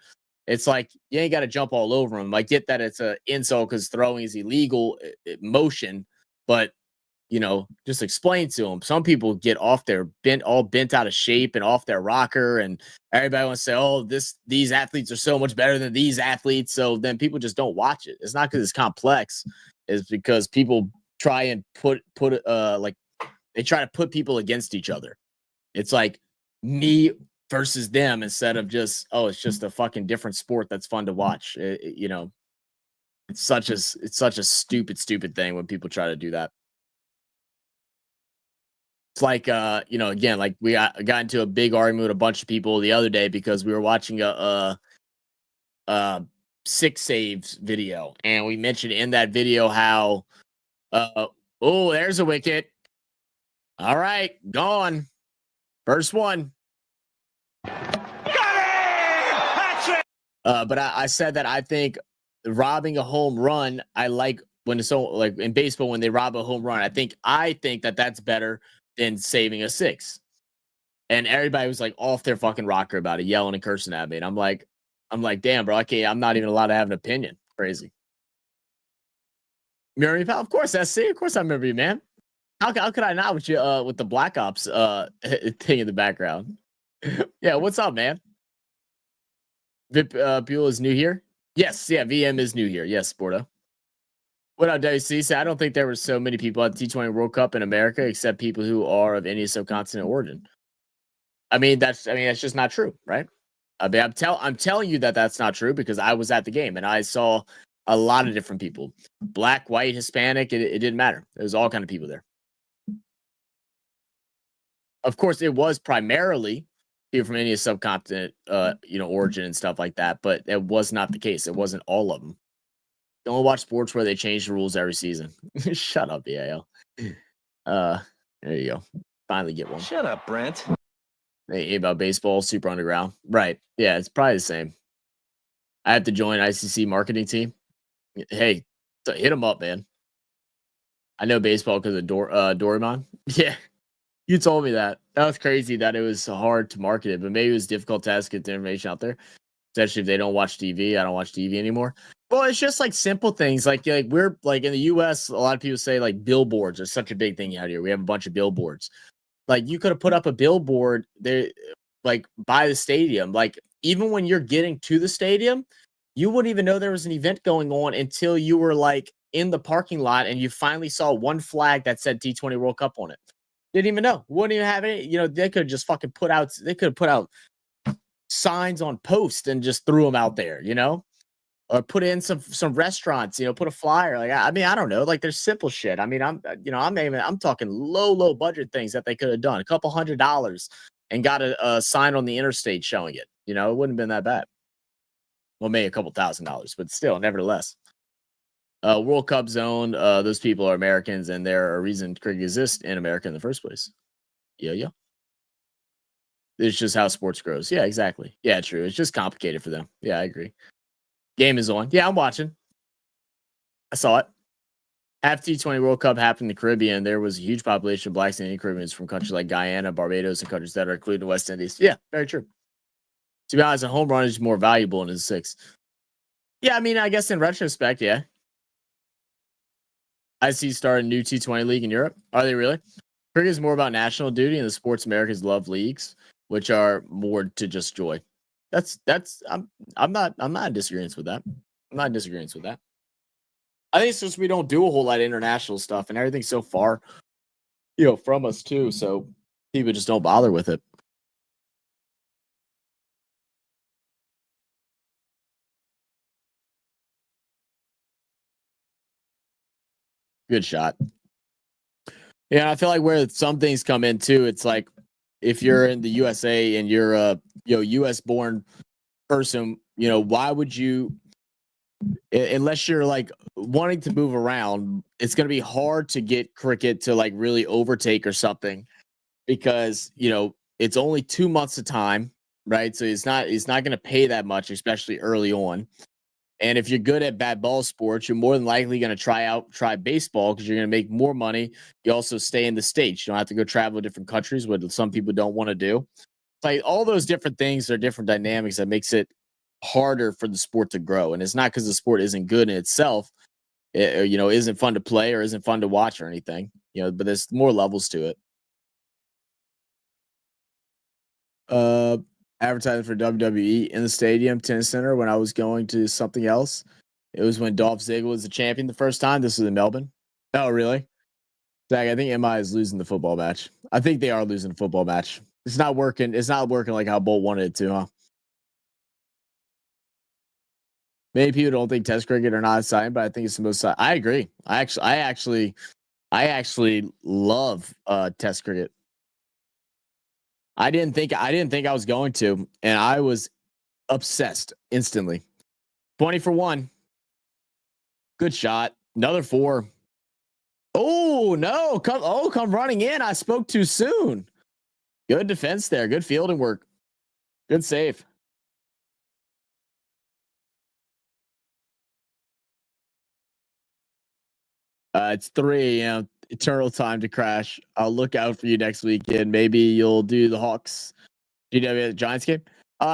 Speaker 1: It's like you ain't got to jump all over them. I get that it's a insult because throwing is illegal motion, but just explain to them. Some people get off their bent out of shape and off their rocker, and everybody wants to say, "Oh, these athletes are so much better than these athletes." So then people just don't watch it. It's not because it's complex; it's because people try and like they try to put people against each other. It's like me versus them instead of just it's just a fucking different sport that's fun to watch. It's such a stupid thing when people try to do that. It's like, again, like we got into a big argument with a bunch of people the other day because we were watching a six saves video, and we mentioned in that video how, oh, there's a wicket. All right, gone. First one. But I said that I think robbing a home run, I like when it's so like in baseball when they rob a home run. I think that that's better than saving a 6. And everybody was like off their fucking rocker about it, yelling and cursing at me. And I'm like, damn, bro, okay, I'm not even allowed to have an opinion. Crazy. Remember me, pal? Of course, SC. Of course I remember you, man. How could I not with you with the Black Ops thing in the background? Yeah, what's up, man? Vip Buell is new here. Yes, yeah, VM is new here. Yes, Sporto. What up, WC? So I don't think there were so many people at the T20 World Cup in America except people who are of any subcontinent origin. I mean, that's just not true, right? I mean, I'm telling you that that's not true because I was at the game and I saw a lot of different people, black, white, Hispanic. It didn't matter. There was all kind of people there. Of course, it was primarily people from Indian subcontinent, origin and stuff like that. But it was not the case. It wasn't all of them. Don't watch sports where they change the rules every season. Shut up, BAL. There you go. Finally get one.
Speaker 2: Shut up, Brent.
Speaker 1: Hey, about baseball, super underground. Right. Yeah, it's probably the same. I have to join ICC marketing team. Hey, hit them up, man. I know baseball because of Doraemon. Yeah, you told me that. That was crazy that it was hard to market it, but maybe it was difficult to get the information out there, especially if they don't watch TV. I don't watch TV anymore. Well, it's just like simple things. Like we're like in the US, a lot of people say like billboards are such a big thing out here. We have a bunch of billboards. Like you could have put up a billboard there, like by the stadium. Like even when you're getting to the stadium, you wouldn't even know there was an event going on until you were like in the parking lot and you finally saw one flag that said T20 World Cup on it. Didn't even know. Wouldn't even have any. They could just fucking put out. They could have put out signs on posts and just threw them out there. Or put in some restaurants. Put a flyer. Like I mean, I don't know. Like there's simple shit. I mean, I'm talking low budget things that they could have done. A couple $100 and got a sign on the interstate showing it. It wouldn't have been that bad. Well, maybe a couple $1,000s, but still, nevertheless. World Cup zone. Those people are Americans, and they're a reason cricket exists in America in the first place. Yeah. It's just how sports grows. Yeah, exactly. Yeah, true. It's just complicated for them. Yeah, I agree. Game is on. Yeah, I'm watching. I saw it. After T20 World Cup happened in the Caribbean, there was a huge population of blacks and Indian Caribbeans from countries like Guyana, Barbados, and countries that are included in the West Indies. Yeah, very true. To be honest, a home run is more valuable in his six. Yeah, I mean, I guess in retrospect, yeah. I see start a new T20 league in Europe. Are they really? Cricket is more about national duty, and the sports Americans love leagues, which are more to just joy. I'm not in disagreement with that. I'm not in disagreement with that. I think it's just we don't do a whole lot of international stuff, and everything's so far, from us too. So people just don't bother with it. Good shot. Yeah, I feel like where some things come in too, it's like if you're in the USA and you're a US born person, why would you, unless you're like wanting to move around, it's going to be hard to get cricket to like really overtake or something because it's only 2 months of time, right? So it's not going to pay that much, especially early on. And if you're good at bat ball sports, you're more than likely going to try baseball because you're going to make more money. You also stay in the States. You don't have to go travel to different countries, what some people don't want to do. Like all those different things are different dynamics that makes it harder for the sport to grow. And it's not because the sport isn't good in itself, isn't fun to play or isn't fun to watch or anything, but there's more levels to it. Advertising for WWE in the stadium, tennis center when I was going to something else. It was when Dolph Ziggler was the champion the first time. This was in Melbourne. Oh, really? Zach, I think MI is losing the football match. I think they are losing the football match. It's not working. It's not working like how Bolt wanted it to, huh? Many people don't think Test cricket are not exciting, but I think it's the most. I agree. I actually love Test cricket. I didn't think I was going to, and I was obsessed instantly. 20 for 1. Good shot. Another 4. Oh no! Come running in. I spoke too soon. Good defense there. Good fielding work. Good save. It's 3 a.m. Eternal time to crash. I'll look out for you next weekend. Maybe you'll do the Hawks GW Giants game.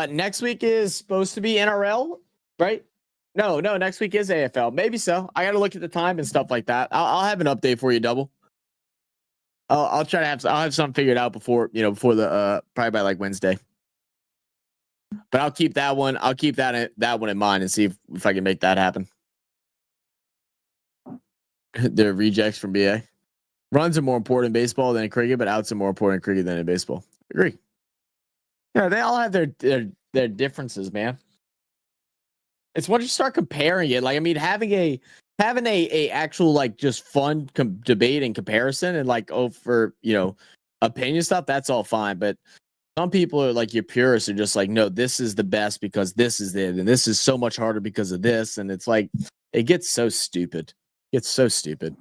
Speaker 1: Next week is supposed to be NRL, right? No. Next week is AFL. Maybe so. I got to look at the time and stuff like that. I'll have an update for you, Double. I'll try to have. I'll have something figured out before the probably by like Wednesday. But I'll keep that one. I'll keep that one in mind and see if I can make that happen. The rejects from BA. Runs are more important in baseball than in cricket, but outs are more important in cricket than in baseball. Agree. Yeah, they all have their their differences, man. It's once you start comparing it, like I mean, having a actual like just fun debate and comparison and like for opinion stuff, that's all fine. But some people are like your purists are just like, no, this is the best because this is it, and this is so much harder because of this, and it's like it gets so stupid. It's so stupid.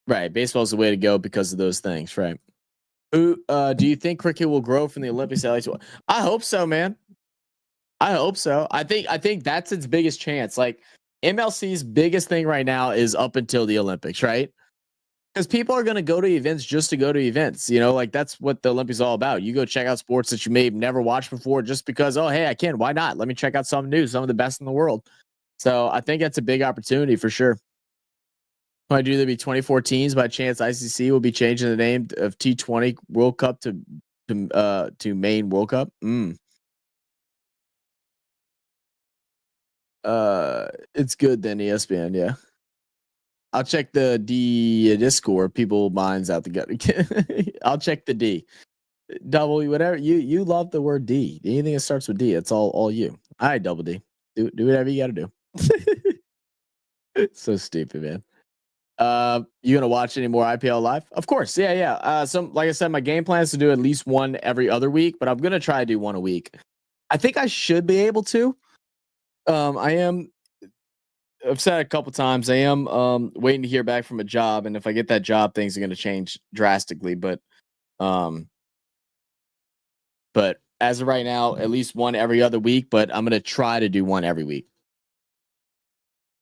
Speaker 1: Right, baseball's the way to go because of those things, right? Who do you think cricket will grow from the Olympics? I hope so, man. I hope so. I think that's its biggest chance. Like MLC's biggest thing right now is up until the Olympics, right? Because people are going to go to events just to go to events. Like that's what the Olympics is all about. You go check out sports that you may have never watched before just because, oh, hey, I can. Why not? Let me check out something new, some of the best in the world. So I think that's a big opportunity for sure. I do there be 24 teams by chance. ICC will be changing the name of T20 World Cup to main World Cup. It's good then ESPN. Yeah. I'll check the Discord. People minds out the gut. I'll check the D. Double whatever you love the word D. Anything that starts with D, it's all you. All right, double D. Do whatever you got to do. So stupid, man. You gonna watch any more IPL live? Of course, yeah. Like I said, my game plan is to do at least one every other week, but I'm gonna try to do one a week. I think I should be able to. I've said it a couple times. I am waiting to hear back from a job, and if I get that job, things are going to change drastically. But as of right now, at least one every other week. But I'm going to try to do one every week.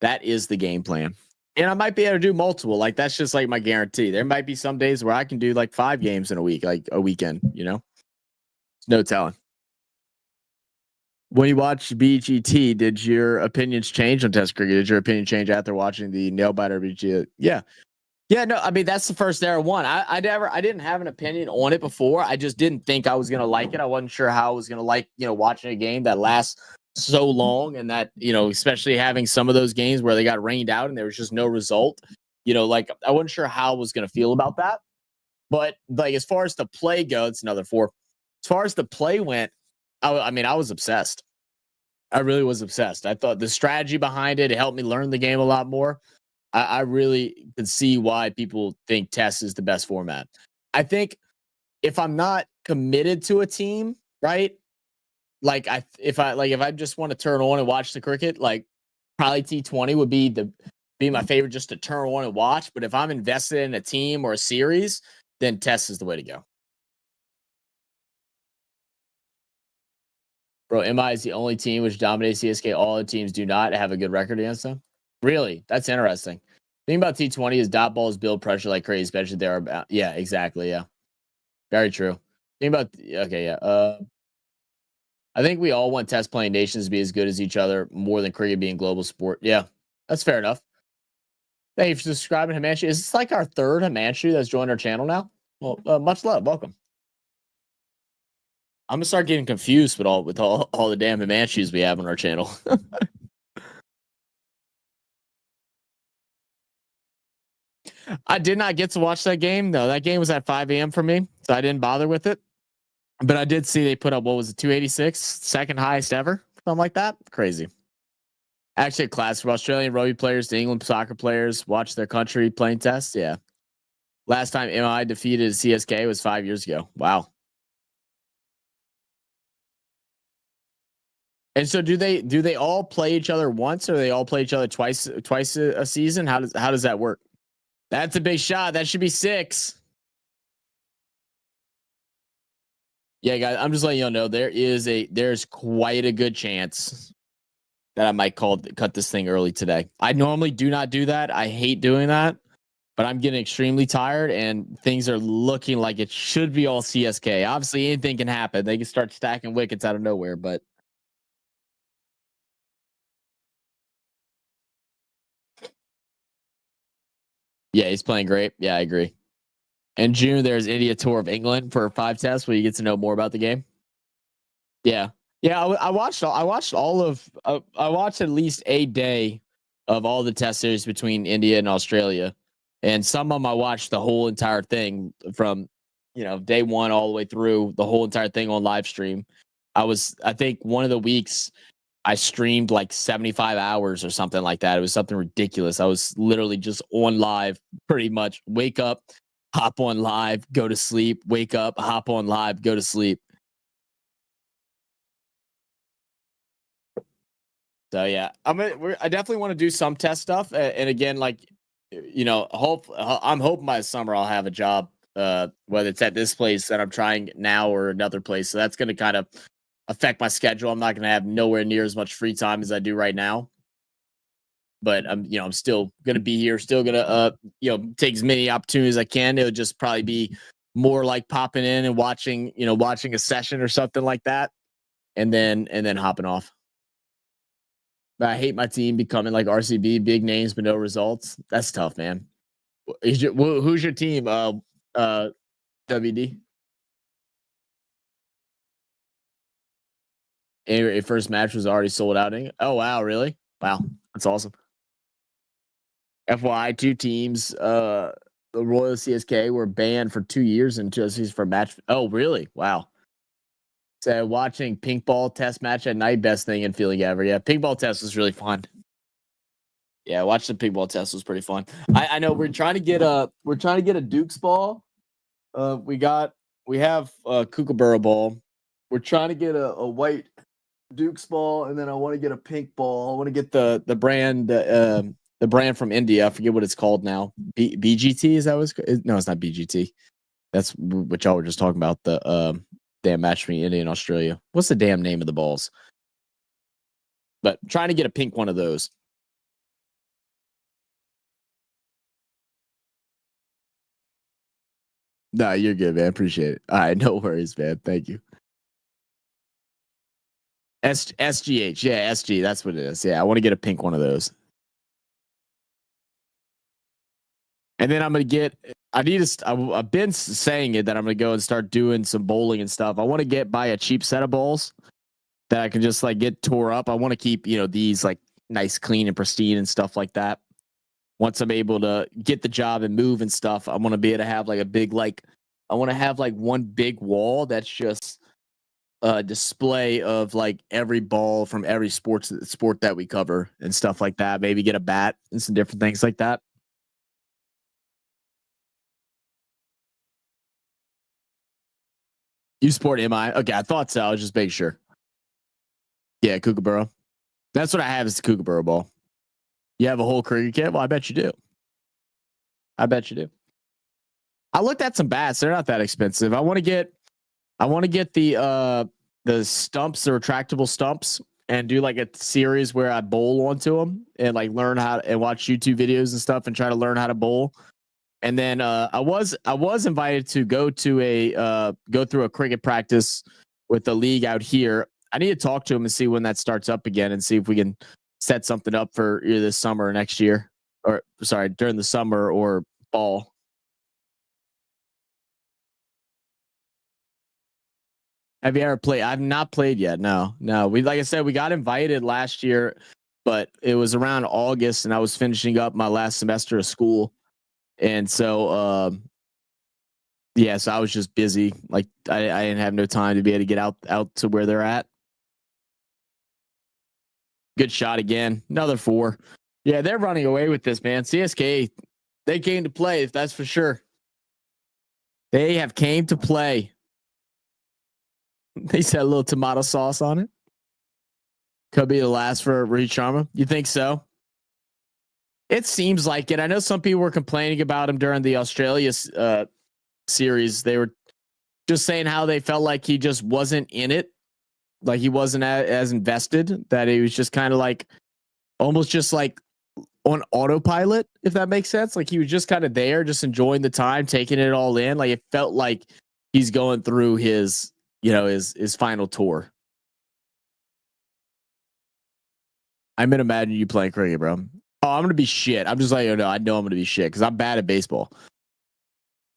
Speaker 1: That is the game plan, and I might be able to do multiple. Like that's just like my guarantee. There might be some days where I can do like 5 games in a week, like a weekend. No telling. When you watch BGT, did your opinions change on Test cricket? Did your opinion change after watching the nail biter BGT? Yeah. No, I mean that's the first era one. I didn't have an opinion on it before. I just didn't think I was gonna like it. I wasn't sure how I was gonna like, watching a game that lasts so long and that, especially having some of those games where they got rained out and there was just no result. Like I wasn't sure how I was gonna feel about that. But like as far as the play goes, it's another 4. As far as the play went, I mean, I was obsessed. I really was obsessed. I thought the strategy behind it helped me learn the game a lot more. I really could see why people think Test is the best format. I think if I'm not committed to a team, right? Like if I just want to turn on and watch the cricket, like probably T20 would be my favorite just to turn on and watch. But if I'm invested in a team or a series, then Test is the way to go. Bro, MI is the only team which dominates CSK. All the teams do not have a good record against them. Really? That's interesting. The thing about T20 is dot balls build pressure like crazy, especially there about. Yeah, exactly. Yeah. Very true. I think we all want Test playing nations to be as good as each other more than cricket being global sport. Yeah, that's fair enough. Thank you for subscribing, Himanshu. Is this like our third Himanshu that's joined our channel now? Well, much love. Welcome. I'm gonna start getting confused with all the damn Himanshus we have on our channel. I did not get to watch that game though. That game was at 5 a.m. for me, so I didn't bother with it. But I did see they put up, what was it, 286, second highest ever, something like that. Crazy. Actually, a class for Australian rugby players to England soccer players watch their country playing Tests. Yeah. Last time MI defeated CSK was 5 years ago. Wow. And so do they all play each other once, or they all play each other twice a season? How does that work? That's a big shot. That should be 6. Yeah, guys, I'm just letting y'all know there's quite a good chance that I might cut this thing early today. I normally do not do that. I hate doing that, but I'm getting extremely tired and things are looking like it should be all CSK. Obviously, anything can happen. They can start stacking wickets out of nowhere, but yeah, he's playing great. Yeah, I agree. In June, there's India Tour of England for 5 tests where you get to know more about the game. Yeah. I watched at least a day of all the test series between India and Australia. And some of them I watched the whole entire thing from, day one all the way through the whole entire thing on live stream. I think one of the weeks I streamed like 75 hours or something like that. It was something ridiculous. I was literally just on live pretty much. Wake up, hop on live, go to sleep, wake up, hop on live, go to sleep. So yeah, I definitely want to do some test stuff. And again, like, I'm hoping by summer I'll have a job, whether it's at this place that I'm trying now or another place. So that's going to kind of affect my schedule. I'm not going to have nowhere near as much free time as I do right now. But I'm still going to be here, still going to, take as many opportunities as I can. It'll just probably be more like popping in and watching a session or something like that, and then hopping off. But I hate my team becoming like RCB, big names but no results. That's tough, man. Who's your team? WD. And your first match was already sold out. Oh wow, really? Wow, that's awesome. FYI, two teams, the Royal CSK were banned for 2 years and just for match. Oh, really? Wow. So watching pink ball test match at night, best thing and feeling ever. Yeah, pink ball test was really fun. Yeah, watch the pink ball test was pretty fun. I know we're trying to get a Duke's ball. We have a Kookaburra ball. We're trying to get a white Duke's ball, and then I want to get a pink ball. I want to get the brand from India. I forget what it's called now. BGT, is that what it's? No, it's not BGT. That's what y'all were just talking about. The damn match between India and Australia. What's the damn name of the balls? But trying to get a pink one of those. No, you're good, man. Appreciate it. All right, no worries, man. Thank you. SGH, yeah, SG. That's what it is. Yeah, I want to get a pink one of those. And then I'm gonna get. I've been saying it that I'm gonna go and start doing some bowling and stuff. I want to buy a cheap set of balls that I can just like get tore up. I want to keep these like nice, clean, and pristine and stuff like that. Once I'm able to get the job and move and stuff, I want to be able to have like a big I want to have like one big wall that's just a display of like every ball from every sport that we cover and stuff like that. Maybe get a bat and some different things like that. You support MI? Okay, I thought so. I was just making sure. Yeah, Kookaburra. That's what I have is the Kookaburra ball. You have a whole cricket kit? Well, I bet you do. I bet you do. I looked at some bats. They're not that expensive. I want to get the stumps, the retractable stumps, and do like a series where I bowl onto them and like learn how and watch YouTube videos and stuff and try to learn how to bowl. And then I was invited to go through a cricket practice with the league out here. I need to talk to him and see when that starts up again and see if we can set something up for either this summer or next year, or sorry, during the summer or fall. Have you ever played? I've not played yet. No. Like I said, we got invited last year, but it was around August and I was finishing up my last semester of school. And so, yeah, so I was just busy. Like I didn't have no time to be able to get out to where they're at. Good shot again. Another 4. Yeah, they're running away with this, man. CSK, they came to play, that's for sure. They have came to play. They said a little tomato sauce on it. Could be the last for Rohit Sharma. You think so? It seems like it. I know some people were complaining about him during the Australia series. They were just saying how they felt like he just wasn't in it. Like he wasn't as invested, that he was just kind of like almost just like on autopilot, if that makes sense. Like he was just kind of there, just enjoying the time, taking it all in. Like it felt like he's going through his final tour. I'm gonna imagine you playing cricket, bro. Oh, I'm gonna be shit. I'm just like, I know I'm gonna be shit because I'm bad at baseball.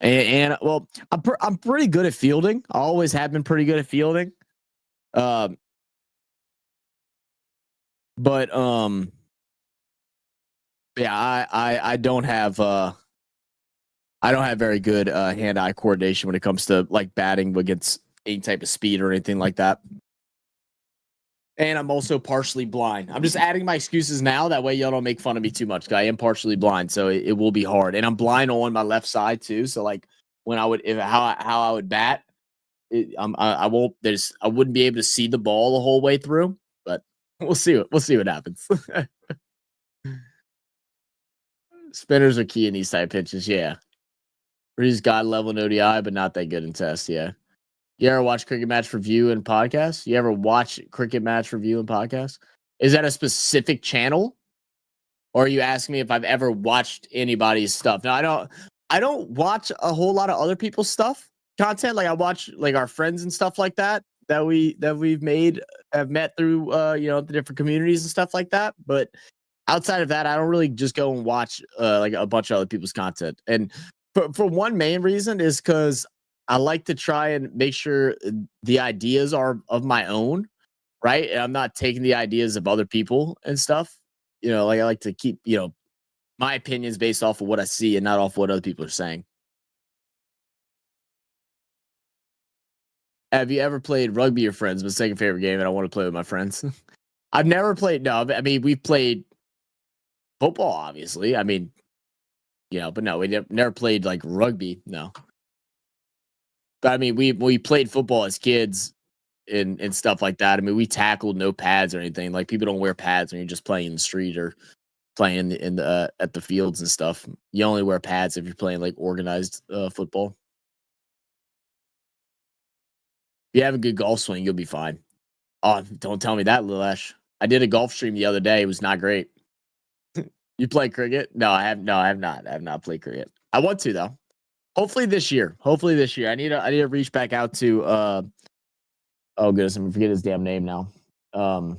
Speaker 1: And well, I'm pretty good at fielding. I always have been pretty good at fielding. But yeah, I don't have very good hand-eye coordination when it comes to like batting against any type of speed or anything like that. And I'm also partially blind. I'm just adding my excuses now. That way y'all don't make fun of me too much. I am partially blind, so it will be hard. And I'm blind on my left side too. So like when I would, how I would bat, I won't. I wouldn't be able to see the ball the whole way through. But we'll see what happens. Spinners are key in these type pitches. Yeah, Breeze got level in ODI, but not that good in test. Yeah. You ever watch cricket match review and podcast? You ever watch cricket match review and podcast? Is that a specific channel? Or are you asking me if I've ever watched anybody's stuff? No, I don't watch a whole lot of other people's stuff content. Like I watch like our friends and stuff like that we've made have met through the different communities and stuff like that. But outside of that, I don't really just go and watch like a bunch of other people's content. And for one main reason is because I like to try and make sure the ideas are of my own, right? And I'm not taking the ideas of other people and stuff. Like I like to keep, my opinions based off of what I see and not off what other people are saying. Have you ever played rugby with your friends? My second favorite game, and I want to play with my friends. I've never played. No, I mean we've played football, obviously. I mean, but no, we never played like rugby. No. But I mean, we played football as kids and stuff like that. I mean, we tackled no pads or anything. Like people don't wear pads when you're just playing in the street or playing in the at the fields and stuff. You only wear pads if you're playing like organized football. If you have a good golf swing, you'll be fine. Oh, don't tell me that, Lilesh. I did a golf stream the other day. It was not great. You play cricket? No, I have not. I have not played cricket. I want to though. Hopefully this year. I need to reach back out to oh goodness, I'm gonna forget his damn name now. I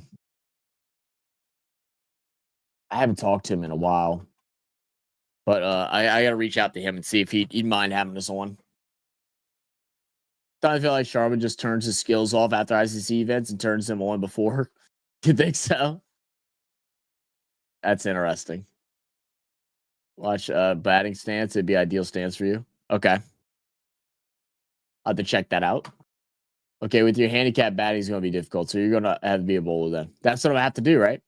Speaker 1: haven't talked to him in a while. But I gotta reach out to him and see if he'd mind having us on. I feel like Sharma just turns his skills off after ICC events and turns them on before. You think so? That's interesting. Watch batting stance. It'd be ideal stance for you. Okay. I'll have to check that out. Okay, with your handicap batting is going to be difficult, so you're going to have to be a bowler then. That's what I have to do, right?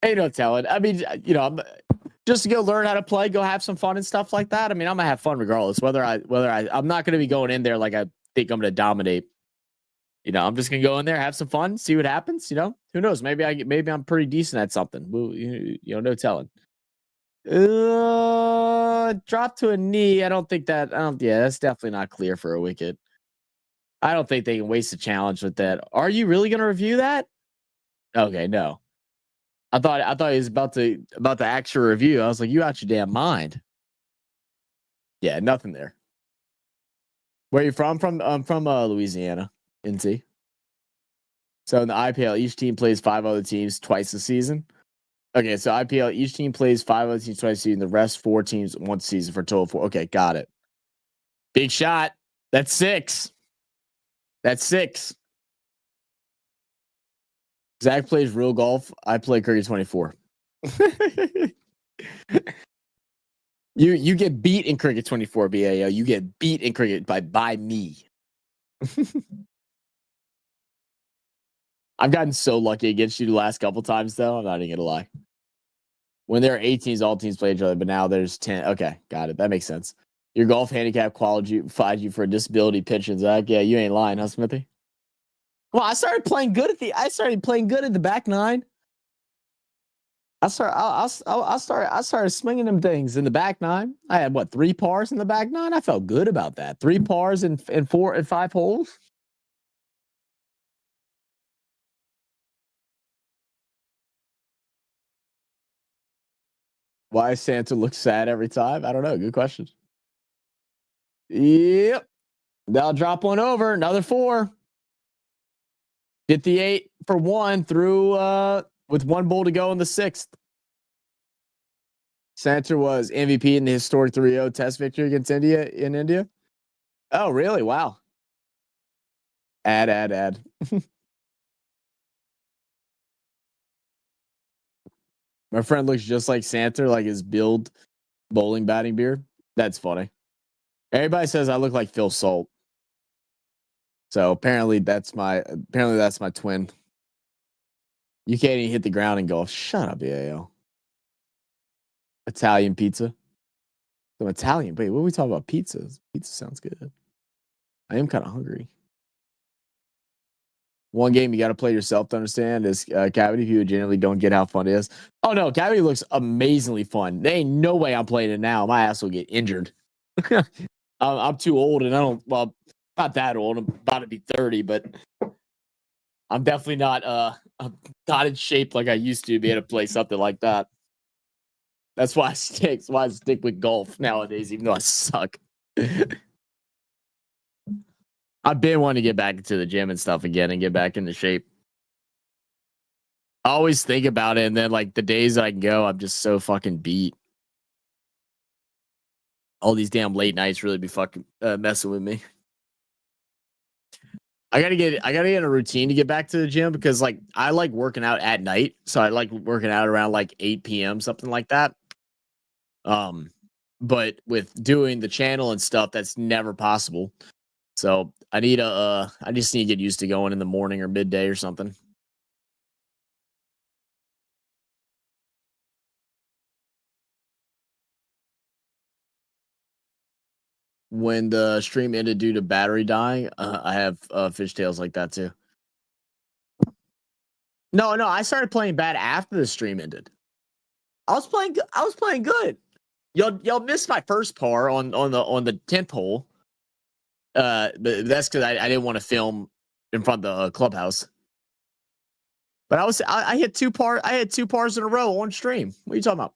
Speaker 1: Ain't no telling. I mean, I'm just to go learn how to play, go have some fun and stuff like that. I mean, I'm gonna have fun regardless. I'm not gonna be going in there like I think I'm gonna dominate. I'm just gonna go in there, have some fun, see what happens. Who knows? Maybe I'm pretty decent at something. No telling. Drop to a knee. I don't think that. Yeah, that's definitely not clear for a wicket. I don't think they can waste a challenge with that. Are you really gonna review that? Okay, no. I thought he was about to actual review. I was like, you out your damn mind. Yeah, nothing there. Where are you from? I'm from Louisiana, NC. So in the IPL, each team plays 5 other teams twice a season. Okay, so IPL, each team plays 5 other teams twice a season. The rest 4 teams once a season for a total of 4. Okay, got it. Big shot. That's 6. Zach plays real golf. I play cricket 24. You get beat in cricket 24, BAO. You get beat in cricket by me. I've gotten so lucky against you the last couple times, though. I'm not even gonna lie. When there are 8 teams, all teams play each other, but now there's 10. Okay, got it. That makes sense. Your golf handicap qualifies you for a disability pitching, Zach. Yeah, you ain't lying, huh, Smithy? Well, I started playing good at the back 9. I started swinging them things in the back 9. I had 3 pars in the back 9. I felt good about that. 3 pars in 4 and 5 holes. Why Santa looks sad every time? I don't know. Good question. Yep. They'll drop one over. Another 4. 58 for 1 through with 1 ball to go in the 6th. Santa was MVP in the historic 3-0 test victory against India. Oh, really? Wow. Add. My friend looks just like Santa, like his build bowling batting beard. That's funny. Everybody says I look like Phil Salt. So apparently that's my twin. You can't even hit the ground in golf. Shut up, Yayo. Italian pizza. Some Italian. Wait, what are we talking about? Pizzas. Pizza sounds good. I am kind of hungry. One game you got to play yourself to understand is Cavity. People generally don't get how fun it is. Oh no, Cavity looks amazingly fun. There ain't no way I'm playing it now. My ass will get injured. I'm too old, and I don't. Well, not that old. I'm about to be 30, but I'm definitely not. I'm not in shape like I used to be able to play something like that. That's why I stick. That's why I stick with golf nowadays, even though I suck. I've been wanting to get back into the gym and stuff again and get back into shape. I always think about it, and then like the days I can go, I'm just so fucking beat. All these damn late nights really be fucking messing with me. I gotta get in a routine to get back to the gym because like I like working out at night, so I like working out around like 8 p.m. something like that. But with doing the channel and stuff, that's never possible. So I just need to get used to going in the morning or midday or something. When the stream ended due to battery dying, I have fishtails like that too. No, I started playing bad after the stream ended. I was playing good. Y'all missed my first par on the 10th hole. But that's because I didn't want to film in front of the clubhouse. But I hit two pars in a row on stream. What are you talking about?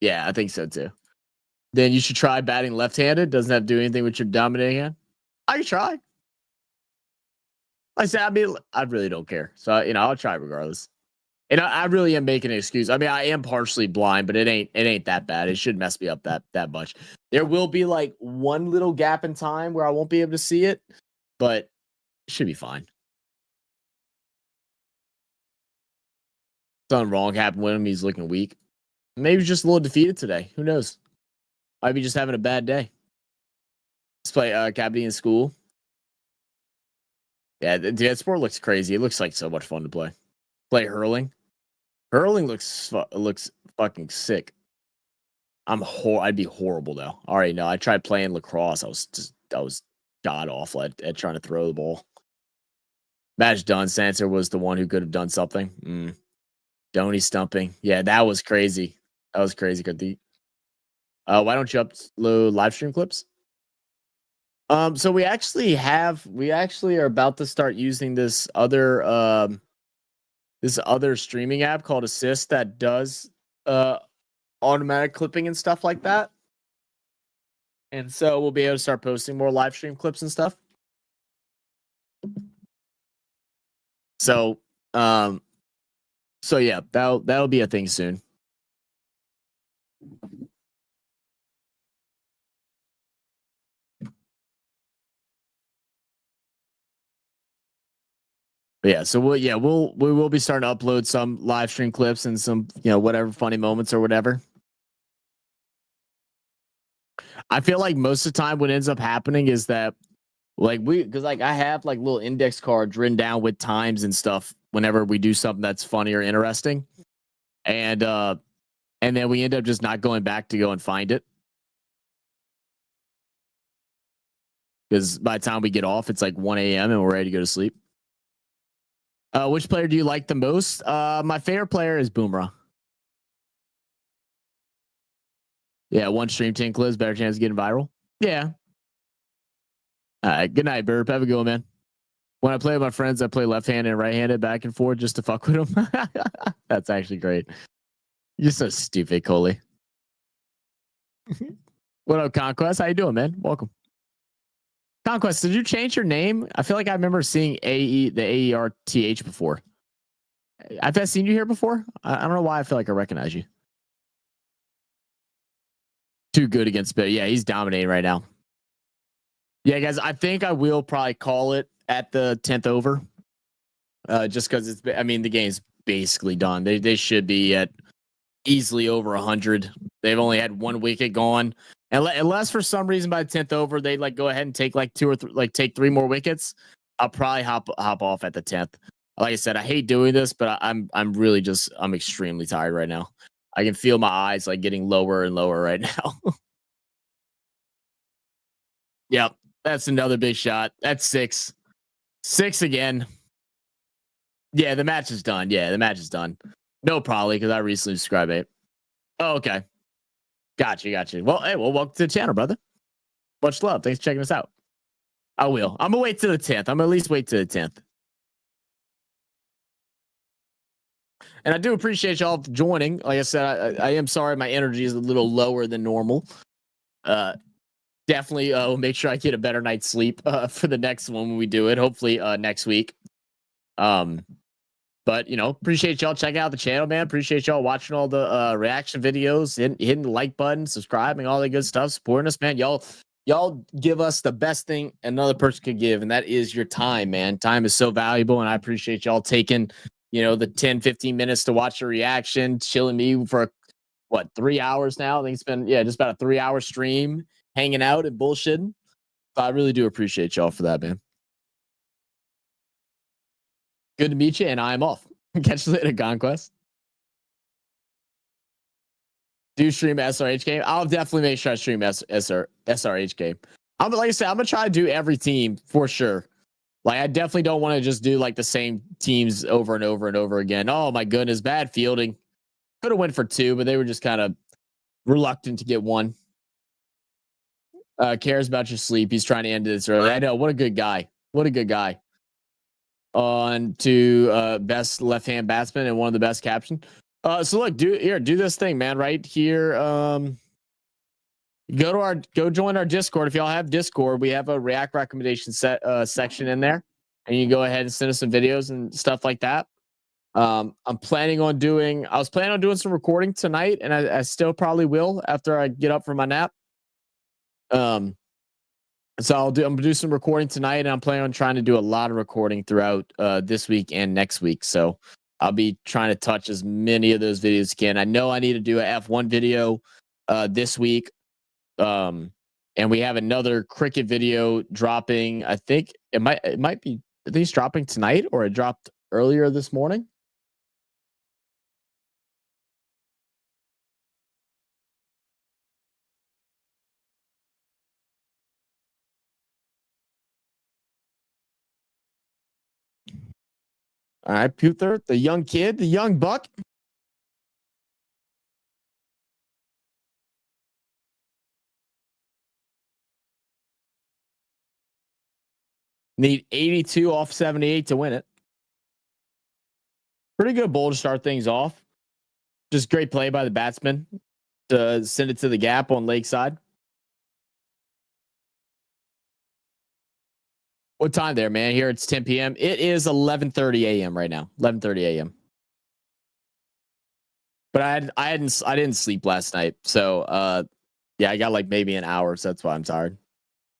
Speaker 1: Yeah, I think so too. Then you should try batting left-handed. Doesn't have to do anything with your dominating hand. I can try. I said, I really don't care. So I'll try regardless. And I really am making an excuse. I mean, I am partially blind, but it ain't that bad. It shouldn't mess me up that much. There will be like one little gap in time where I won't be able to see it, but it should be fine. Something wrong happened with him. He's looking weak. Maybe he's just a little defeated today. Who knows? Might be just having a bad day. Let's play Cavity in school. Yeah, that sport looks crazy. It looks like so much fun to play. Play hurling. Hurling looks fucking sick. I'd be horrible though. All right, no, I tried playing lacrosse. I was god awful at trying to throw the ball. Match done. Sanser was the one who could have done something. Donnie stumping. Yeah, that was crazy. That was crazy, Karthik. Why don't you upload live stream clips? So we actually are about to start using this other streaming app called Assist that does automatic clipping and stuff like that. And so we'll be able to start posting more live stream clips and stuff. So yeah, that'll be a thing soon. But yeah, so we will be starting to upload some live stream clips and some whatever funny moments or whatever. I feel like most of the time what ends up happening is that because I have like little index cards written down with times and stuff whenever we do something that's funny or interesting, and then we end up just not going back to go and find it because by the time we get off, it's like 1 a.m. and we're ready to go to sleep. Which player do you like the most? My favorite player is Boomerang. Yeah, one stream 10 clips, better chance of getting viral. Yeah. All right. Good night, Burp. Have a good one, man. When I play with my friends, I play left-handed and right-handed back and forth just to fuck with them. That's actually great. You're so stupid, Coley. What up, Conquest? How you doing, man? Welcome. Conquest, did you change your name? I feel like I remember seeing the AERTH before. I've seen you here before. I don't know why I feel like I recognize you. Too good against Bill. Yeah, he's dominating right now. Yeah, guys, I think I will probably call it at the 10th over. Just because the game's basically done. They should be at easily over 100. They've only had one wicket gone. Unless for some reason by the 10th over they like go ahead and take like take 3 more wickets, I'll probably hop off at the 10th. Like I said, I hate doing this, but I'm really just I'm extremely tired right now. I can feel my eyes like getting lower and lower right now. Yep, that's another big shot. That's 6. 6 again. Yeah, the match is done. Yeah, the match is done. No, probably because I recently subscribed it. Oh, okay. Got you. Well, hey, well, welcome to the channel, brother. Much love. Thanks for checking us out. I will. I'm gonna wait to the 10th. I'm gonna at least wait to the 10th. And I do appreciate y'all joining. Like I said, I am sorry my energy is a little lower than normal. Definitely will make sure I get a better night's sleep for the next one when we do it. Hopefully next week. But appreciate y'all checking out the channel, man. Appreciate y'all watching all the reaction videos, hitting the like button, subscribing, all that good stuff, supporting us, man. Y'all give us the best thing another person could give, and that is your time, man. Time is so valuable, and I appreciate y'all taking the 10-15 minutes to watch a reaction, chilling me for 3 hours now. I think it's been just about a 3-hour stream, hanging out and bullshitting. So I really do appreciate y'all for that, man. Good to meet you, and I'm off. Catch you later, Conquest. Do stream SRH game. I'll definitely make sure I stream SRH game. Like I said, I'm gonna try to do every team for sure. Like I definitely don't want to just do like the same teams over and over and over again. Oh my goodness, bad fielding. Could have went for 2, but they were just kind of reluctant to get 1. Cares about your sleep. He's trying to end this early. I know. What a good guy. What a good guy. On to best left-hand batsman and one of the best caption. So look, do this thing, man. Right here. Go join our Discord. If y'all have Discord, we have a React recommendation section in there, and you can go ahead and send us some videos and stuff like that. I was planning on doing some recording tonight, and I still probably will after I get up from my nap. So I'm gonna do some recording tonight, and I'm planning on trying to do a lot of recording throughout this week and next week. So I'll be trying to touch as many of those videos as can. I know I need to do a F1 video this week. And we have another cricket video dropping. I think it might be at least dropping tonight, or it dropped earlier this morning. All right, Puther, the young kid, the young buck. Need 82 off 78 to win it. Pretty good bowl to start things off. Just great play by the batsman to send it to the gap on Lakeside. What time there, man? Here it's 10 p.m. It is 11:30 a.m. right now. 11:30 a.m. But I didn't sleep last night, so I got like maybe an hour, so that's why I'm tired.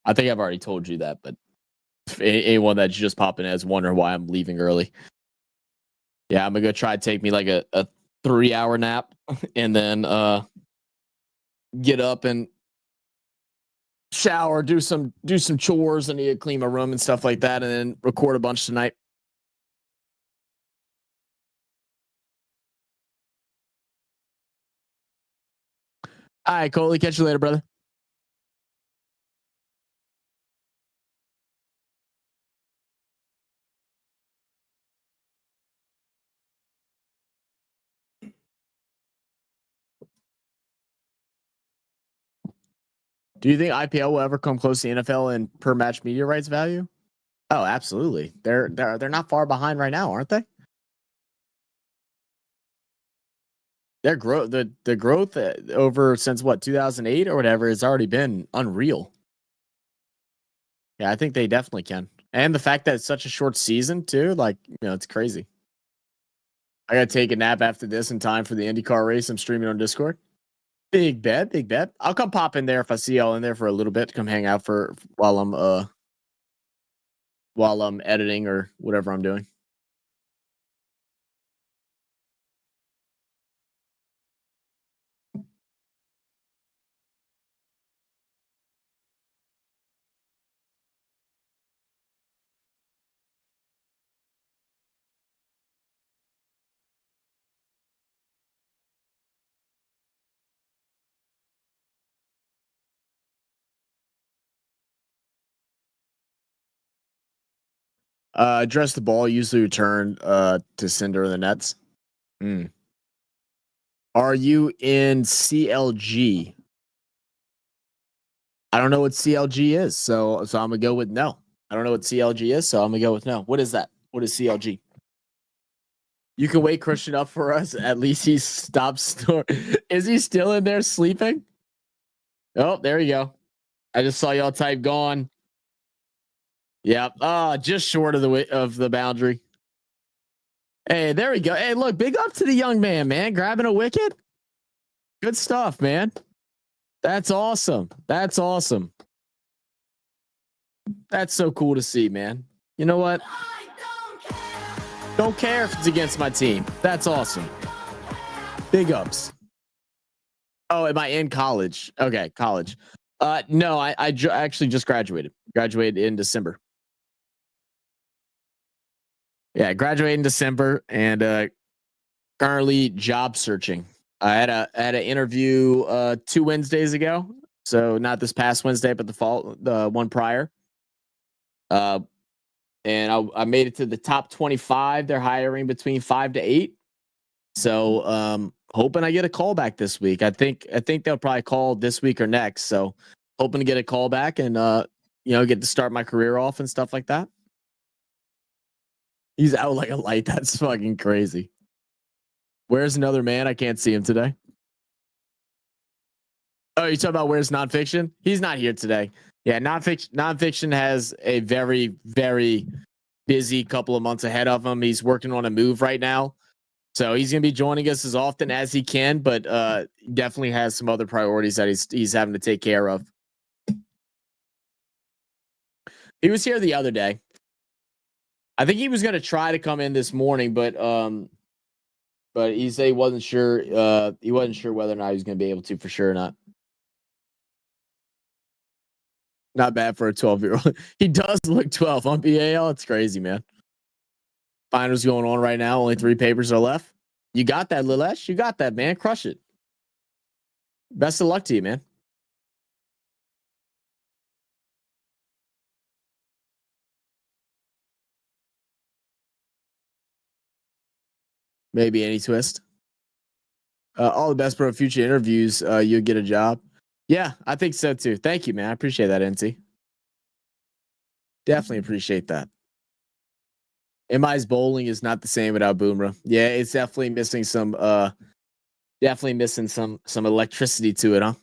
Speaker 1: I think I've already told you that, but anyone that's just popping in is wondering why I'm leaving early. Yeah, I'm gonna go try to take me like a 3-hour nap and then get up and shower, do some chores. I need to clean my room and stuff like that, and then record a bunch tonight. All right, Coley, catch you later, brother. Do you think IPL will ever come close to NFL in per match media rights value? Oh, absolutely. They're not far behind right now, aren't they? Their growth, the growth over since 2008 or whatever has already been unreal. Yeah, I think they definitely can. And the fact that it's such a short season too, like, it's crazy. I gotta take a nap after this in time for the IndyCar race. I'm streaming on Discord. Big bet. I'll come pop in there if I see y'all in there for a little bit to come hang out for while I'm editing or whatever I'm doing. Address the ball, usually return to Cinder in the nets. Mm. Are you in CLG? I don't know what CLG is, so I'm gonna go with no. I don't know what CLG is, so I'm gonna go with no. What is that? What is CLG? You can wake Christian up for us. At least he stopped snoring. Is he still in there sleeping? Oh, there you go. I just saw y'all type gone. Yep. Just short of the boundary. Hey, there we go. Hey, look, big up to the young man, grabbing a wicket. Good stuff, man. That's awesome. That's awesome. That's so cool to see, man. You know what? Don't care if it's against my team. That's awesome. Big ups. Oh, am I in college? Okay, college. No, I actually just graduated. Graduated in December. Yeah, graduated in December and currently job searching. I had an interview 2 Wednesdays ago. So not this past Wednesday, but the one prior. And I made it to the top 25. They're hiring between 5 to 8. So hoping I get a call back this week. I think they'll probably call this week or next. So hoping to get a call back and get to start my career off and stuff like that. He's out like a light. That's fucking crazy. Where's another man? I can't see him today. Oh, you talking about where's Nonpfixion? He's not here today. Yeah, Nonpfixion has a very, very busy couple of months ahead of him. He's working on a move right now. So he's going to be joining us as often as he can, but definitely has some other priorities that he's having to take care of. He was here the other day. I think he was going to try to come in this morning, but he said he wasn't sure. He wasn't sure whether or not he was going to be able to for sure or not. Not bad for a 12-year-old. He does look 12 on BAL. It's crazy, man. Finals going on right now. Only 3 papers are left. You got that, Lilesh. You got that, man. Crush it. Best of luck to you, man. Maybe any twist. All the best, bro. Future interviews, you'll get a job. Yeah, I think so too. Thank you, man. I appreciate that, NT. Definitely appreciate that. MI's bowling is not the same without Boomerang. Yeah, it's definitely missing some electricity to it, huh?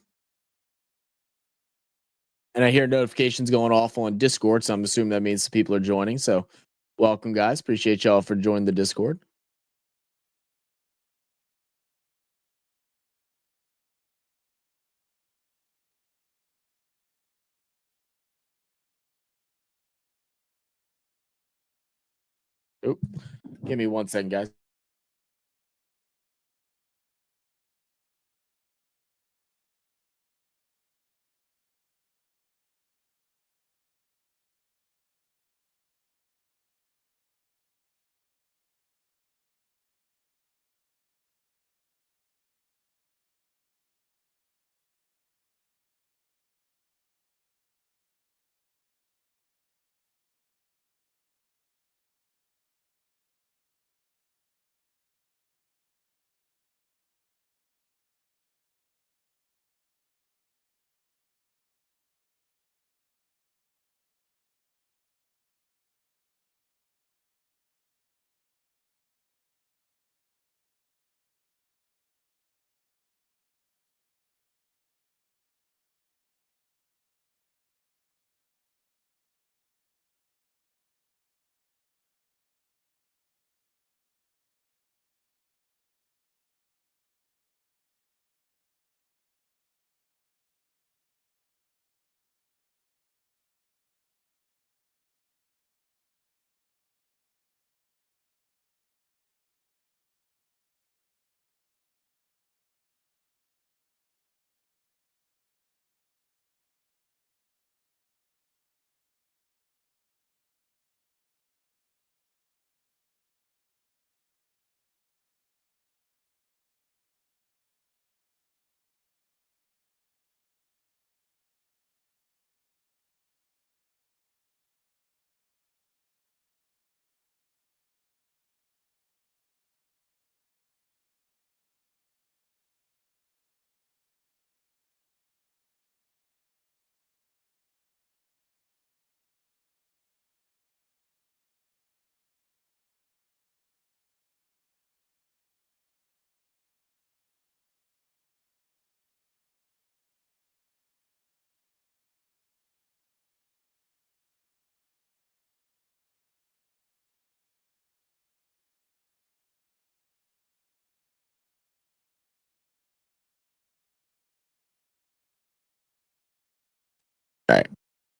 Speaker 1: And I hear notifications going off on Discord, so I'm assuming that means people are joining. So welcome, guys. Appreciate y'all for joining the Discord. Oop. Give me 1 second, guys.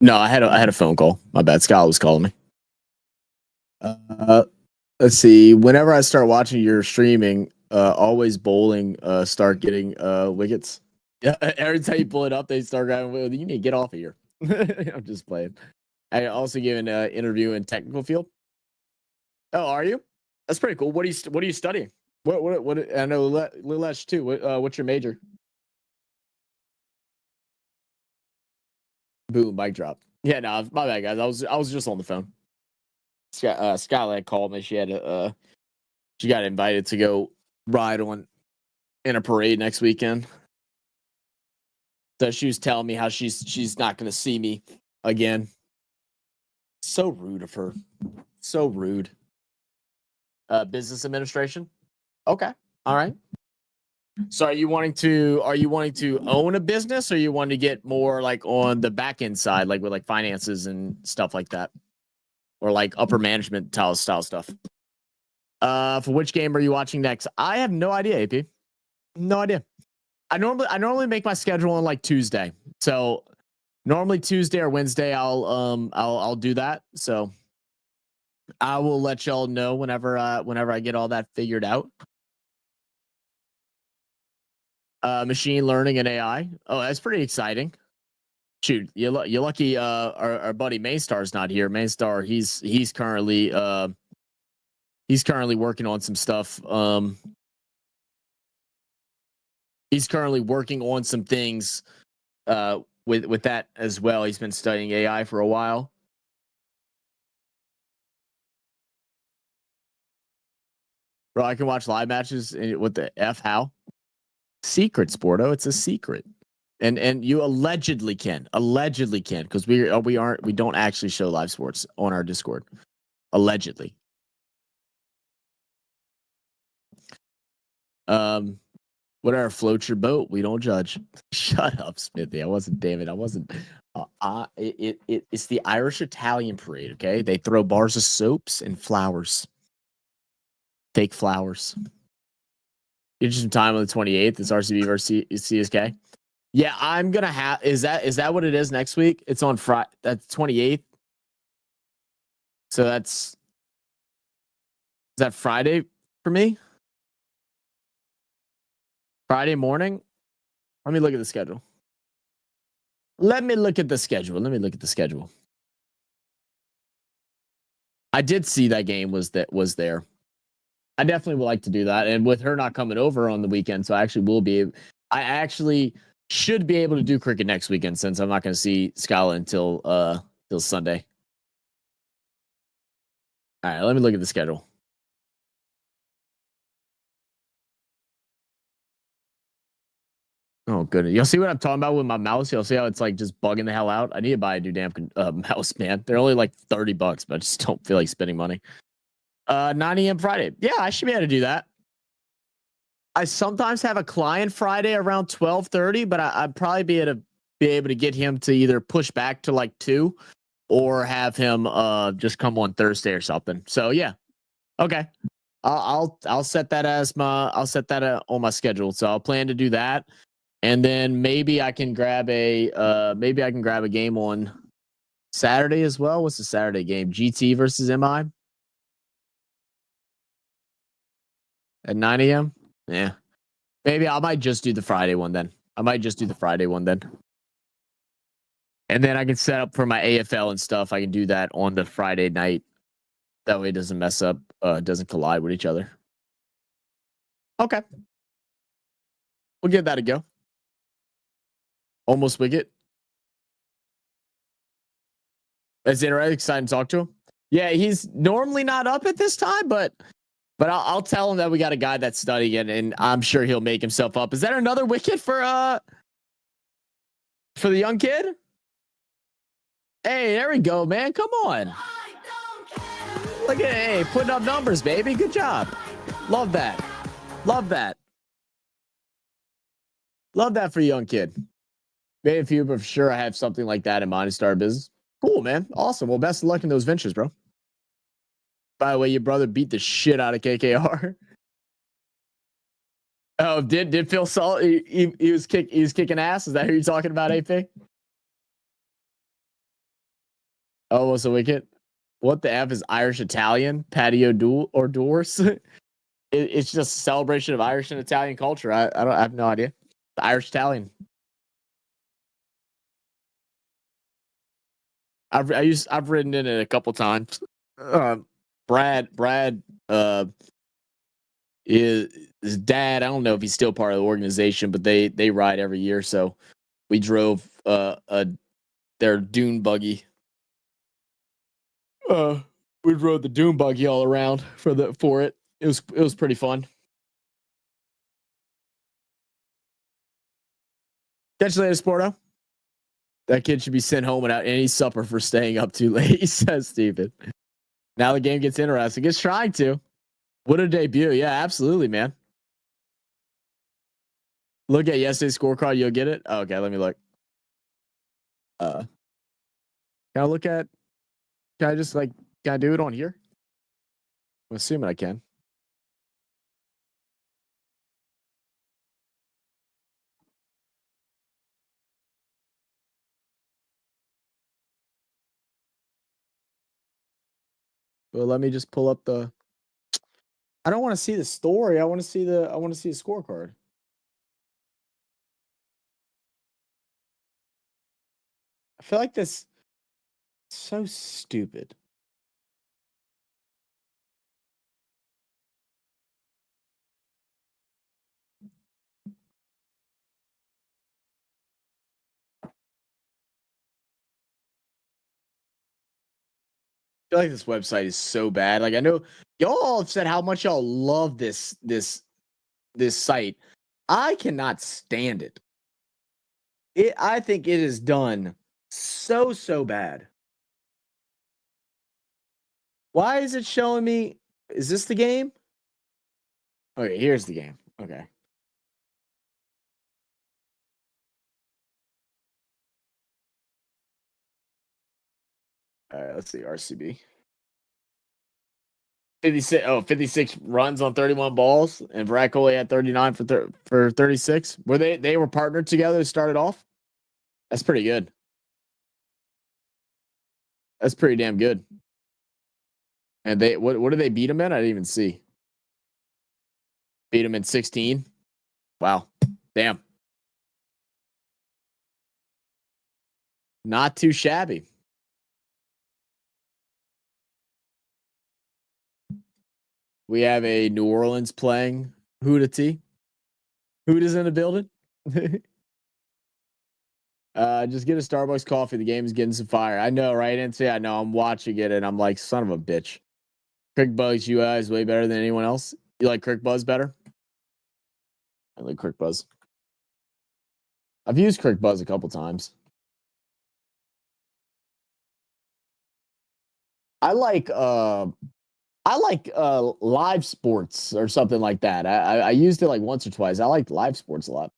Speaker 1: No, I had a phone call. My bad. Scott was calling me. Let's see. Whenever I start watching your streaming, always bowling start getting wickets. Yeah, every time you pull it up, they start grabbing. You need to get off of here. I'm just playing. I also give an interview in technical field. Oh, are you? That's pretty cool. What are you studying? What I know Lilesh too. What's your major? Boom, mic drop. Yeah, no, my bad, guys. I was just on the phone. Skyline called me. She had she got invited to go ride in a parade next weekend. So she was telling me how she's not going to see me again. So rude of her. So rude. Business administration. Okay. All right. So are you wanting to own a business, or you want to get more like on the back end side, like with like finances and stuff like that, or like upper management style stuff? For which game are you watching next? I have no idea, AP. No idea. I normally make my schedule on like Tuesday. So normally Tuesday or Wednesday I'll do that. So I will let y'all know whenever I get all that figured out. Machine learning and AI. Oh, that's pretty exciting. Shoot, you're lucky. Our buddy Maystar's not here. Maystar, he's currently working on some stuff. He's currently working on some things with that as well. He's been studying AI for a while. Bro, I can watch live matches. What the F? How? Secret, Sporto. It's a secret. And you allegedly can because we don't actually show live sports on our Discord. Allegedly. Whatever floats your boat, we don't judge. Shut up, Smithy. I wasn't. Damn it, I wasn't. It's the Irish Italian parade. Okay, they throw bars of soaps and flowers. Fake flowers. Get you some time on the 28th. It's RCB versus CSK. Yeah, I'm gonna have. Is that what it is next week? It's on Friday. That's 28th. So is that Friday for me? Friday morning. Let me look at the schedule. I did see that game was there. I definitely would like to do that, and with her not coming over on the weekend, so I actually should be able to do cricket next weekend since I'm not going to see Scala until Sunday. All right, let me look at the schedule. Oh goodness, y'all see what I'm talking about with my mouse? Y'all see how it's like just bugging the hell out? I need to buy a new damn mouse, man. They're only like $30, but I just don't feel like spending money. 9 a.m. Friday. Yeah, I should be able to do that. I sometimes have a client Friday around 12:30, but I'd probably be able to get him to either push back to like 2 or have him just come on Thursday or something. So yeah. Okay. I'll set that on my schedule. So I'll plan to do that. And then maybe I can grab a game on Saturday as well. What's the Saturday game? GT versus MI at 9 a.m. Yeah. Maybe I might just do the Friday one then. And then I can set up for my AFL and stuff. I can do that on the Friday night. That way it doesn't mess up, doesn't collide with each other. Okay. We'll give that a go. Almost wicket. Is it right? Excited to talk to him? Yeah, he's normally not up at this time, but I'll tell him that we got a guy that's studying, and I'm sure he'll make himself up. Is that another wicket for the young kid? Hey, there we go, man. Come on. Look at putting up numbers, baby. Good job. Love that. Love that for a young kid. Maybe a few, but for sure I have something like that in mind to start a business. Cool, man. Awesome. Well, best of luck in those ventures, bro. By the way, your brother beat the shit out of KKR. Oh, did Phil Salt? He was kicking ass. Is that who you're talking about, AP? Oh, what's a wicket? What the F is Irish Italian patio duel or doors? It's just a celebration of Irish and Italian culture. I have no idea. The Irish Italian. I've written in it a couple times. Brad is his dad. I don't know if he's still part of the organization, but they ride every year. So we drove their dune buggy. We rode the dune buggy all around for it. It was pretty fun. Catch you later, Sporto. That kid should be sent home without any supper for staying up too late, says Steven. Now the game gets interesting. It's trying to. What a debut. Yeah, absolutely, man. Look at yesterday's scorecard. You'll get it. Oh, okay, let me look. Can I look at? Can I just can I do it on here? I'm assuming I can. Well, let me just pull up the. I don't want to see the story. I want to see the scorecard. I feel like this is so stupid. I feel like this website is so bad. Like I know y'all have said how much y'all love this site. I cannot stand it. I think it is done so bad. Why is it showing me? Is this the game? Okay, here's the game. Okay. All right, let's see. RCB. 56 runs on 31 balls, and Virat Kohli had 39 for 36. Were they were partnered together to start it off? That's pretty good. That's pretty damn good. And they what did they beat him in? I didn't even see. Beat him in 16. Wow. Damn. Not too shabby. We have a New Orleans playing Hoot-a-Tee. Hoot is in the building. Just get a Starbucks coffee. The game is getting some fire. I know, right, NC? I know. I'm watching it, and I'm like, son of a bitch. Crick Buzz UI is way better than anyone else. You like Crick Buzz better? I like Crick Buzz. I've used Crick Buzz a couple times. I like live sports or something like that. I used it like once or twice. I like live sports a lot.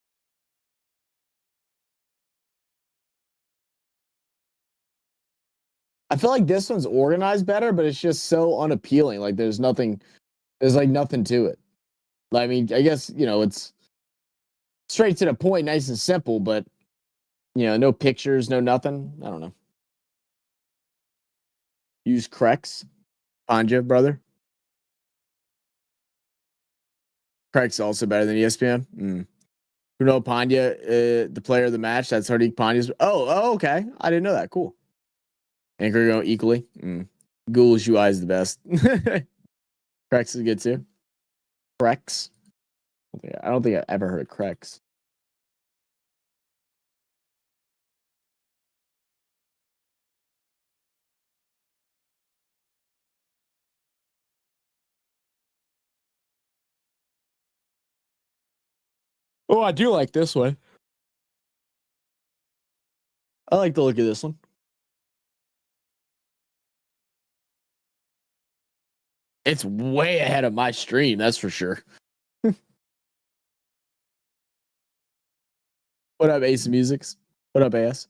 Speaker 1: I feel like this one's organized better, but it's just so unappealing. Like there's nothing to it. I mean, I guess, it's straight to the point, nice and simple, but no pictures, no nothing. I don't know. Use Krex. Panja, brother. Krex also better than ESPN. Bruno Panja, the player of the match. That's Hardik Pandya's. Oh, okay. I didn't know that. Cool. Anchor go equally. Google's UI is the best. Krex is good too. Krex. I don't think I've ever heard of Krex. Oh, I do like this one. I like the look of this one. It's way ahead of my stream, that's for sure. What up, Ace Musics? What up, AS?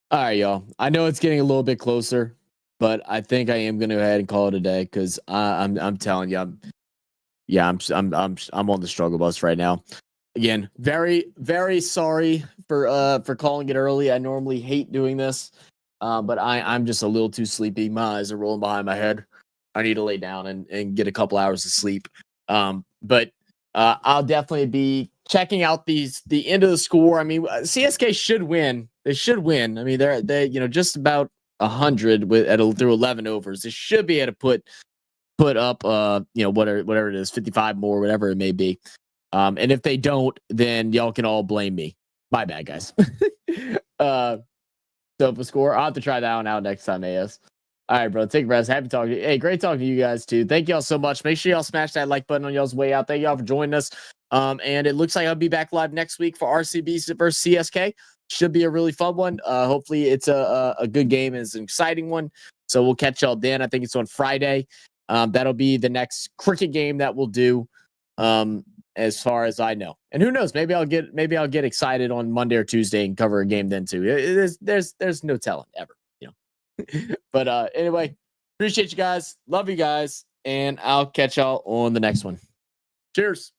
Speaker 1: All right, y'all. I know it's getting a little bit closer, but I think I am going to go ahead and call it a day because I'm telling you, I'm on the struggle bus right now. Again, very, very sorry for calling it early. I normally hate doing this, but I'm just a little too sleepy. My eyes are rolling behind my head. I need to lay down and get a couple hours of sleep. But I'll definitely be checking out the end of the score. I mean, CSK should win. They should win. I mean, they just about 100 through 11 overs. They should be able to put up whatever it is, 55 more, whatever it may be. And if they don't, then y'all can all blame me. My bad, guys. So for score, I'll have to try that one out next time, AS. All right, bro. Take a rest. Happy talking to you. Hey, great talking to you guys too. Thank y'all so much. Make sure y'all smash that like button on y'all's way out. Thank y'all for joining us. And it looks like I'll be back live next week for RCB versus CSK. Should be a really fun one. Hopefully it's a good game and it's an exciting one. So we'll catch y'all then. I think it's on Friday. That'll be the next cricket game that we'll do. As far as I know, and who knows, maybe I'll get excited on Monday or Tuesday and cover a game then too. There's no telling ever, But anyway, appreciate you guys, love you guys, and I'll catch y'all on the next one. Cheers.